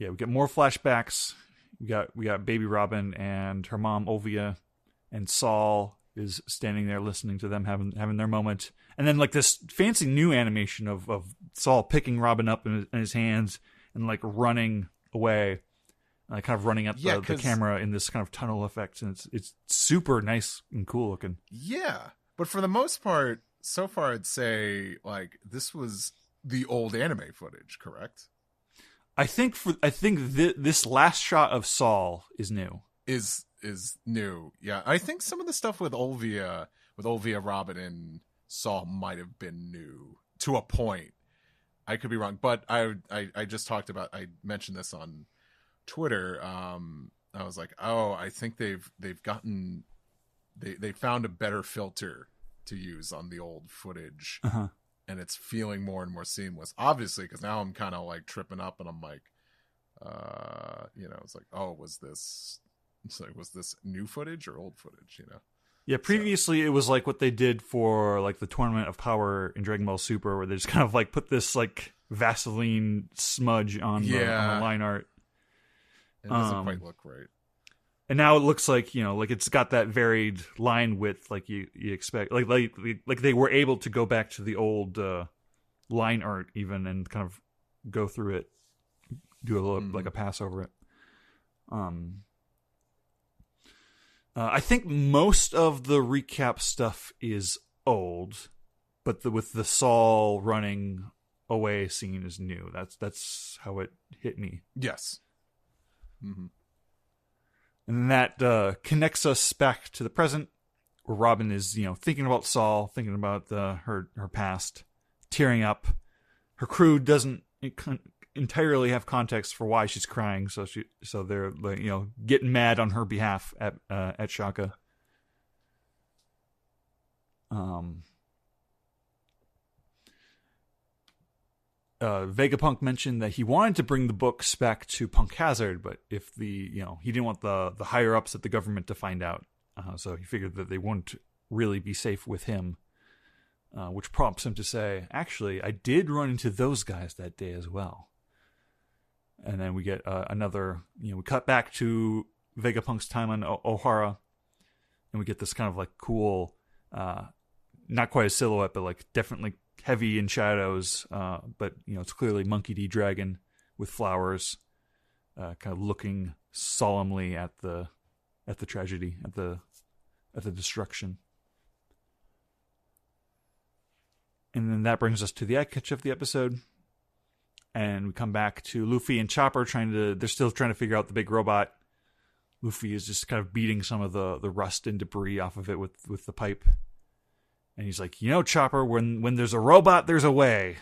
We get more flashbacks. We got baby Robin and her mom Olvia and Saul is standing there listening to them having their moment. And then like this fancy new animation of Saul picking Robin up in his hands and like running away, kind of running up the camera in this kind of tunnel effect, and it's super nice and cool looking. Yeah, but for the most part, so far I'd say like this was the old anime footage, correct? I think this last shot of Saul is new. Is new. Yeah, I think some of the stuff with Olvia, Robin, and Saul might have been new to a point. I could be wrong, but I just talked about. I mentioned this on Twitter. I was like, oh, I think they've gotten they found a better filter to use on the old footage, and it's feeling more and more seamless. Obviously, because now I'm kind of like tripping up, and I'm like, it's like, oh, was this new footage or old footage? Yeah, previously it was like what they did for like the Tournament of Power in Dragon Ball Super, where they just kind of like put this like Vaseline smudge on the line art. It doesn't quite look right. And now it looks like, like it's got that varied line width like you expect. Like they were able to go back to the old line art even and kind of go through it, do a little like a pass over it. I think most of the recap stuff is old, but with the Saul running away scene is new. That's how it hit me. Yes. Mm-hmm. And that connects us back to the present, where Robin is, thinking about Saul, thinking about her past, tearing up. Her crew doesn't entirely have context for why she's crying, so they're getting mad on her behalf at Shaka. Vegapunk mentioned that he wanted to bring the books back to Punk Hazard, but if he didn't want the higher ups at the government to find out, so he figured that they wouldn't really be safe with him, which prompts him to say, "Actually, I did run into those guys that day as well." And then we get another, we cut back to Vegapunk's time on Ohara, and we get this kind of like cool, not quite a silhouette, but like definitely heavy in shadows, but it's clearly Monkey D. Dragon with flowers, kind of looking solemnly at the tragedy, at the destruction. And then that brings us to the eye catch of the episode. And we come back to Luffy and Chopper they're still trying to figure out the big robot. Luffy is just kind of beating some of the rust and debris off of it with the pipe. And he's like, Chopper, when there's a robot, there's a way.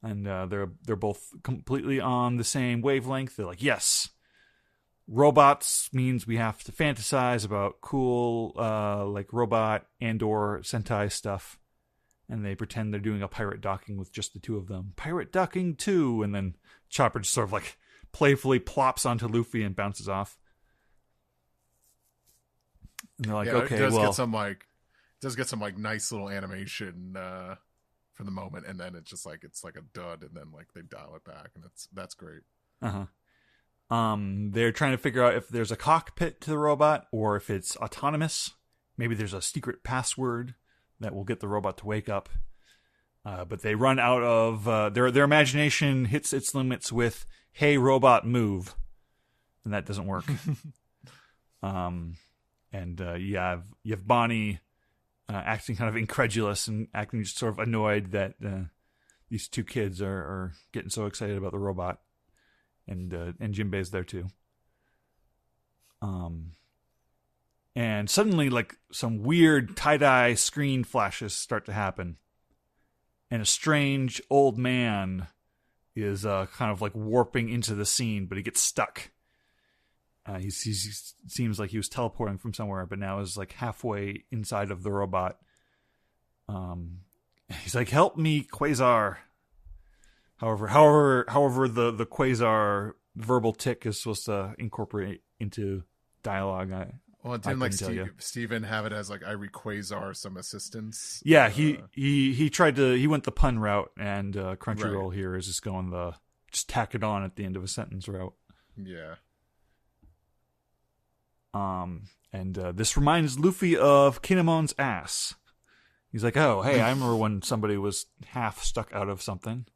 And they're both completely on the same wavelength. They're like, yes, robots means we have to fantasize about cool like robot and/or Sentai stuff. And they pretend they're doing a pirate docking with just the two of them. Pirate docking 2! And then Chopper just sort of like playfully plops onto Luffy and bounces off. And they're like, okay, it does well... get some like nice little animation for the moment, and then it's like a dud, and then like they dial it back, and that's great. They're trying to figure out if there's a cockpit to the robot or if it's autonomous. Maybe there's a secret password that will get the robot to wake up. But they run out of their imagination hits its limits with "Hey robot, move," and that doesn't work. You have Bonnie acting kind of incredulous and acting just sort of annoyed that these two kids are getting so excited about the robot, and Jinbei's there too. And suddenly, like, some weird tie-dye screen flashes start to happen. And a strange old man is kind of like warping into the scene, but he gets stuck. He seems like he was teleporting from somewhere, but now is like halfway inside of the robot. He's like, "Help me, Quasar." However, the Quasar verbal tick is supposed to incorporate into dialogue. Well, didn't like Steven have it as like, "I Quasar some assistance"? Yeah, he tried to, he went the pun route, and Crunchyroll here is just going just tack it on at the end of a sentence route. Yeah. And this reminds Luffy of Kinemon's ass. He's like, oh, hey, I remember when somebody was half stuck out of something.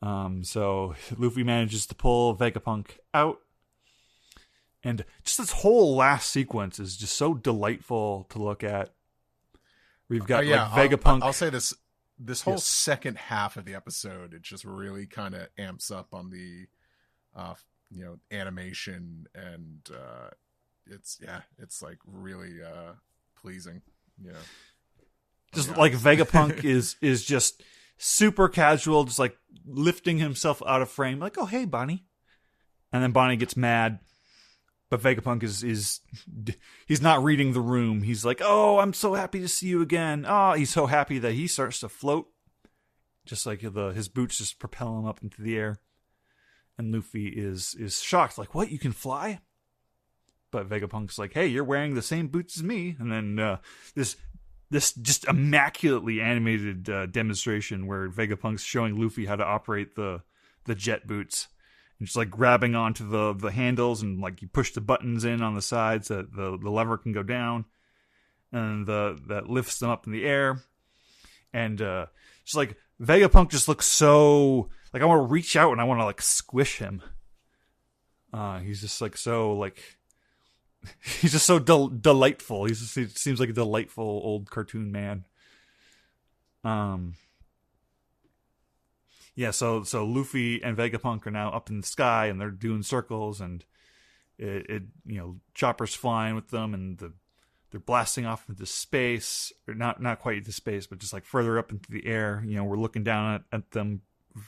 So Luffy manages to pull Vegapunk out. And just this whole last sequence is just so delightful to look at. We've got Vegapunk. I'll say this whole second half of the episode, it just really kind of amps up on the animation, and it's like really pleasing. Just like Vegapunk is just super casual, just like lifting himself out of frame, like, oh hey Bonnie, and then Bonnie gets mad, but Vegapunk is he's not reading the room. He's like, oh, I'm so happy to see you again. Oh, he's so happy that he starts to float, just like his boots just propel him up into the air. And Luffy is shocked, like, what, you can fly? But Vegapunk's like, hey, you're wearing the same boots as me. And then this just immaculately animated demonstration where Vegapunk's showing Luffy how to operate the jet boots. And just like grabbing onto the handles, and like you push the buttons in on the sides so that the lever can go down. And that lifts them up in the air. And just like Vegapunk just looks so, like, I want to reach out and I want to like squish him. He's just like so like, he's just so delightful. He seems like a delightful old cartoon man. So Luffy and Vegapunk are now up in the sky and they're doing circles, and Chopper's flying with them, and they're blasting off into space, or not quite into space, but just like further up into the air. We're looking down at them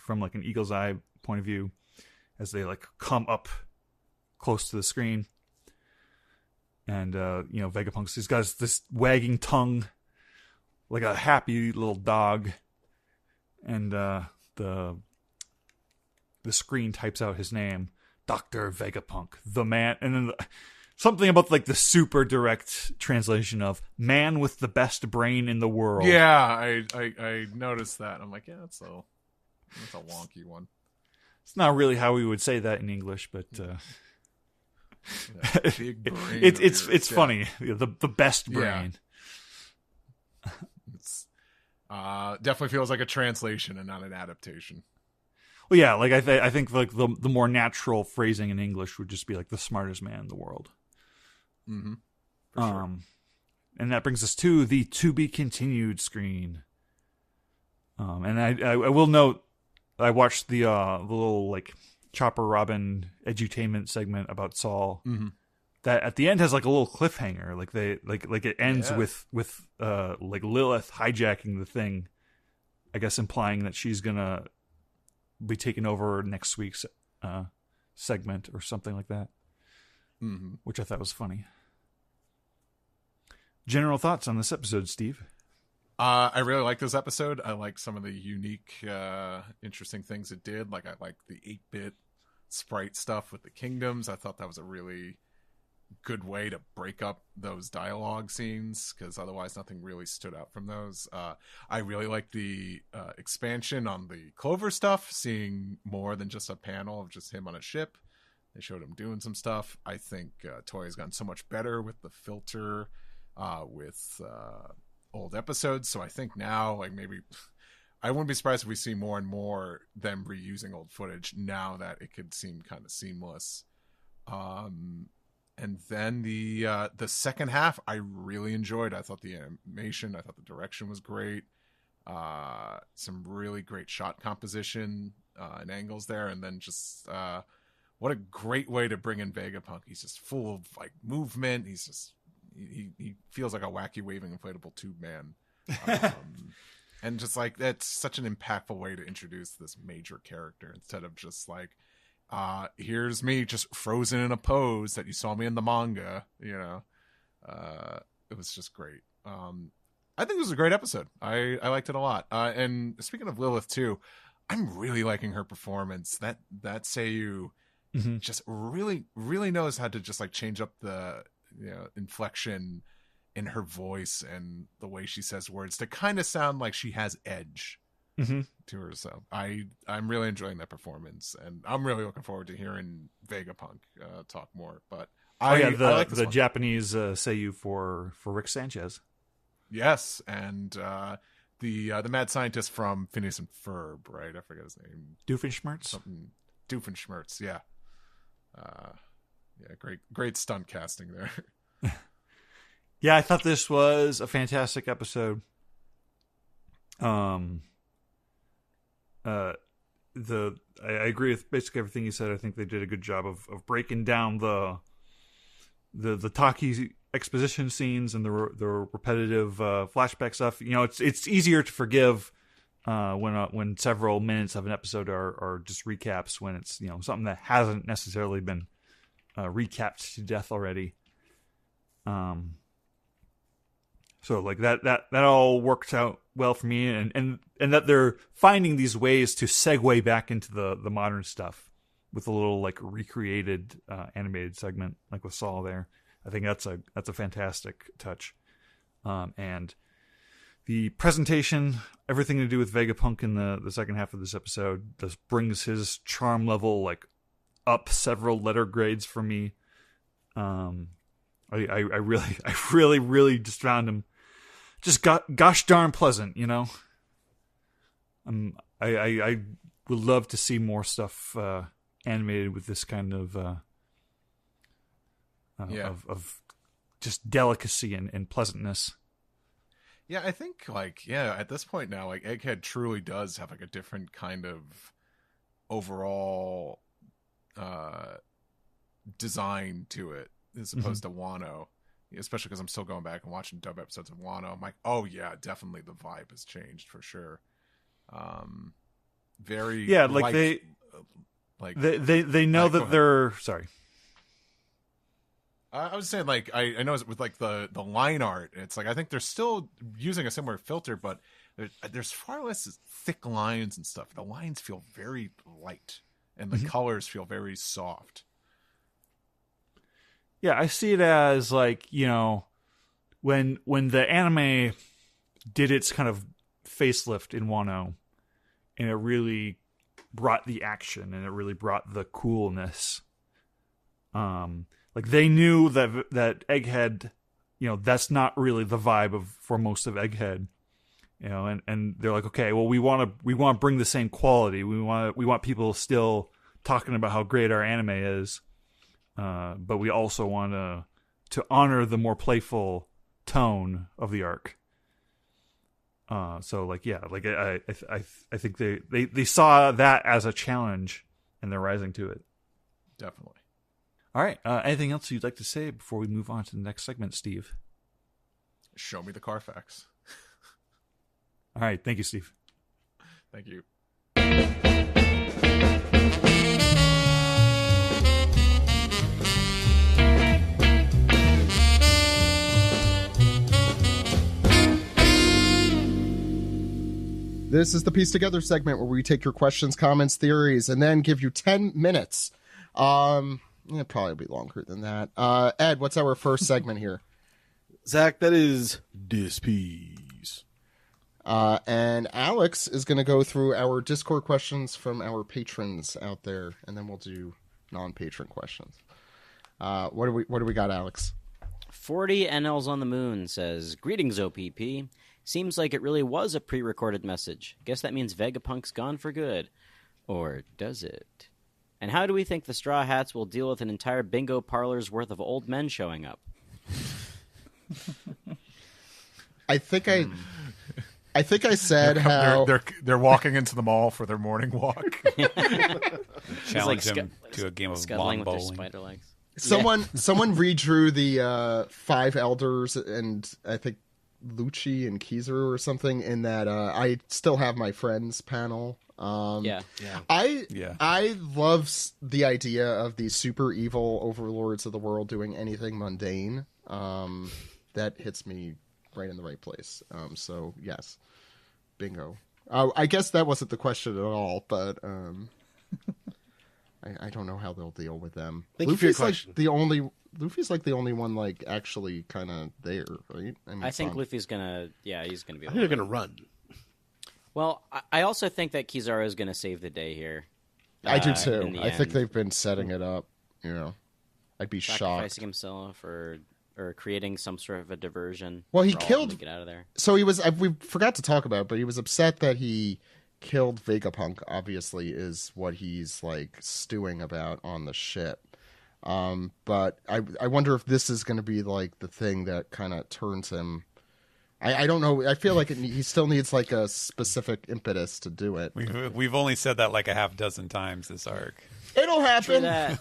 from like an eagle's eye point of view as they like come up close to the screen. And Vegapunk's got this wagging tongue like a happy little dog, and the screen types out his name, Dr. Vegapunk, the man, and then something about like the super direct translation of man with the best brain in the world. Yeah, I noticed that. I'm like, yeah, that's a wonky one. It's not really how we would say that in English, but big brain it's funny. The best brain. Yeah. It's definitely feels like a translation and not an adaptation. Well, yeah, like I think like the more natural phrasing in English would just be like the smartest man in the world. Mm-hmm. For sure. And that brings us to the to be continued screen. And I will note, I watched the little like Chopper Robin edutainment segment about Saul. Mm-hmm. That at the end has like a little cliffhanger, like they like it ends with like Lilith hijacking the thing, I guess implying that she's gonna be taking over next week's segment or something like that. Mm-hmm. Which I thought was funny. General thoughts on this episode, Steve? I really like this episode. I like some of the unique, interesting things it did. Like, I like the 8-bit sprite stuff with the kingdoms. I thought that was a really good way to break up those dialogue scenes, because otherwise nothing really stood out from those. I really like the expansion on the Clover stuff, seeing more than just a panel of just him on a ship. They showed him doing some stuff. I think Toei has gotten so much better with the filter with old episodes. So I think now, like, maybe I wouldn't be surprised if we see more and more them reusing old footage now that it could seem kind of seamless. And then the second half I really enjoyed. I thought the animation, I thought the direction was great. Some really great shot composition and angles there, and then just what a great way to bring in Vegapunk. He's just full of like movement. He's just he feels like a wacky waving inflatable tube man. And just like, that's such an impactful way to introduce this major character, instead of just like, here's me just frozen in a pose that you saw me in the manga, it was just great. I think it was a great episode. I liked it a lot. And speaking of Lilith too, I'm really liking her performance. That Seiyu just really, really knows how to just like change up the inflection in her voice and the way she says words to kind of sound like she has edge to her. So I'm really enjoying that performance, and I'm really looking forward to hearing Vegapunk talk more. But I like this the one. Japanese seiyuu for Rick Sanchez. Yes, and the mad scientist from Phineas and Ferb, right? I forget his name. Doofenshmirtz. Something Doofenshmirtz, yeah. Great stunt casting there. Yeah, I thought this was a fantastic episode. I agree with basically everything you said. I think they did a good job of breaking down the talkie exposition scenes and the repetitive flashback stuff. You know, it's easier to forgive when several minutes of an episode are just recaps, when it's, you know, something that hasn't necessarily been recapped to death already. So like that all worked out well for me, and that they're finding these ways to segue back into the modern stuff with a little like recreated animated segment like with Saul there. I think that's a fantastic touch. And the presentation, everything to do with Vegapunk in the second half of this episode, just brings his charm level like up several letter grades for me. I really just found him just gosh darn pleasant, you know. I would love to see more stuff animated with this kind of just delicacy and pleasantness. Yeah, I think at this point now, like Egghead truly does have like a different kind of overall design to it as opposed to Wano. Especially because I'm still going back and watching dub episodes of Wano. I'm like, oh yeah, definitely the vibe has changed for sure. Very they know that they're sorry. I was saying, like, I know with like the line art, it's like I think they're still using a similar filter, but there's far less thick lines and stuff. The lines feel very light, and the colors feel very soft. Yeah, I see it as like, you know, when the anime did its kind of facelift in Wano, and it really brought the action and it really brought the coolness. Like they knew that Egghead, you know, that's not really the vibe for most of Egghead, you know, and they're like, okay, well we want to bring the same quality. We want people still talking about how great our anime is. But we also want to honor the more playful tone of the arc. So like, yeah, like I think they saw that as a challenge and they're rising to it. Definitely. All right. Anything else you'd like to say before we move on to the next segment, Steve? Show me the Carfax. All right. Thank you, Steve. Thank you. This is the Piece Together segment where we take your questions, comments, theories, and then give you 10 minutes. It'll probably be longer than that. Ed, what's our first segment here? Zach, that is This Piece. And Alex is going to go through our Discord questions from our patrons out there, and then we'll do non-patron questions. What do we got, Alex? 40 NLs on the Moon says, "Greetings, OPP. Seems like it really was a pre-recorded message. Guess that means Vegapunk's gone for good. Or does it? And how do we think the Straw Hats will deal with an entire bingo parlor's worth of old men showing up?" I think I said how they're walking into the mall for their morning walk. Challenge them to a game of scuttling lawn with their bowling. spider legs. someone redrew the five elders and I think Lucci and Kizaru or something in that I still have my friends panel. I love the idea of these super evil overlords of the world doing anything mundane. That hits me right in the right place. So yes, bingo. I guess that wasn't the question at all, but I don't know how they'll deal with them. Thank you for your question. Luffy's like the only one like actually kind of there, right? I think Luffy's gonna, he's gonna be. I think they're gonna run. Well, I also think that Kizaru is gonna save the day here. I do too. in the I think end. they've been setting it up, you know. I'd be shocked. Sacrificing himself or creating some sort of a diversion. Well, he for all of them killed. to get out of there. So he was. We forgot to talk about, but he was upset that he killed Vegapunk. Obviously, is what he's like stewing about on the ship. But I wonder if this is going to be like the thing that kind of turns him. I don't know. I feel like he still needs like a specific impetus to do it. We've only said that like a half dozen times this arc. It'll True happen. that.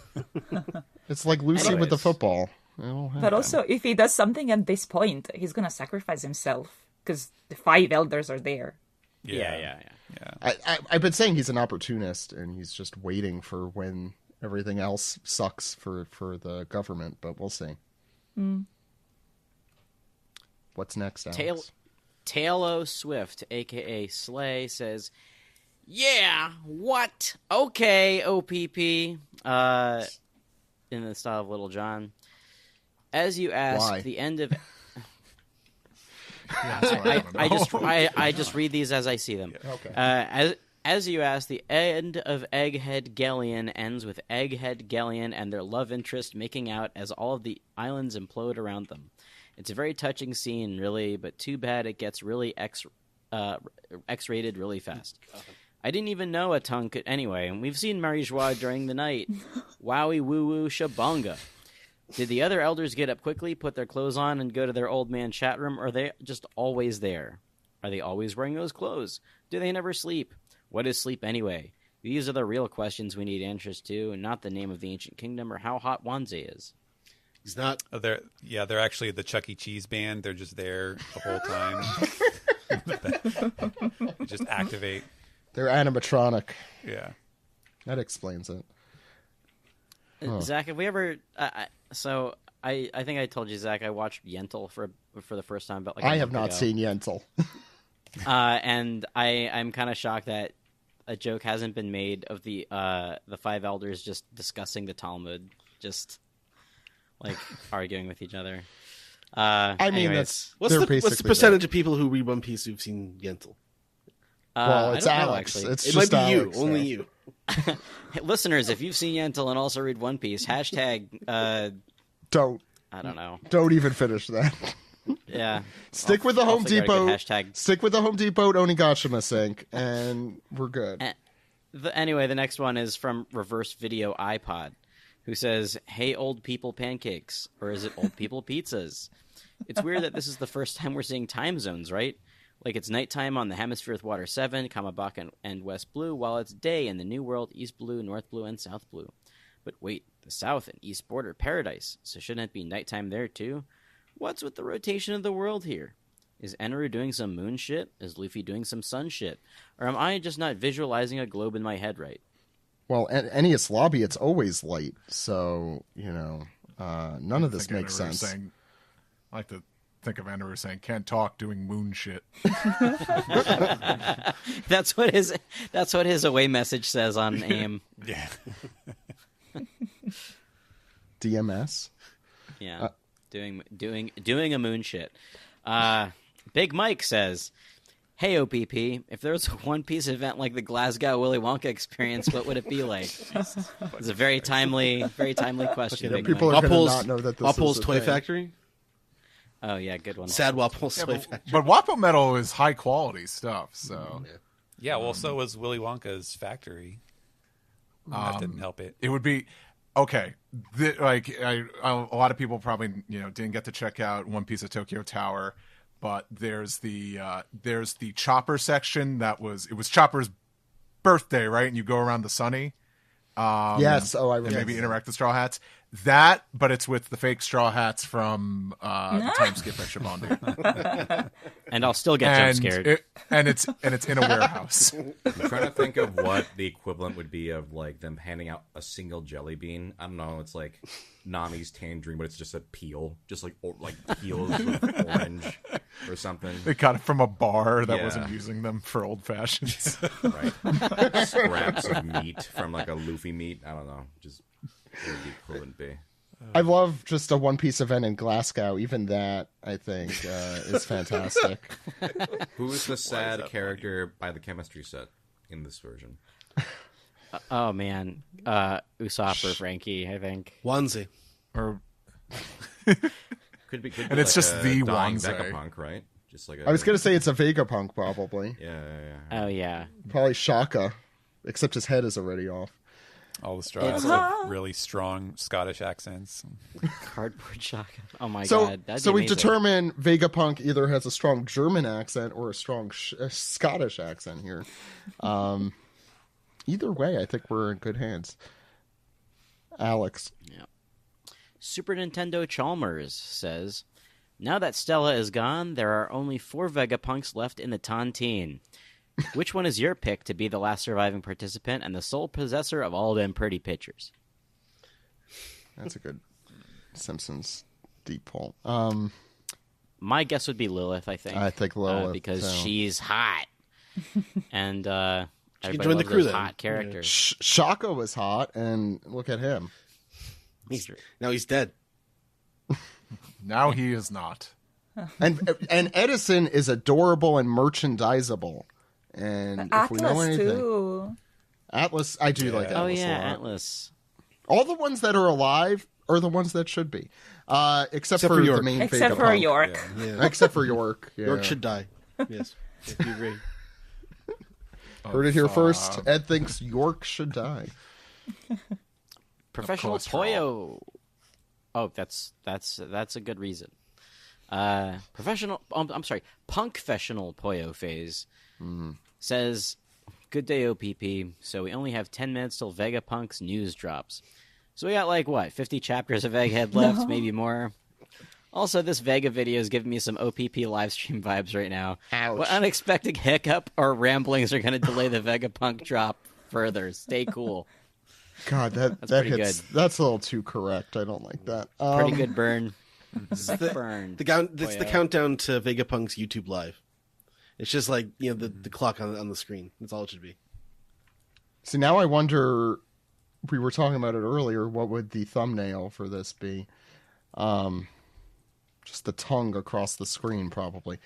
It's like Lucy with the Anyways. football. It'll happen. But also, if he does something at this point, he's gonna sacrifice himself because the 5 elders are there. Yeah. I've been saying he's an opportunist, and he's just waiting for when everything else sucks for the government. But we'll see. What's next, Alex? Tailo Swift, aka Slay, says, "Yeah, what? Okay, OPP." In the style of Little John, as you asked, Why? the end of. Yeah, that's what I wanna know. I just read these as I see them. Okay. As you asked, the end of Egghead Gellion ends with Egghead Gellion and their love interest making out as all of the islands implode around them. It's a very touching scene, really, but too bad it gets really X-rated really fast. I didn't even know a tongue could anyway, and we've seen Marie-Joie during the night. Wowie woo-woo shabonga. Did the other elders get up quickly, put their clothes on, and go to their old man chat room, or are they just always there? Are they always wearing those clothes? Do they never sleep? What is sleep anyway? These are the real questions we need answers to, and not the name of the ancient kingdom or how hot Wanze is. He's not. Oh, they're actually the Chuck E. Cheese band. They're just there the whole time. They just activate. They're animatronic. Yeah. That explains it. Zach, have we ever... I think I told you, Zach, I watched Yentl for the first time about like a I have month not ago. seen Yentl. And I'm kind of shocked that a joke hasn't been made of the 5 elders just discussing the Talmud, just like arguing with each other. I mean, anyways, What's they're the basically percentage of people who read One Piece who've seen Yentl? Well, it's I don't know, Alex. actually. It's It just might be Alex, you, only so. you. Hey, listeners, if you've seen Yentl and also read One Piece, hashtag Don't I don't know. even finish that. Yeah, Stick with the I'll Home figure out a good Depot. hashtag. Stick with the Home Depot Onigashima sink, and we're good. Anyway, the next one is from Reverse Video iPod, who says, "Hey, old people pancakes, or is it old people pizzas? It's weird that this is the first time we're seeing time zones, right? Like it's nighttime on the hemisphere with water 7, Kamabak and West Blue, while it's day in the New World, East Blue, North Blue, and South Blue. But wait, the South and East border paradise, so shouldn't it be nighttime there too? What's with the rotation of the world here? Is Enru doing some moon shit? Is Luffy doing some sun shit? Or am I just not visualizing a globe in my head right?" Well, Ennius Lobby, it's always light, so none of this think makes Endeavor sense. saying- I like to think of Endeavor saying, "Can't talk, doing moon shit." That's what his away message says on AIM. Yeah. DMS. Yeah, doing a moon shit. Big Mike says, "Hey OPP, if there was a One Piece event like the Glasgow Willy Wonka experience, what would it be like?" It's a very timely question. Yeah, Big people Mike. are going to Walpole's, not know that this Walpole's is a Toy thing. Factory? Oh yeah, good one. Sad Walpole's Toy Factory. But Wapo Metal is high quality stuff, so Yeah, well, so was Willy Wonka's factory. That didn't help it. it would be okay. A lot of people probably didn't get to check out One Piece of Tokyo Tower, but there's the Chopper section it was Chopper's birthday, right? And you go around the Sunny. Yes. Oh, I And remember. maybe interact with Straw Hats. That, but it's with the fake Straw Hats from the time skip at Shibondi. And I'll still get jump scared. It's in a warehouse. I'm trying to think of what the equivalent would be of like them handing out a single jelly bean. I don't know. It's like Nami's tangerine, but it's just a peel, just like peels with orange or something. They got it from a bar that Yeah. wasn't using them for old fashions. Right. Scraps of meat from like a Luffy meat. I don't know. Just what would the equivalent be? I love just a One Piece event in Glasgow. Even that, I think, is fantastic. Who is the sad character by the chemistry set in this version? Oh man, Usopp or Frankie, I think. Wanzi. Or Could be And it's like just a the dying Wanzai. Vegapunk, right? Just like I was going to say it's a Vegapunk, probably. Yeah. Oh yeah. Probably Shaka, except his head is already off. All the straws It's have really strong Scottish accents. Cardboard shotgun. Oh my So, god. That'd so be we amazing. determine Vegapunk either has a strong German accent or a strong Scottish accent here. Either way, I think we're in good hands. Alex. Super Nintendo Chalmers says, now that Stella is gone, there are only 4 Vegapunks left in the Tontine. Which one is your pick to be the last surviving participant and the sole possessor of all them pretty pictures? That's a good Simpsons deep pull. My guess would be Lilith, I think. I think Lilith, because too. she's hot. And everybody join the loves crew those then. hot characters. Shaka was hot, and look at him. Now he's dead. now he is not. And Edison is adorable and merchandisable. And if we know Atlas anything, too. Atlas, I do like Atlas Oh a yeah, lot. Atlas. All the ones that are alive are the ones that should be, except for for the main Except for Vegapunk. York. Yeah. Except for York. Yeah. York should die. Yes. If you agree. Heard it here first. Ed thinks York should die. Professional cholesterol. Poyo. Oh, that's a good reason. Professional. I'm sorry. Punkfessional Poyo phase says, "Good day, OPP. So we only have 10 minutes till Vegapunk's news drops. So we got like what 50 chapters of Egghead left, maybe more." Also, this Vega video is giving me some OPP livestream vibes right now. Ouch. What unexpected hiccup or ramblings are going to delay the Vegapunk drop further? Stay cool. God, that pretty hits. good. That's a little too correct. I don't like that. Pretty good burn. the, Burn. It's the countdown to Vegapunk's YouTube live. It's just like the clock on the screen. That's all it should be. See, now I wonder. We were talking about it earlier. What would the thumbnail for this be? Just the tongue across the screen, probably.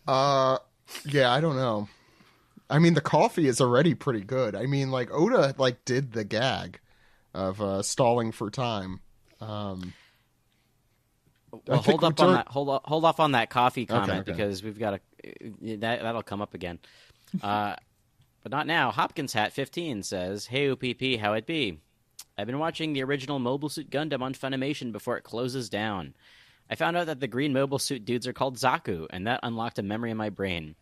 Yeah, I don't know. I mean, the coffee is already pretty good. I mean, like Oda, did the gag of stalling for time. Well, I think hold up we're on dur- that. Hold off on that coffee comment okay. because we've got that'll come up again. But not now. Hopkins Hat 15 says, "Hey OPP, how it be? I've been watching the original Mobile Suit Gundam on Funimation before it closes down. I found out that the green mobile suit dudes are called Zaku, and that unlocked a memory in my brain.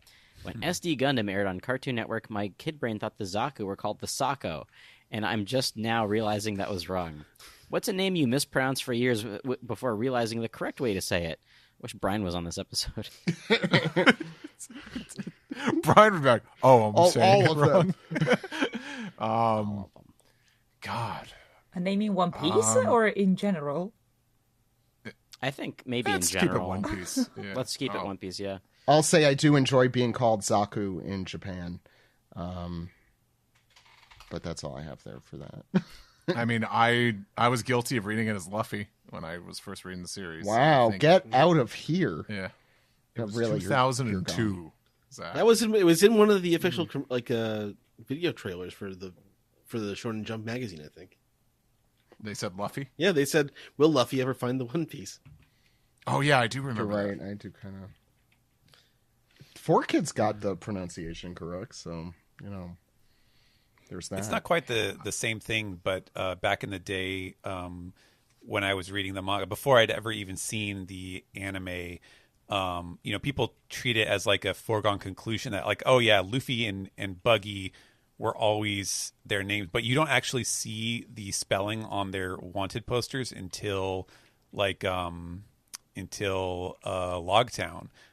When SD Gundam aired on Cartoon Network, my kid brain thought the Zaku were called the Sako, and I'm just now realizing that was wrong. What's a name you mispronounced for years before realizing the correct way to say it?" Wish Brian was on this episode. Brian would be like, "Oh, I'm saying all it of wrong." God, And naming One Piece or in general? I think maybe let's in keep it general. One Piece. Yeah. Let's keep it One Piece, yeah. I'll say I do enjoy being called Zaku in Japan. But that's all I have there for that. I mean, I was guilty of reading it as Luffy when I was first reading the series. Wow, I think- get out of here. Yeah. It Yeah, was really, you're 2002. Zach. That was it was in one of the official video trailers for the Shonen Jump magazine, I think. They said Luffy? Yeah, they said, "Will Luffy ever find the One Piece?" Oh, yeah, I do You're remember right. that. I do kind of. 4Kids got the pronunciation correct, so there's that. It's not quite the same thing, but back in the day, when I was reading the manga, before I'd ever even seen the anime, people treat it as like a foregone conclusion that like, oh yeah, Luffy and Buggy were always their names, but you don't actually see the spelling on their wanted posters until Logtown,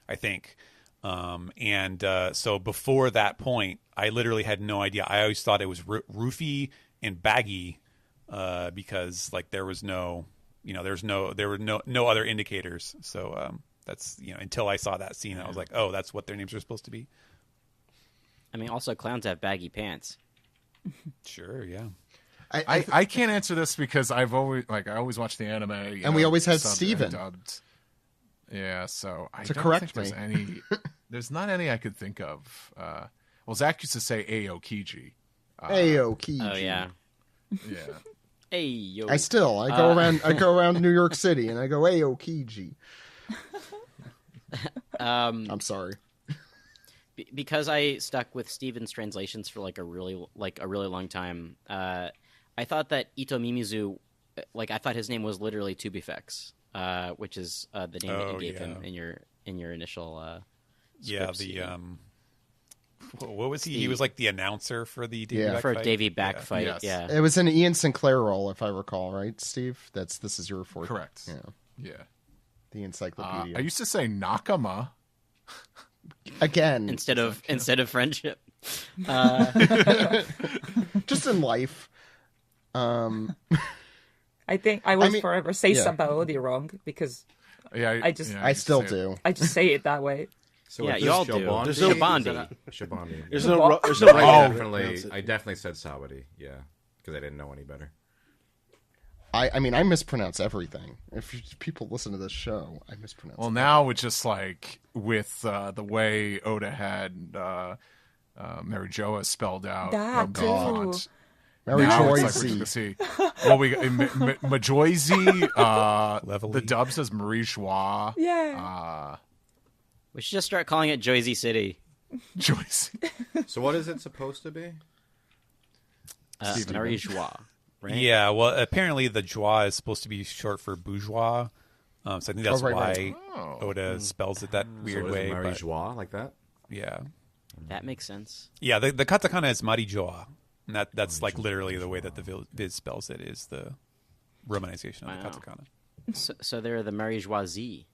I think. So before that point, I literally had no idea. I always thought it was Rufy and Baggy, because like there were no other indicators. So, that's, until I saw that scene, I was like, oh, that's what their names are supposed to be. I mean, also clowns have baggy pants. Sure. Yeah. I can't answer this because I always watch the anime. And we always had subbed and Steven. dubbed. Yeah, so I To don't correct think there's me. any. There's not any I could think of. Well, Zach used to say Aokiji. Aokiji. Oh yeah. Yeah. Hey yo. I go around New York City and I go, hey, Okiji. I'm sorry. Because I stuck with Steven's translations for a really long time. I thought that Ito Mimizu, I thought his name was literally Tubifex, which is the name that you gave him in your initial. What was he? He was like the announcer for the Davey Back for fight? Davey Back fight. Yes. Yeah, It was an Ian Sinclair role, if I recall, right, Steve? This is your fourth. Correct. Yeah. Yeah. The encyclopedia. I used to say Nakama. Again, instead of friendship. just in life. I think I will forever say Sabaody wrong because Yeah, I still do. I just say it that way. So Yeah, with you this all do. Shabandi- There's no is Bondi. that Shabandi. There's no I definitely said Sawadi. Yeah, because I didn't know any better. I mean, I mispronounce everything. If people listen to this show, I mispronounce. Well, now it's just like with the way Oda had Mary Joa spelled out. That the too. font. Mary Now it's Joyce. like we're gonna see. Well, we Majoizy. Levelly. The dub says Marie Joie. Yeah. We should just start calling it Joyzy City. Joyce. So what is it supposed to be? Marie Joie. Right? Yeah, well, apparently the joie is supposed to be short for bourgeois. So I think that's why Oda spells it that weird so way. Marie but, Joie like that? yeah. That makes sense. Yeah, the katakana is Marijoa. And that's like literally the way that the Viz spells it is the romanization of the katakana. So they're the Marie Joisie,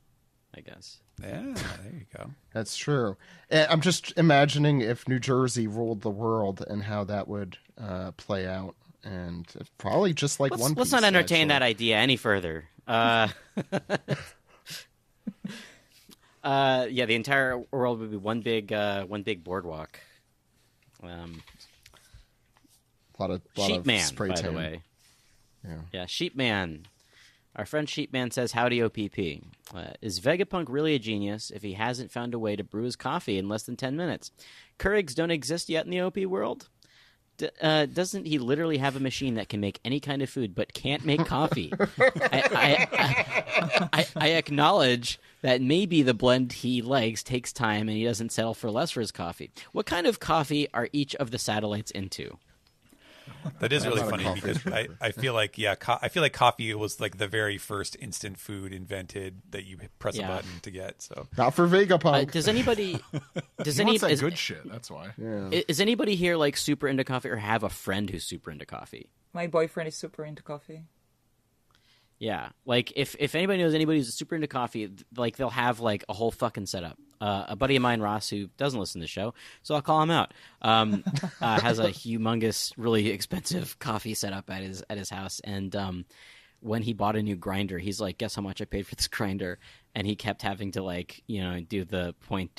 I guess. Yeah, there you go. That's true. I'm just imagining if New Jersey ruled the world and how that would play out. And it's probably just like One Piece. Let's not entertain actually. that idea any further. Yeah, the entire world would be one big boardwalk. A lot of Sheepman, spray by tan. the way. Yeah. Sheepman. Our friend Sheepman says, "Howdy, OPP. Is Vegapunk really a genius if he hasn't found a way to brew his coffee in less than 10 minutes? Keurigs don't exist yet in the OP world? Doesn't he literally have a machine that can make any kind of food but can't make coffee?" I acknowledge that maybe the blend he likes takes time and he doesn't settle for less for his coffee. What kind of coffee are each of the satellites into? That is really not a funny coffee because I feel like I feel like coffee was like the very first instant food invented that you press a button to get. So Not for Vegapunk. Does anybody? Does He wants that is, good shit. That's why. is anybody here like super into coffee or have a friend who's super into coffee? My boyfriend is super into coffee. Yeah, like if anybody knows anybody who's super into coffee, like they'll have like a whole fucking setup. A buddy of mine, Ross, who doesn't listen to the show, so I'll call him out, has a humongous, really expensive coffee setup at his house. And when he bought a new grinder, he's like, "Guess how much I paid for this grinder?" And he kept having to do the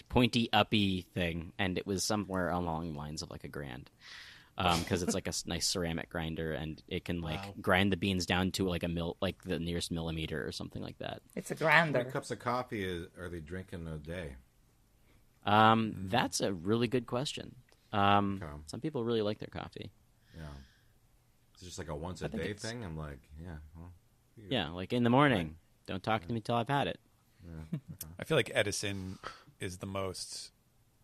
pointy uppy thing, and it was somewhere along the lines of like $1,000. Because it's like a nice ceramic grinder, and it can grind the beans down to like the nearest millimeter or something like that. It's a How many grinder. cups of coffee are they drinking a day? That's a really good question. Some people really like their coffee. Yeah. It's just like a once a day thing. I'm like, yeah. Well, Yeah, like in the morning. Don't talk to me till I've had it. I feel like Edison is the most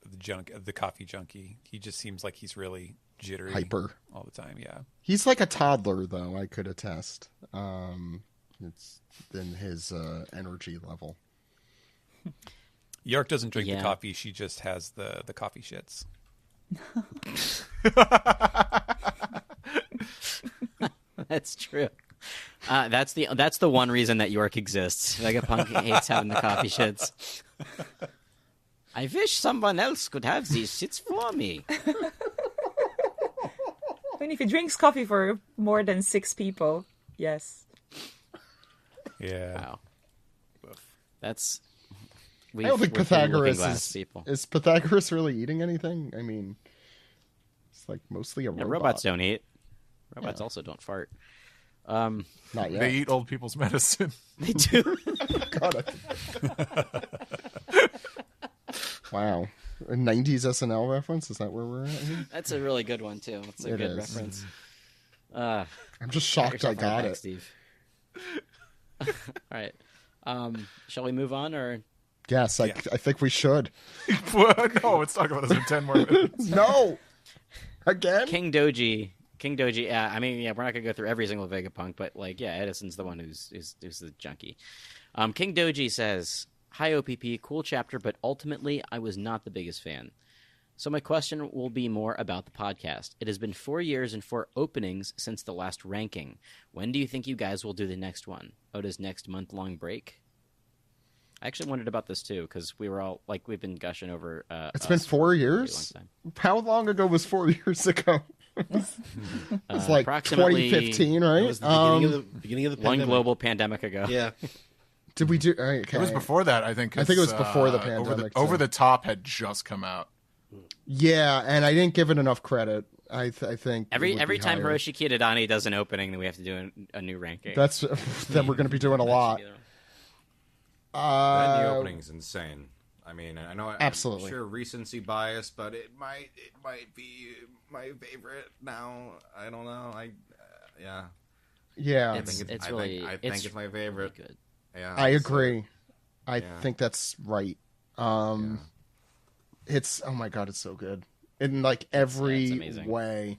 the coffee junkie. He just seems like he's really jittery, Hyper. all the time. Yeah. He's like a toddler, though, I could attest. It's in his energy level. York doesn't drink the Yeah. coffee. She just has the coffee shits. That's true. That's the one reason that York exists. Vegapunk hates having the coffee shits. I wish someone else could have these shits for me. I mean, if he drinks coffee for more than 6 people, yes. Yeah. Wow. That's. I don't think Pythagoras people. is Pythagoras really eating anything? I mean, it's like mostly a Yeah, robot. robots don't eat. Robots also don't fart. Not yet. They eat old people's medicine. They do. God, wow. A 90s SNL reference? Is that where we're at here? That's a really good one too. It's a It good is. reference. I'm just shocked I got it. Steve. All right. Shall we move on, or? Yes, I think we should. No, let's talk about this for 10 more minutes. No! Again? King Doji. I mean, yeah, we're not gonna go through every single Vegapunk, but like, yeah, Edison's the one who's the junkie. King Doji says, "Hi OPP, cool chapter, but ultimately I was not the biggest fan. So my question will be more about the podcast. It has been 4 years and 4 openings since the last ranking. When do you think you guys will do the next one? Oda's next month-long break?" I actually wondered about this too, because we were all like, we've been gushing over. It's been 4 years. How long ago was 4 years ago? It's like 2015, right? It was the beginning of the one pandemic. global pandemic ago. Yeah. Did we do? Okay. It was before that, I think. I think it was before the pandemic. Over the Top had just come out. Yeah, and I didn't give it enough credit. I think Every time higher. Hiroshi Kiyodani does an opening, then we have to do a new ranking. That's that we're going to be doing a lot. That new opening is insane. I mean, I know absolutely. I'm sure recency bias, but it might be my favorite now. I don't know. Yeah. I think it's my favorite. Really good. Yeah, I agree. I think that's right. It's oh my god, it's so good in like every way.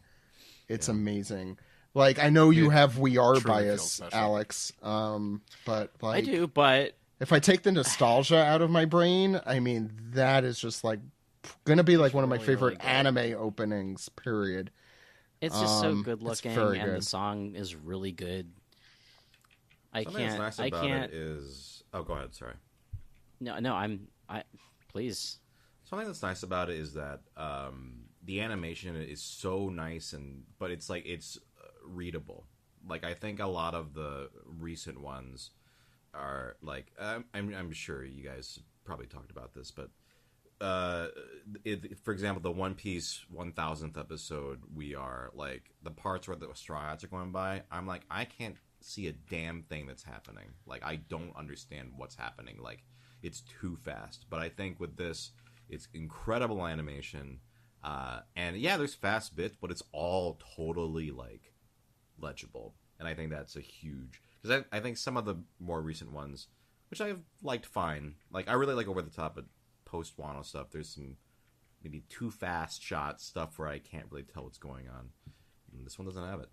It's amazing. Like I know you have We Are bias, Alex. But like I do, but if I take the nostalgia out of my brain, I mean that is just like gonna be like one of my favorite anime openings. Period. It's just so good looking, and good. the song is really good. Something that's nice about it is. Oh, go ahead. Sorry. No. Please. Something that's nice about it is that the animation is so nice, but it's like it's readable. Like I think a lot of the recent ones are like I'm sure you guys probably talked about this, but for example, the One Piece 1000th episode, we are like the parts where the straw hats are going by. I'm like I can't see a damn thing that's happening. Like I don't understand what's happening. Like it's too fast. But I think with this, it's incredible animation, and yeah, there's fast bits, but it's all totally like legible. And I think that's a huge because I think some of the more recent ones, which I've liked fine. Like I really like Over the Top, but post Wano stuff, there's some maybe too fast shot stuff where I can't really tell what's going on. And this one doesn't have it.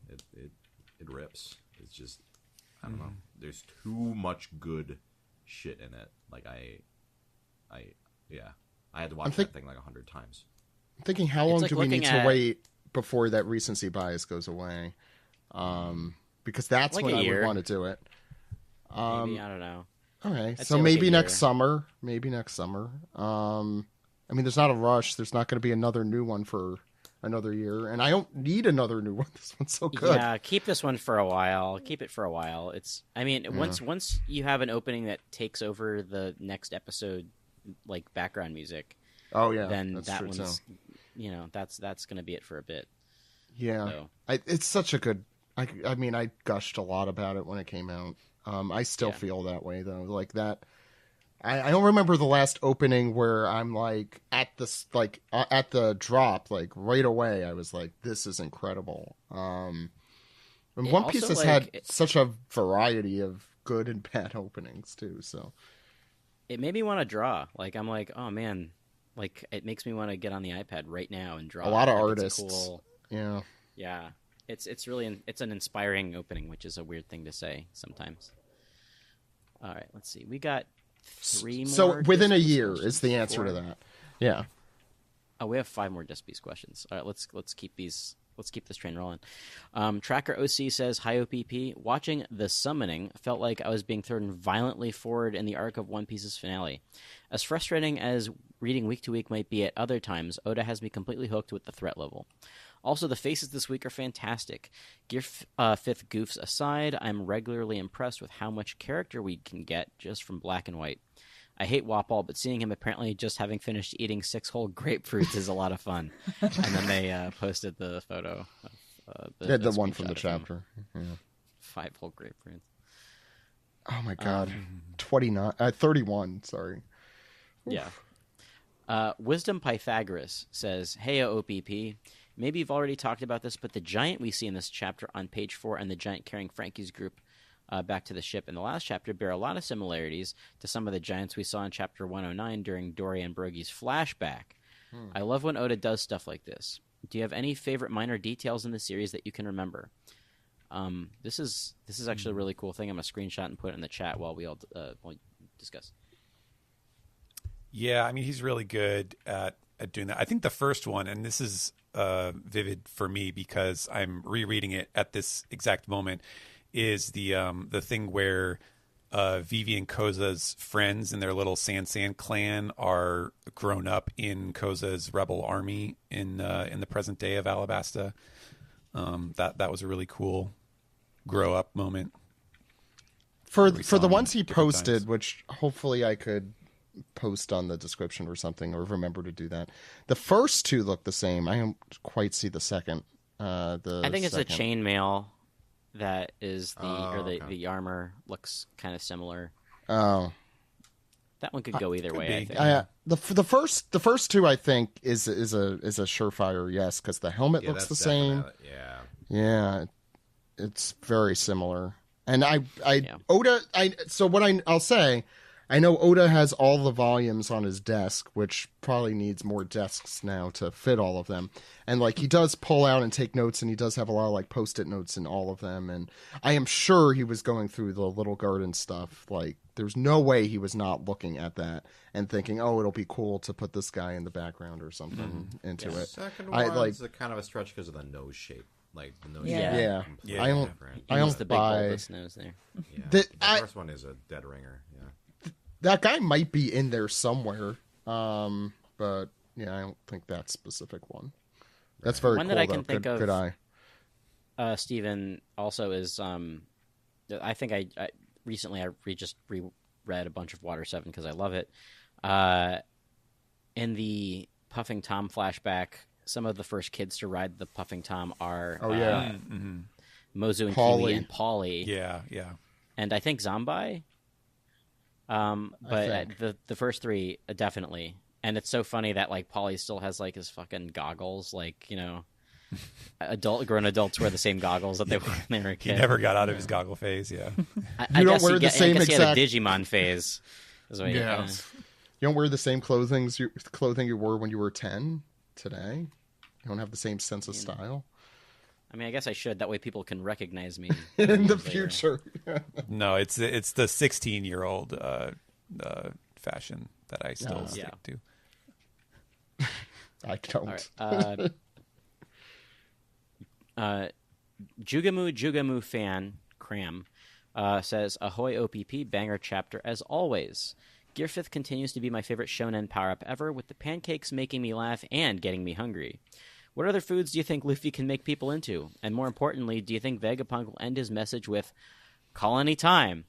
It rips. It's just I don't know. There's too much good shit in it. Like I had to watch that thing like 100 times. I'm thinking, how long do we need to wait before that recency bias goes away? Because that's like when I year. would want to do it. Maybe, I don't know. Okay, I'd so say maybe like a next year. summer. Maybe next summer. I mean, there's not a rush. There's not going to be another new one for another year, and I don't need another new one. This one's so good. Yeah, keep this one for a while. Keep it for a while. It's. I mean, once you have an opening that takes over the next episode, like background music. Oh yeah, then that's that true one's. too. You know, that's going to be it for a bit. Yeah, So. it's such a good. I mean, I gushed a lot about it when it came out. I still feel that way though. Like that. I don't remember the last opening where I'm like at the drop, like right away. I was like, "This is incredible." And One Piece has had such a variety of good and bad openings too. So it made me want to draw. Like I'm like, oh man, like it makes me want to get on the iPad right now and draw. A lot of like, artists. It's cool. Yeah. It's really it's an inspiring opening, which is a weird thing to say sometimes. All right, let's see. We got 3 more. So within a year questions. is the answer to that. Yeah. Oh, we have 5 more Dispies questions. All right, let's keep these. Let's keep this train rolling. Tracker OC says, "Hi OPP. Watching The Summoning felt like I was being thrown violently forward in the arc of One Piece's finale. As frustrating as reading week to week might be at other times, Oda has me completely hooked with the threat level. Also, the faces this week are fantastic. Gear 5th goofs aside, I'm regularly impressed with how much character we can get just from Black and White. I hate Wapol, but seeing him apparently just having finished eating 6 whole grapefruits is a lot of fun." And then they posted the photo of the one from the chapter. Yeah. 5 whole grapefruits. Oh my god. 31, sorry. Yeah. Wisdom Pythagoras says, "Hey OPP, maybe you've already talked about this, but the giant we see in this chapter on page 4 and the giant carrying Frankie's group back to the ship in the last chapter bear a lot of similarities to some of the giants we saw in chapter 109 during Dory and Brogy's flashback. I love when Oda does stuff like this. Do you have any favorite minor details in the series that you can remember? This is actually a really cool thing. I'm going to screenshot and put it in the chat while we all discuss. Yeah, I mean, he's really good at doing that. I think the first one, and this is vivid for me because I'm rereading it at this exact moment, is the thing where Vivi and Koza's friends and their little San clan are grown up in Koza's rebel army in the present day of Alabasta. That was a really cool grow up moment. For the ones he posted, which hopefully I could post on the description or something, or remember to do that. The first two look the same. I don't quite see the second. I think it's a chainmail that is the armor looks kind of similar. Oh, that one could go either way. Be. I think. The first two I think is a surefire yes, because the helmet looks the same. Yeah, it's very similar. And Oda. So what I'll say. I know Oda has all the volumes on his desk, which probably needs more desks now to fit all of them. And like he does pull out and take notes, and he does have a lot of like post-it notes in all of them. And I am sure he was going through the Little Garden stuff. Like there's no way he was not looking at that and thinking, "Oh, it'll be cool to put this guy in the background or something into it." Second one's kind of a stretch because of the nose shape. Like the nose shape. Yeah. Completely I don't the big bulbous nose there. Yeah. The first one is a dead ringer. Yeah. That guy might be in there somewhere, but yeah, I don't think that specific one. That's very one cool. That I can think of. Good eye. Stephen also is. I think I recently just reread a bunch of Water 7 because I love it. In the Puffing Tom flashback, some of the first kids to ride the Puffing Tom are Mozu and Kiwi and Polly. Yeah. And I think Zombai. But the first three definitely, and it's so funny that like Polly still has like his fucking goggles, like grown adults wear the same goggles that they wore when they were a kid. He never got out of his goggle phase. Yeah, I guess wear the same exact. He had a Digimon phase. You don't wear the same clothing you wore when you were 10 today. You don't have the same sense of style. I mean, I guess I should. That way people can recognize me in the future. No, it's the 16-year-old fashion that I still stick to. I don't. Jugamu fan Cram says, "Ahoy OPP, banger chapter as always. Gearfifth continues to be my favorite shonen power-up ever, with the pancakes making me laugh and getting me hungry. What other foods do you think Luffy can make people into? And more importantly, do you think Vegapunk will end his message with, call any time?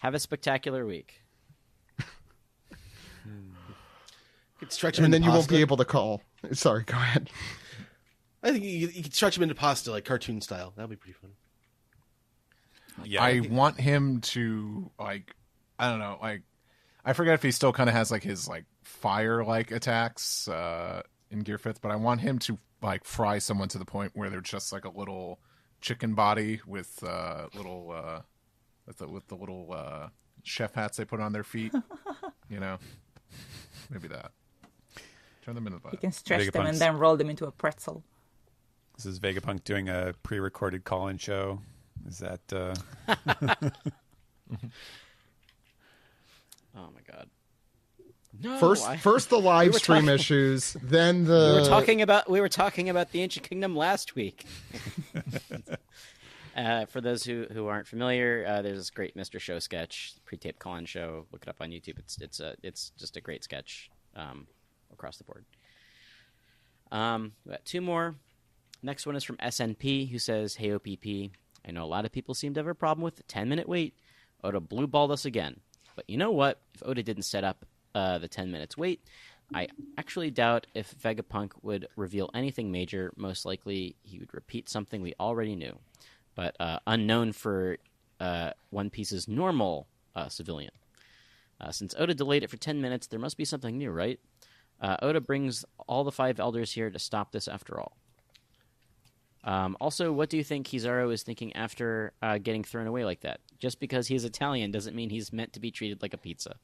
Have a spectacular week." Stretch him and then into you pasta. won't be able to call. Sorry, go ahead. I think you could stretch him into pasta, like cartoon style. That'd be pretty fun. Yeah, I want him to, like, I don't know, like, I forget if he still kind of has like his like fire-like attacks in Gear Fifth, but I want him to like fry someone to the point where they're just like a little chicken body with the little chef hats they put on their feet. Maybe that. Turn them into that. You can stretch them and then roll them into a pretzel. This is Vegapunk doing a pre-recorded call-in show. Is that? Oh my god! No, first the live stream issues, then the we were talking about the Ancient Kingdom last week. For those who aren't familiar, there's this great Mr. Show sketch, pre-taped call-in show. Look it up on YouTube. It's just a great sketch across the board. We got two more. Next one is from SNP, who says, "Hey OPP, I know a lot of people seem to have a problem with the 10-minute wait. Oda blue-balled us again. But you know what? If Oda didn't set up the 10 minutes wait, I actually doubt if Vegapunk would reveal anything major. Most likely he would repeat something we already knew, but unknown for One Piece's normal civilian. Since Oda delayed it for 10 minutes, there must be something new, right? Oda brings all the 5 elders here to stop this after all." Also, what do you think Kizaru is thinking after getting thrown away like that? Just because he's Italian doesn't mean he's meant to be treated like a pizza.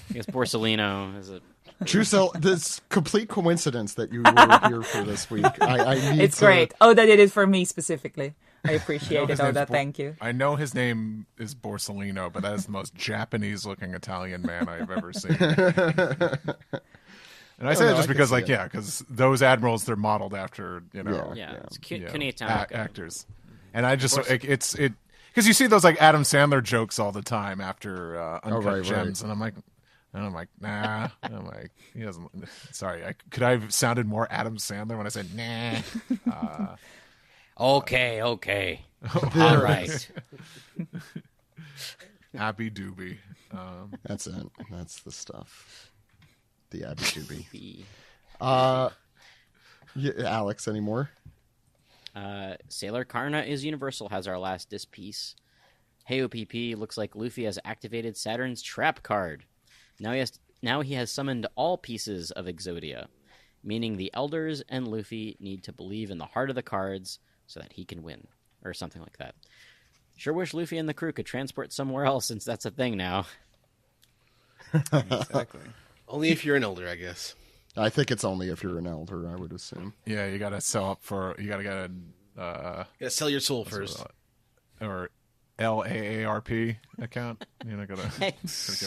I guess Borsellino is a... Giusil, this complete coincidence that you were here for this week. I need It's great. Oh, that it is for me specifically. I appreciate it, his name's Oda. Thank you. I know his name is Borsellino, but that is the most Japanese-looking Italian man I've ever seen. And I say that just because, like, because those admirals, they're modeled after, It's Kunitama. actors. And I just, because you see those, like, Adam Sandler jokes all the time after Uncut Gems, and I'm like, nah. I'm like, he doesn't. Sorry, could I have sounded more Adam Sandler when I said nah? Okay. All right. Abby Doobie. That's it. That's the stuff. The Abby Doobie. Alex, any more? Sailor Karna is Universal has our last disc piece. Hey OPP, looks like Luffy has activated Saturn's trap card. Now he has summoned all pieces of Exodia, meaning the elders and Luffy need to believe in the heart of the cards so that he can win, or something like that. Sure wish Luffy and the crew could transport somewhere else, since that's a thing now. Exactly. Only if you're an elder, I guess. I think it's only if you're an elder, I would assume. Yeah, you got to sell up for. You got to get a. Yeah, sell your soul first. Or LAARP account. Gotta get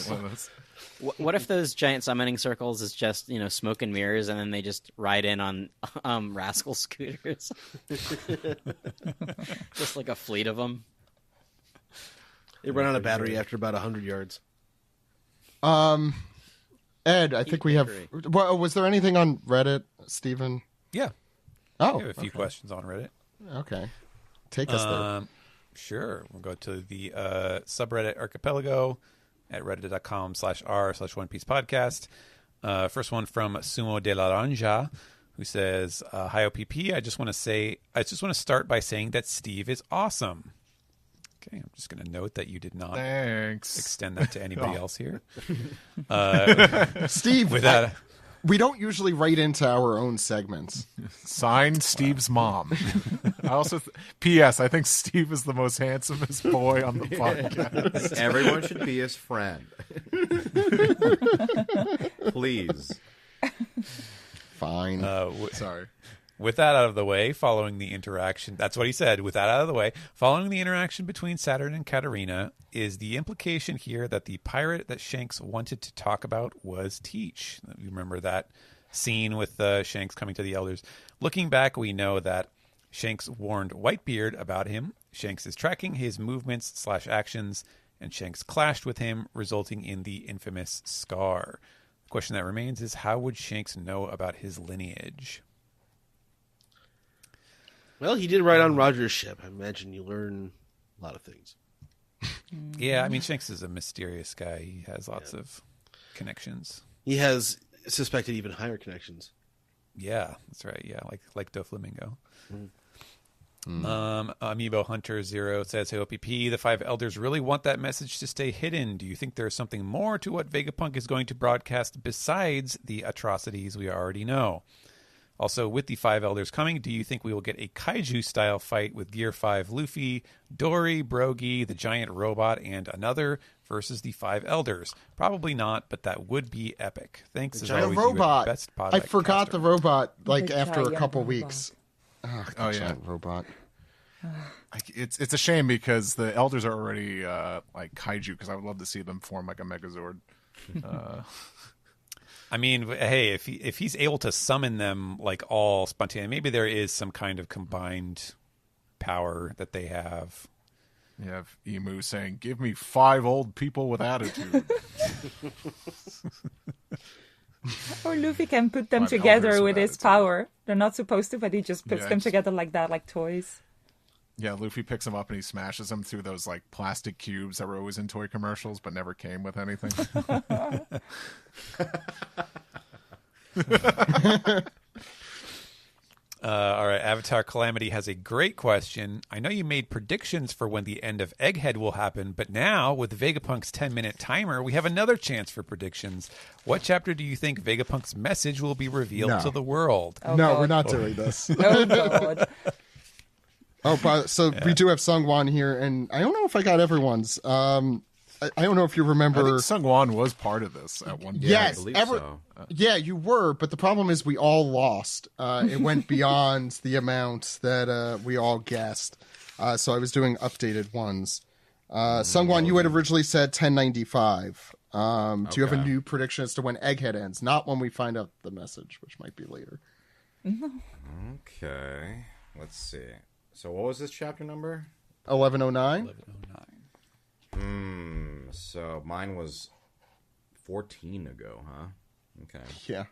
one of those. What if those giant summoning circles is just, smoke and mirrors, and then they just ride in on rascal scooters? Just like a fleet of them. They run out of battery after about 100 yards. Ed, I think we have... Well, was there anything on Reddit, Stephen? Yeah. Oh, We have a few questions on Reddit. Okay. Take us there. Sure. We'll go to the subreddit Archipelago at reddit.com/r/One Piece Podcast. First one from Sumo de la Ranja, who says, "Hi OPP. I just want to start by saying that Steve is awesome." Okay, I'm just going to note that you did not extend that to anybody else here. Steve, we don't usually write into our own segments. Signed, Steve's mom. I also, P.S. I think Steve is the most handsomest boy on the podcast. Everyone should be his friend. Please. Fine. Sorry. With that out of the way, following the interaction, that's what he said, with that out of the way, following the interaction between Saturn and Katarina, is the implication here that the pirate that Shanks wanted to talk about was Teach. You remember that scene with Shanks coming to the elders. Looking back, we know that Shanks warned Whitebeard about him. Shanks is tracking his movements/actions, and Shanks clashed with him, resulting in the infamous scar. The question that remains is, how would Shanks know about his lineage? Well, he did ride on Roger's ship. I imagine you learn a lot of things. Yeah, I mean, Shanks is a mysterious guy. He has lots of connections. He has suspected even higher connections. Yeah, that's right. Yeah, like Doflamingo. Amiibo Hunter 0 says, "Hey OPP, the five elders really want that message to stay hidden. Do you think there's something more to what Vegapunk is going to broadcast besides the atrocities we already know? Also, with the five elders coming, do you think we will get a kaiju-style fight with Gear 5 Luffy, Dory, Brogy, the giant robot, and another versus the five elders? Probably not, but that would be epic. Thanks as always. Robot. Best I forgot the robot, The after a giant couple robot. weeks. The giant robot. It's a shame because the elders are already like kaiju, because I would love to see them form like a Megazord. I mean, hey, if he's able to summon them like all spontaneous, maybe there is some kind of combined power that they have. You have Emu saying, "Give me 5 old people with attitude." Or Luffy can put them Five elders together with with his attitude. power. They're not supposed to, but he just puts Yeah, them it's- together like that, like toys. Yeah, Luffy picks them up and he smashes them through those like plastic cubes that were always in toy commercials but never came with anything. All right, Avatar Calamity has a great question. I know you made predictions for when the end of Egghead will happen, but now with Vegapunk's 10-minute timer, we have another chance for predictions. What chapter do you think Vegapunk's message will be revealed to the world? Oh, no, God. we're not doing this. Oh, God. We do have SungWon here, and I don't know if I got everyone's. I don't know if you remember. I think SungWon was part of this at one point. Yes, I believe so. Yeah, you were, but the problem is we all lost. It went beyond the amount that we all guessed. So I was doing updated ones. SungWon, you had originally said 1095. Do you have a new prediction as to when Egghead ends? Not when we find out the message, which might be later. Okay. Let's see. So what was this chapter number? 1109? 1109. So mine was 14 ago, huh? Okay. Yeah.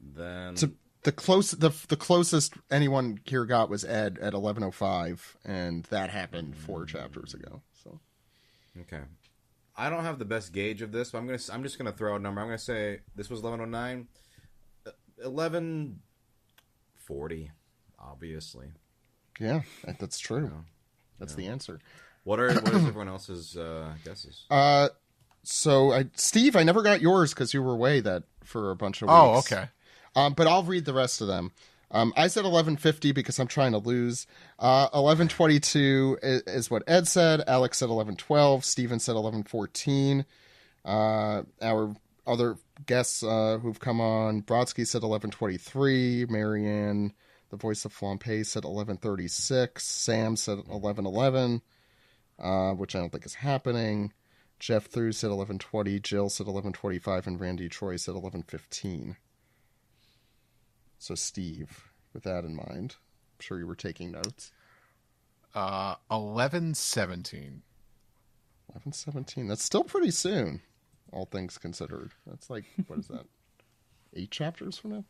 Then The closest anyone here got was Ed at 1105, and that happened 4 chapters ago. So okay. I don't have the best gauge of this, but I'm just gonna throw a number. I'm gonna say this was 1109, 1140, obviously. yeah, that's true. That's the answer. What is everyone else's guesses? So Steve, I never got yours because you were away for a bunch of weeks. Oh, okay. But I'll read the rest of them. I said 1150 because I'm trying to lose. 1122 is what Ed said. Alex said 1112. Steven said 1114. Our other guests who've come on, Brodsky said 1123. Marianne, the voice of Flampe, said 1136. Sam said 1111, which I don't think is happening. Jeff Thru said 1120. Jill said 1125. And Randy Troy said 1115. So, Steve, with that in mind, I'm sure you were taking notes. 1117. 1117. That's still pretty soon, all things considered. That's like, what is that? 8 chapters from now?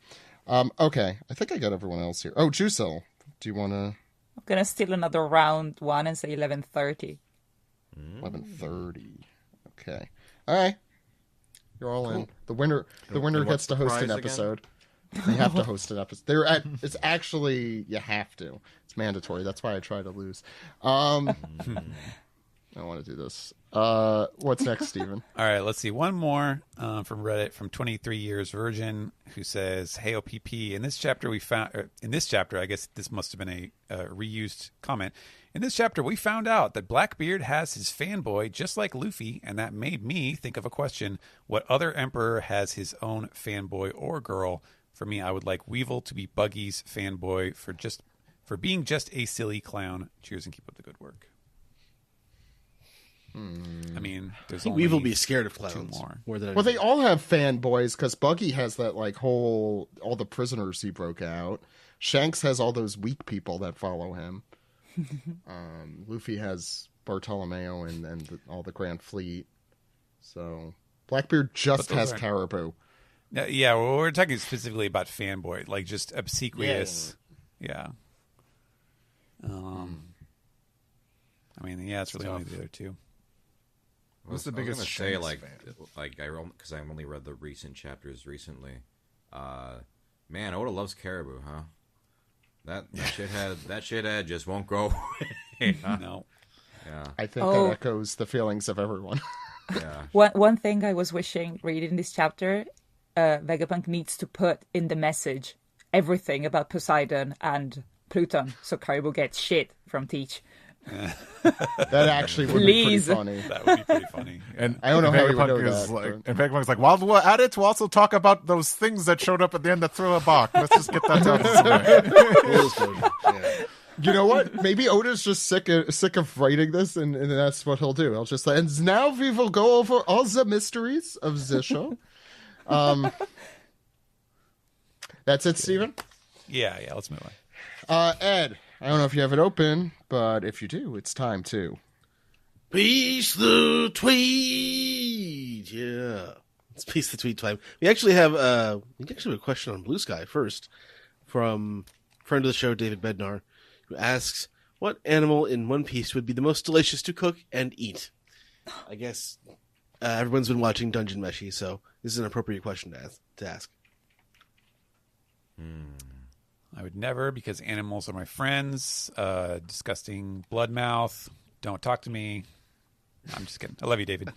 Okay, I think I got everyone else here. Oh, Giusil, do you want to... I'm going to steal another round one and say 1130. 1130. Okay. All right. You're all in. The winner gets to host an episode. They have to host an episode. It's actually, you have to. It's mandatory. That's why I try to lose. I don't want to do this. What's next, Steven? All right, let's see. One more from Reddit from 23 Years Virgin, who says, "Hey OPP, in this chapter, I guess this must have been a reused comment. In this chapter, we found out that Blackbeard has his fanboy just like Luffy, and that made me think of a question: what other emperor has his own fanboy or girl? For me, I would like Weevil to be Buggy's fanboy for being just a silly clown. Cheers and keep up the good work." I mean, there's only Weevil be scared of clowns 2 more. than Well, they all have fanboys because Buggy has that all the prisoners he broke out. Shanks has all those weak people that follow him. Luffy has Bartolomeo and all the Grand Fleet. So Blackbeard just has Caribou. Yeah, well, we're talking specifically about fanboy, like just obsequious. Yeah. I mean, yeah, it's really only the other two. What's the I was biggest gonna say Shanks because I only read the recent chapters recently. Man, Oda loves Caribou, huh? That shithead just won't go away. No. Yeah. I think that echoes the feelings of everyone. Yeah. One thing I was wishing reading this chapter, Vegapunk needs to put in the message everything about Poseidon and Pluton, so Caribou gets shit from Teach. That actually would be pretty funny. That would be pretty funny. And I don't know how you would Vegapunk know is that. and Vegapunk's like, well, we'll add it to also talk about those things that showed up at the end of Thriller Bark. Let's just get that out of the way. You know what? Maybe Oda's just sick of writing this, and that's what he'll do. He'll just and now we will go over all the mysteries of the show. That's it, Steven? Yeah, let's move on. Ed, I don't know if you have it open, but if you do, it's time to Piece the tweet. Yeah, it's piece the tweet time. We actually have a question on Blue Sky first from friend of the show David Bednar, who asks, "What animal in One Piece would be the most delicious to cook and eat?" I guess everyone's been watching Dungeon Meshi, so this is an appropriate question to ask. I would never, because animals are my friends. Disgusting blood mouth. Don't talk to me. I'm just kidding. I love you, David.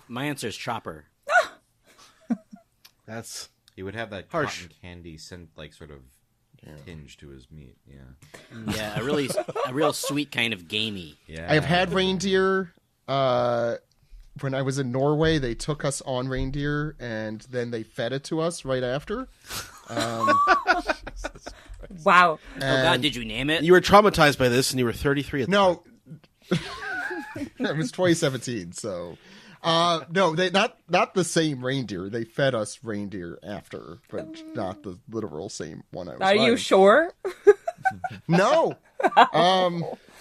My answer is chopper. That's He would have that Harsh. cotton candy scent, like sort of tinge to his meat. Yeah. Yeah, a real sweet kind of gamey. Yeah. I have had reindeer. When I was in Norway, they took us on reindeer, and then they fed it to us right after. Wow. Oh God, did you name it? you were traumatized by this, and you were 33 at the time. No, it was 2017. So, no, they not the same reindeer. They fed us reindeer after, but not the literal same one. I was Are you riding. sure? No.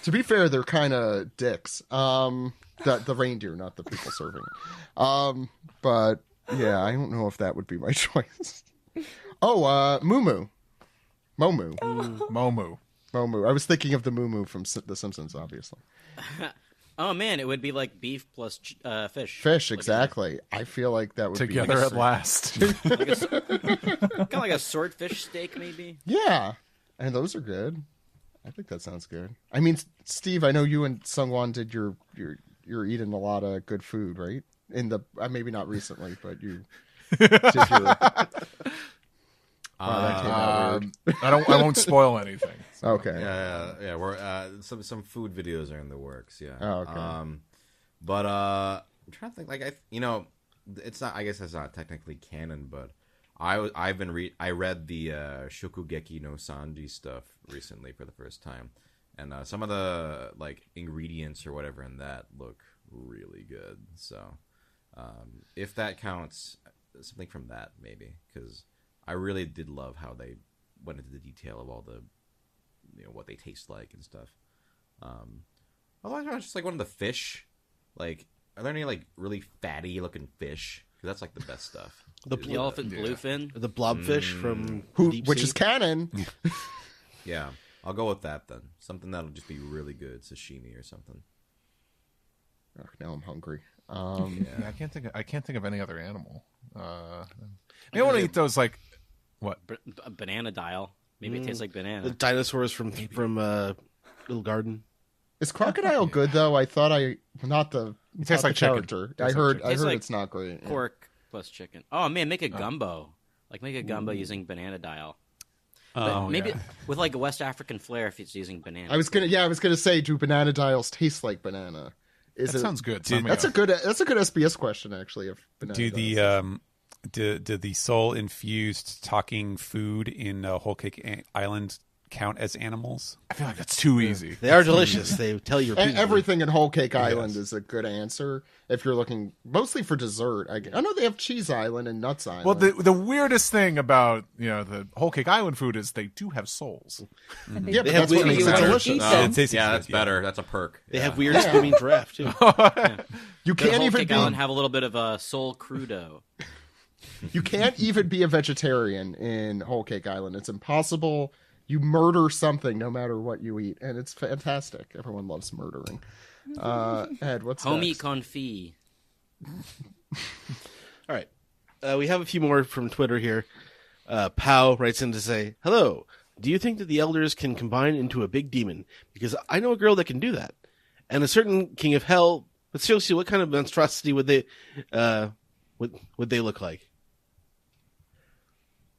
To be fair, they're kind of dicks. The reindeer, not the people serving it. But yeah, I don't know if that would be my choice. Oh, Moo. Momu. Momu. I was thinking of the Moo from The Simpsons, obviously. Oh man, it would be like beef plus fish. Fish, Like exactly. I feel like that would Together be at last. kind of like a swordfish steak, maybe. Yeah, and those are good. I think that sounds good. I mean, Steve, I know you and SungWon did you're eating a lot of good food, right? In the maybe not recently, but you did your. Wow, that came out weird. I won't spoil anything. Okay. Yeah. We're some food videos are in the works. Yeah. Oh, okay. But I'm trying to think. Like it's not. I guess that's not technically canon, but I read the Shokugeki no Sanji stuff recently for the first time, and some of the like ingredients or whatever in that look really good. So if that counts, something from that maybe, because I really did love how they went into the detail of all the, what they taste like and stuff. Otherwise, just like one of the fish. Like, are there any like really fatty looking fish? Because that's like the best stuff. The elephant bluefin. The blobfish from Deep Which Sea. is canon. Yeah, I'll go with that then. Something that'll just be really good, sashimi or something. Oh, now I'm hungry. Yeah, I can't think of any other animal. I want to eat those like what? A banana dial. Maybe it tastes like The banana. dinosaurs from Little Garden. Is crocodile good though? I thought not the tastes like chicken. character. Tastes I like heard chicken. I Tastes heard like it's not great. Yeah. Pork plus chicken. Oh man, make a gumbo. Like make a gumbo using banana dial. But maybe with like a West African flair if it's using banana. I was gonna say, do banana dials taste like banana? That sounds good. That's a good SBS question actually. If banana Do dials. do the soul infused talking food in Whole Cake Island count as animals? I feel like that's too easy. They are delicious. They tell you repeatedly. Everything in Whole Cake Island is a good answer if you're looking mostly for dessert. I know they have Cheese Island and Nuts Island. Well, the weirdest thing about the Whole Cake Island food is they do have souls. yeah, but have that's what wheat makes it better. delicious. Eat them. Yeah, that's better. That's a perk. They have weird swimming giraffe too. You Go to can't Whole even Cake be Island have a little bit of a soul crudo. you can't even be a vegetarian in Whole Cake Island. It's impossible. You murder something no matter what you eat, and it's fantastic. Everyone loves murdering. Ed, what's Homie next? confit. All right. We have a few more from Twitter here. Pow writes in to say, hello. Do you think that the elders can combine into a big demon? Because I know a girl that can do that. And a certain king of hell. But seriously, what kind of monstrosity would they would they look like?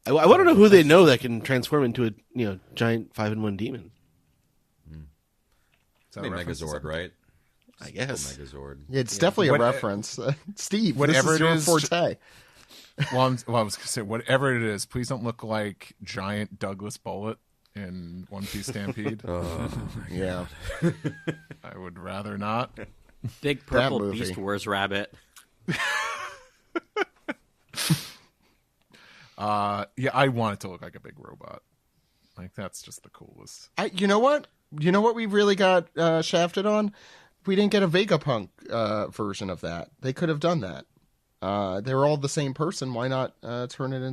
I want to know who they know that can transform into a giant 5-in-1 demon. Is that a Maybe reference? Megazord, right? I guess. Megazord. Yeah, it's definitely a reference. Steve, Whatever this is it your is, forte. I was going to say, whatever it is, please don't look like giant Douglas Bullet in One Piece Stampede. Yeah. I would rather not. Big purple movie. Beast Wars rabbit. Yeah, I want it to look like a big robot. Like, that's just the coolest. You know what? You know what we really got shafted on? We didn't get a Vegapunk version of that. They could have done that. They're all the same person. Why not turn it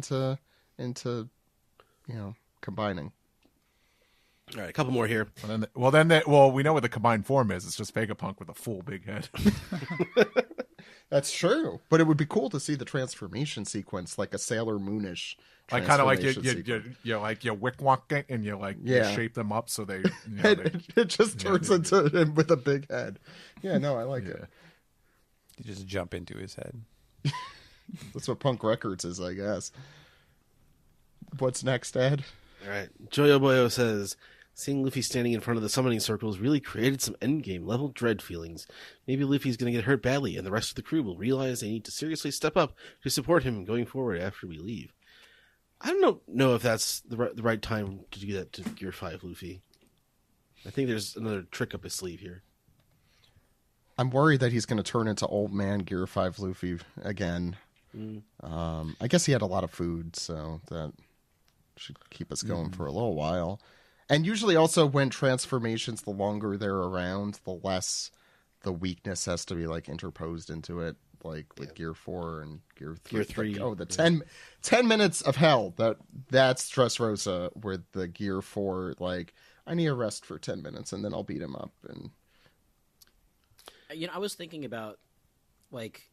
into combining? All right, a couple more here. Well, we know what the combined form is. It's just Vegapunk with a full big head. That's true. But it would be cool to see the transformation sequence, like a Sailor Moonish Like kind of like transformation you like you wick walk it and you like Yeah. you shape them up so they, they it just turns into him with a big head. Yeah, no, I like it. You just jump into his head. That's what punk records is, I guess. What's next, Ed? All right. Joyo Boyo says, seeing Luffy standing in front of the summoning circles really created some endgame level dread feelings. Maybe Luffy's going to get hurt badly, and the rest of the crew will realize they need to seriously step up to support him going forward after we leave. I don't know if that's the right time to do that to Gear 5 Luffy. I think there's another trick up his sleeve here. I'm worried that he's going to turn into old man Gear 5 Luffy again. I guess he had a lot of food, so that should keep us going for a little while. And usually also when transformations, the longer they're around, the less the weakness has to be like interposed into it, like with Gear 4 and Gear 3. Gear 3. Like, oh, the 10 minutes of hell. That's Dressrosa, where the Gear 4, like, I need a rest for 10 minutes and then I'll beat him up. And I was thinking about like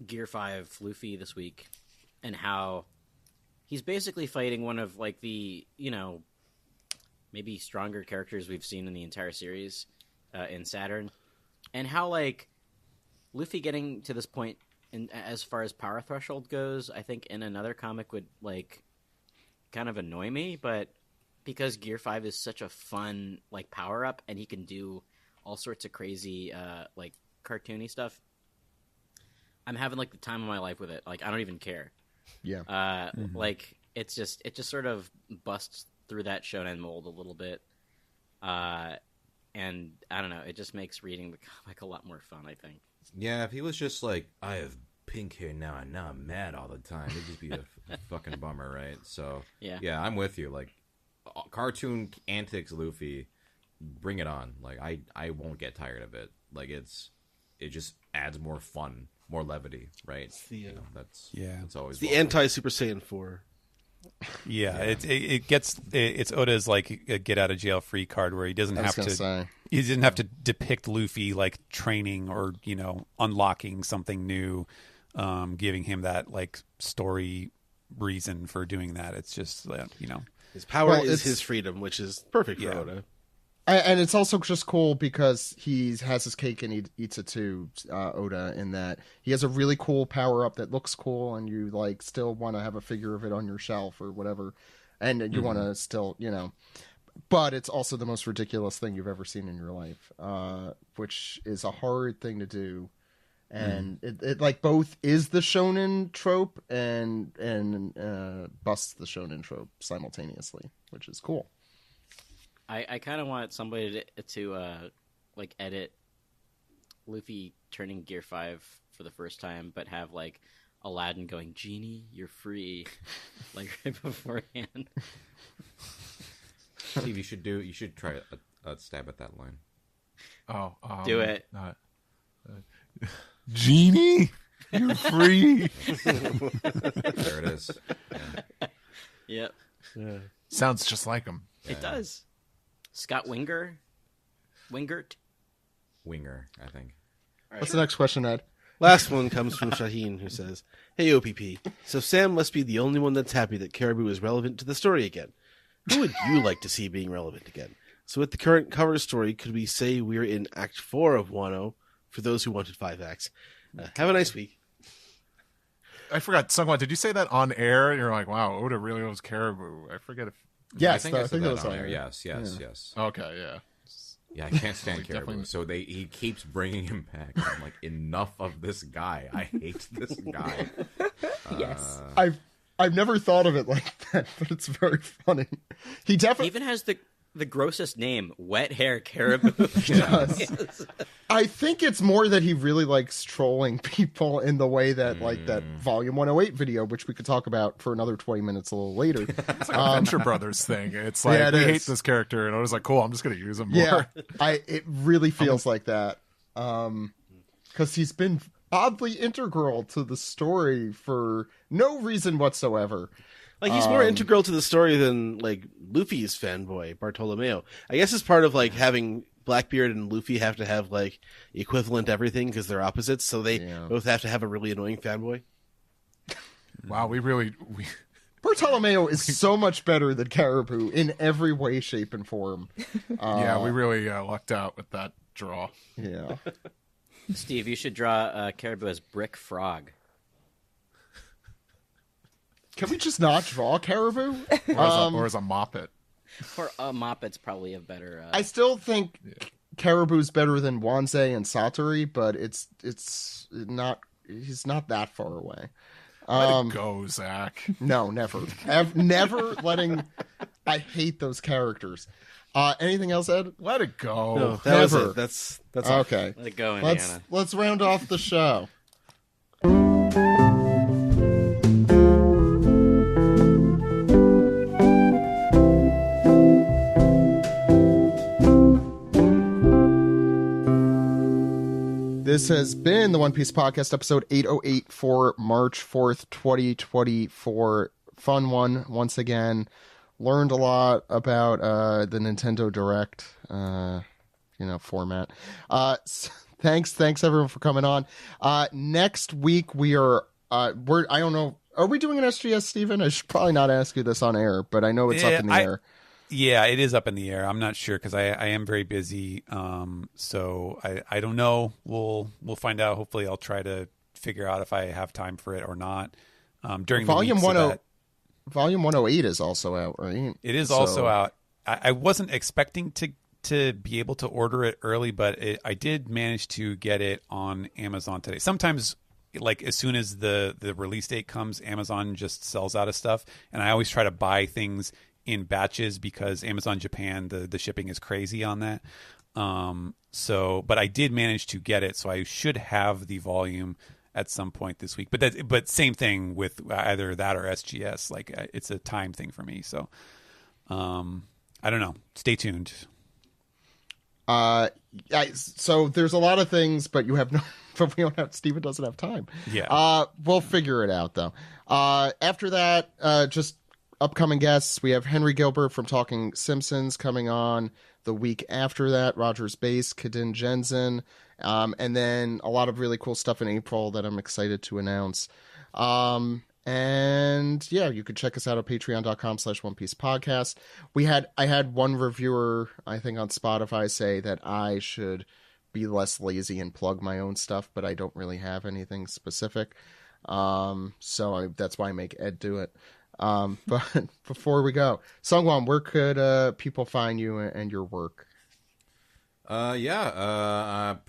Gear 5 Luffy this week and how he's basically fighting one of like the, maybe stronger characters we've seen in the entire series in Saturn, and how like Luffy getting to this point in as far as power threshold goes, I think in another comic would like kind of annoy me, but because Gear 5 is such a fun like power up and he can do all sorts of crazy like cartoony stuff, I'm having like the time of my life with it. Like I don't even care. yeah. Like it just sort of busts through that shonen mold a little bit, and I don't know, it just makes reading the comic a lot more fun, I think. Yeah, if he was just like, I have pink hair now and now I'm mad all the time, it'd just be a fucking bummer, right? So yeah, I'm with you. Like cartoon antics Luffy, bring it on. Like I won't get tired of it. Like it just adds more fun, more levity, right? That's always the anti Super Saiyan 4. Yeah, it's Oda's like a get out of jail free card where he doesn't have to depict Luffy like training or unlocking something new, giving him that like story reason for doing that. It's just his power is his freedom, which is perfect for Oda. And it's also just cool because he has his cake and he eats it too, Oda, in that he has a really cool power-up that looks cool and you like still want to have a figure of it on your shelf or whatever. And you want to still, but it's also the most ridiculous thing you've ever seen in your life, which is a hard thing to do. And it like both is the shonen trope and busts the shonen trope simultaneously, which is cool. I kind of want somebody to like edit Luffy turning Gear 5 for the first time, but have like Aladdin going, "Genie, you're free," like right beforehand. Steve, you should try a stab at that line. Do it. Genie, you're free. There it is. Yeah. Yep. Sounds just like him. It does. Scott Wingert, I think. What's the next question, Ed? Last one comes from Shaheen, who says, "Hey OPP, so Sam must be the only one that's happy that Caribou is relevant to the story again. Who would you like to see being relevant again? So with the current cover story, could we say we're in Act 4 of Wano for those who wanted 5 acts? Have a nice week." I forgot, SungWon, did you say that on air? And you're like, wow, Oda really loves Caribou. I forget if... Yes, I think it was on on there. there. Yes. Okay, yeah. Yeah, I can't stand Caribou. Definitely. So he keeps bringing him back. I'm like, enough of this guy. I hate this guy. Yes. I've never thought of it like that, but it's very funny. He definitely Even has the grossest name, Wet Hair Caribou. does. I think it's more that he really likes trolling people in the way that, like that Volume 108 video, which we could talk about for another 20 minutes a little later. It's like a Venture Brothers thing. It's like, we hate this character, and I was like, cool, I'm just going to use him more. Yeah, it really feels like that. Because he's been oddly integral to the story for no reason whatsoever. Like, he's more integral to the story than, like, Luffy's fanboy, Bartolomeo. I guess it's part of, like, having Blackbeard and Luffy have to have, like, equivalent everything because they're opposites, so they both have to have a really annoying fanboy. Wow, Bartolomeo is so much better than Caribou in every way, shape, and form. Yeah, we really lucked out with that draw. Yeah. Steve, you should draw Caribou as Brick Frog. Can we just not draw Caribou? Or as a Moppet. Or Moppet's probably a better... I still think Caribou's better than Wanzai and Satori, but it's not... He's not that far away. Let it go, Zach. No, never. Never letting... I hate those characters. Anything else, Ed? Let it go. No, that was Never. it. That's all. Okay. Let it go, Indiana. Let's round off the show. This has been the One Piece Podcast, episode 808 for March 4th, 2024. Fun one, once again. Learned a lot about the Nintendo Direct, format. Thanks everyone for coming on. Next week we are, I don't know, are we doing an SGS, Steven? I should probably not ask you this on air, but I know it's up in the air. Yeah, it is up in the air. I'm not sure because I am very busy. So I don't know. We'll find out. Hopefully, I'll try to figure out if I have time for it or not. During Volume the week, so Volume 108 is also out, right? it is also out. I wasn't expecting to be able to order it early, but I did manage to get it on Amazon today. Sometimes, like as soon as the release date comes, Amazon just sells out of stuff, and I always try to buy things in batches because Amazon Japan, the shipping is crazy on that. But I did manage to get it, so I should have the volume at some point this week. But same thing with either that or SGS. Like it's a time thing for me. So I don't know. Stay tuned. So there's a lot of things, but you have no. But we don't have. Steven doesn't have time. Yeah. We'll figure it out though. After that, just upcoming guests. We have Henry Gilbert from Talking Simpsons coming on the week after that. Rogers Base, Kadin Jensen, and then a lot of really cool stuff in April that I'm excited to announce. And yeah, you could check us out at patreon.com/One Piece Podcast. I had one reviewer, I think on Spotify, say that I should be less lazy and plug my own stuff, but I don't really have anything specific. That's why I make Ed do it. But before we go, SungWon, where could people find you and your work? ProZD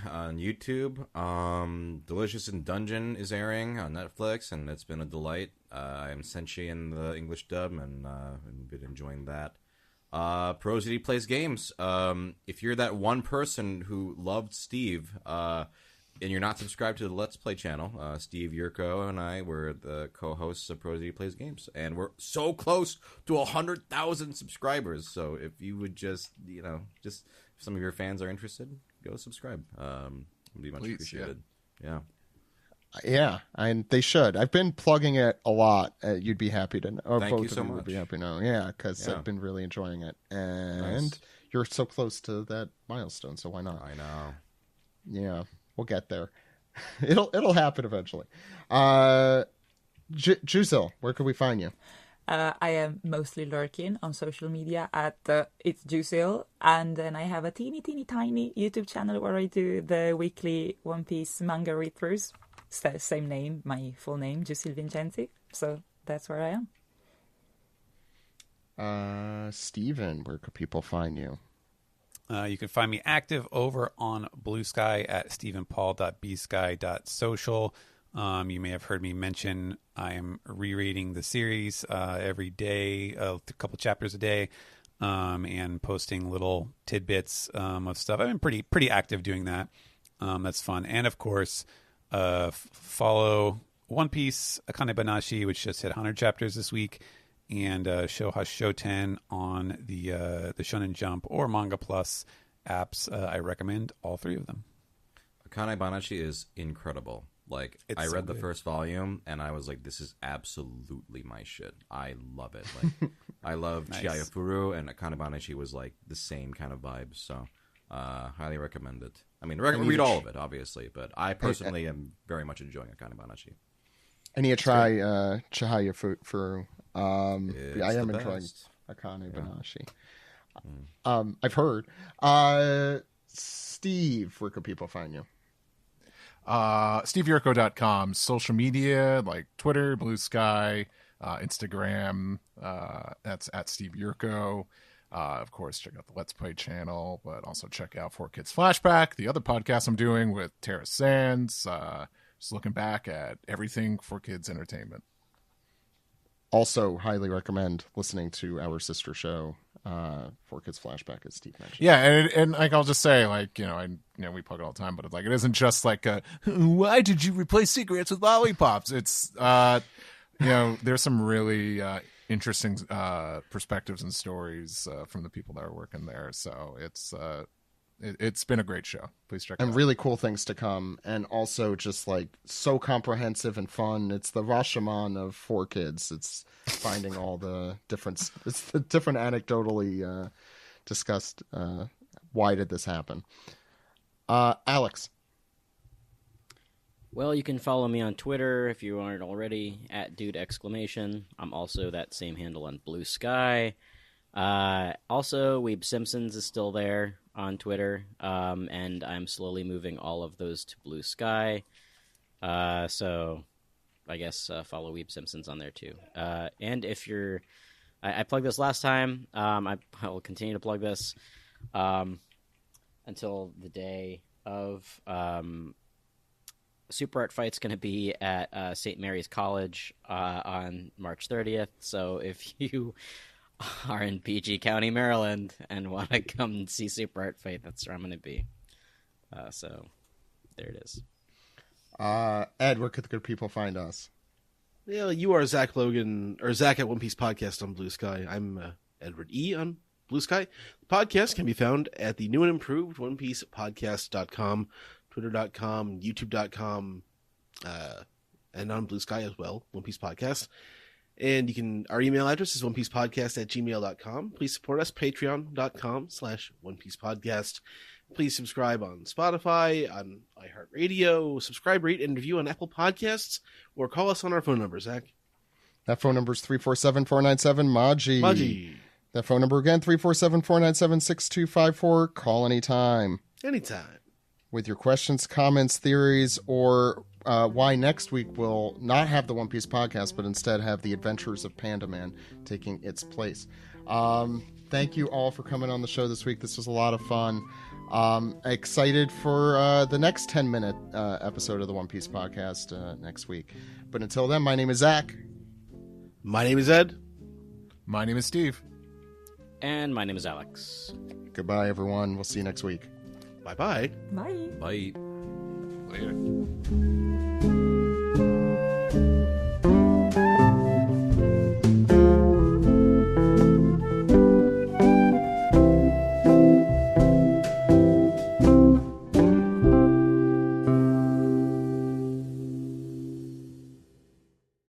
on YouTube. Delicious in Dungeon is airing on Netflix, and it's been a delight. I'm Senshi in the English dub, and I've been enjoying that. ProZD plays games. If you're that one person who loved Steve, and you're not subscribed to the Let's Play channel, Steve, Yurko, and I were the co-hosts of ProZD Plays Games, and we're so close to 100,000 subscribers. So if you would just if some of your fans are interested, go subscribe. It'd be much appreciated. Yeah, and they should. I've been plugging it a lot. You'd be happy to know. Or Thank both you of so you much. would be happy to know. Yeah, because I've been really enjoying it, and Nice. you're so close to that milestone. So why not? I know. Yeah. We'll get there. It'll happen eventually. Giusil, where can we find you? I am mostly lurking on social media at It's Giusil, and then I have a teeny tiny YouTube channel where I do the weekly One Piece manga read-throughs. Same name, my full name, Giusil Vincenzi. So that's where I am. Steven, where could people find you? You can find me active over on Blue Sky at stephenpaul.bsky.social. You may have heard me mention I am rereading the series every day, a couple chapters a day, and posting little tidbits of stuff. I've been pretty active doing that. That's fun. And, of course, follow One Piece Akane Banashi, which just hit 100 chapters this week, and Shoha Shoten on the Shonen Jump or Manga Plus apps. I recommend all three of them. Akane Banashi is incredible. Like, It's I so read the good. first volume, and I was like, this is absolutely my shit. I love it. Like, I love Nice. Chihayafuru, and Akane Banashi was like the same kind of vibe. So, highly recommend it. I mean, read all of it, obviously, but I personally am very much enjoying Akane Banashi. I need to try Chihaya Furu. It's I am the enjoying best. Akane Banashi. I've heard. Steve, where can people find you? SteveYurko.com. Social media like Twitter, Blue Sky, Instagram. That's at Steve Yurko. Of course, check out the Let's Play channel, but also check out 4Kids Flashback, the other podcast I'm doing with Tara Sands. Just looking back at everything for kids entertainment. Also, highly recommend listening to our sister show, 4Kids Flashback, as Steve mentioned. Yeah, and like I'll just say, like, we plug it all the time, but it's like it isn't just like why did you replace cigarettes with lollipops? It's there's some really interesting perspectives and stories from the people that are working there. So it's been a great show. Please check it out. And really cool things to come, and also just like so comprehensive and fun. It's the Rashomon of 4Kids. It's finding all the different, it's the different anecdotally discussed. Why did this happen? Alex. Well, you can follow me on Twitter if you aren't already, at Dude Exclamation. I'm also that same handle on Blue Sky. Also, Weeb Simpsons is still there on Twitter, and I'm slowly moving all of those to Blue Sky. So I guess follow Weeb Simpsons on there too. And if you're, I plugged this last time. I will continue to plug this until the day of. Super Art Fight's going to be at St. Mary's College on March 30th. So if you are in PG County, Maryland, and want to come and see Super Art Fight, that's where I'm going to be. So there it is. Ed, where could the good people find us? Yeah, you are Zach Logan, or Zach at One Piece Podcast on Blue Sky. I'm Edward E. on Blue Sky. The podcast can be found at the new and improved OnePiecePodcast.com, Twitter.com, YouTube.com, and on Blue Sky as well, One Piece Podcast. And our email address is onepiecepodcast@gmail.com. Please support us, patreon.com/OnePiecePodcast. Please subscribe on Spotify, on iHeartRadio, subscribe, rate, and review on Apple Podcasts, or call us on our phone number, Zach. That phone number is 347-497-MAJI. Maji. That phone number again, 347-497-6254. Call anytime. Anytime. With your questions, comments, theories, or why next week we'll not have the One Piece podcast, but instead have the Adventures of Panda Man taking its place. Thank you all for coming on the show this week. This was a lot of fun. Excited for the next 10-minute episode of the One Piece podcast next week. But until then, my name is Zach. My name is Ed. My name is Steve. And my name is Alex. Goodbye, everyone. We'll see you next week. Bye-bye. Bye. Bye. Later.